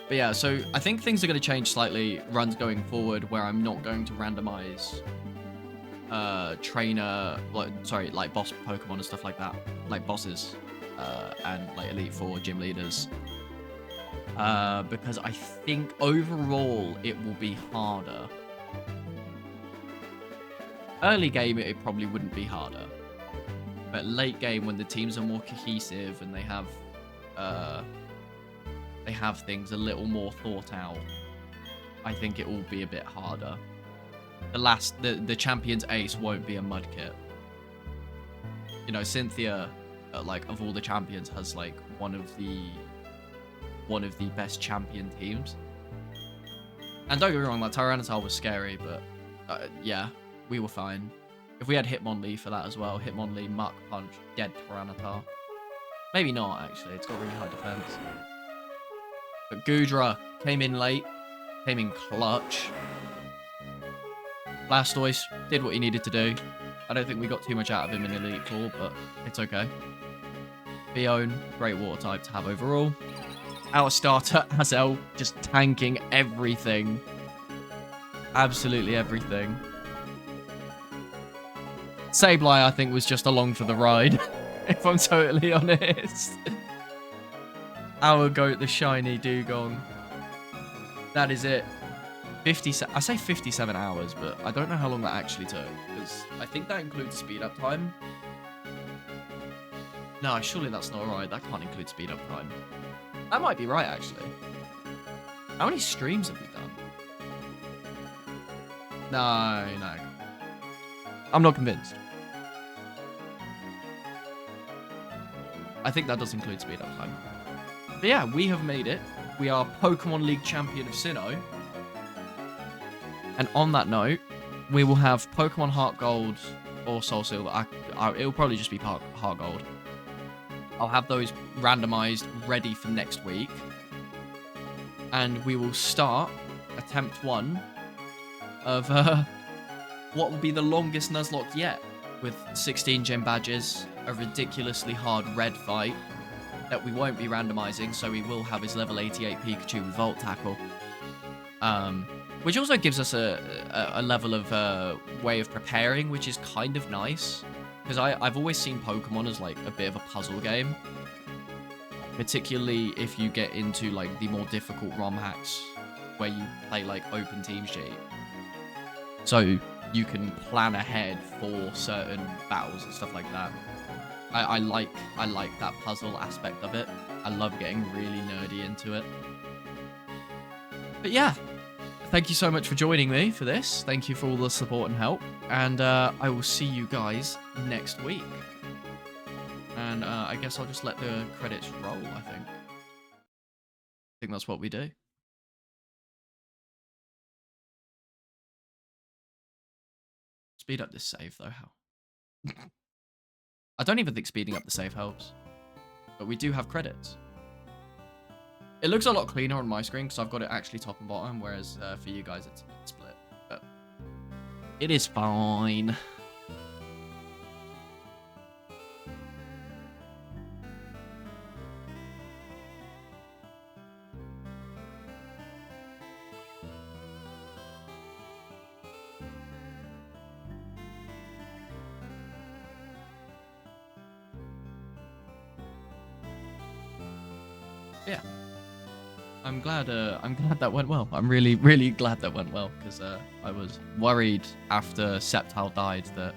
But yeah, so I think things are going to change slightly runs going forward where I'm not going to randomize trainer, like boss Pokemon and stuff like that, like bosses and like Elite Four gym leaders. Because I think overall it will be harder. Early game, it probably wouldn't be harder. But late game, when the teams are more cohesive and they have things a little more thought out, I think it will be a bit harder. The champion's ace won't be a Mudkip. You know, Cynthia, like of all the champions, has like one of the best champion teams. And don't get me wrong, that Tyranitar was scary, but yeah, we were fine. If we had Hitmonlee for that as well, Hitmonlee, Muck Punch, dead Tyranitar. Maybe not, actually. It's got really high defense. But Goodra came in late, came in clutch. Blastoise did what he needed to do. I don't think we got too much out of him in Elite Four, but it's okay. Fione, great water type to have overall. Our starter, Hazel, just tanking everything. Absolutely everything. Sableye, I think, was just along for the ride, if I'm totally honest. Our goat, the shiny Dugong. That is it. I say 57 hours, but I don't know how long that actually took, because I think that includes speed up time. No, surely that's not right. That can't include speed up time. That might be right, actually. How many streams have we done? No. I'm not convinced. I think that does include speed up time. But yeah, we have made it. We are Pokemon League champion of Sinnoh. And on that note, we will have Pokemon Heart Gold or Soul Silver. It'll probably just be Heart Gold. I'll have those randomized ready for next week. And we will start attempt 1 of what will be the longest Nuzlocke yet, with 16 gym badges, a ridiculously hard red fight that we won't be randomizing, so we will have his level 88 Pikachu with Volt Tackle. Which also gives us a level of way of preparing, which is kind of nice. Because I've always seen Pokemon as like a bit of a puzzle game. Particularly if you get into like the more difficult ROM hacks where you play like open team sheet. So you can plan ahead for certain battles and stuff like that. I like that puzzle aspect of it. I love getting really nerdy into it. But yeah, thank you so much for joining me for this. Thank you for all the support and help. And I will see you guys next week. And I guess I'll just let the credits roll, I think that's what we do. Speed up this save, though. How? I don't even think speeding up the save helps. But we do have credits. It looks a lot cleaner on my screen because I've got it actually top and bottom, whereas for you guys it's split. But it is fine. Yeah. I'm glad that went well. I'm really, really glad that went well, because I was worried after Sceptile died that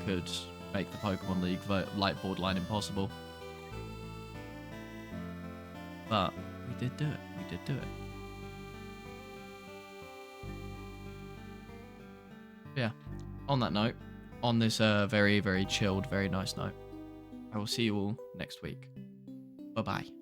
could make the Pokemon League like borderline impossible. But we did do it. We did do it. Yeah. On that note, on this very, very chilled, very nice note, I will see you all next week. Bye-bye.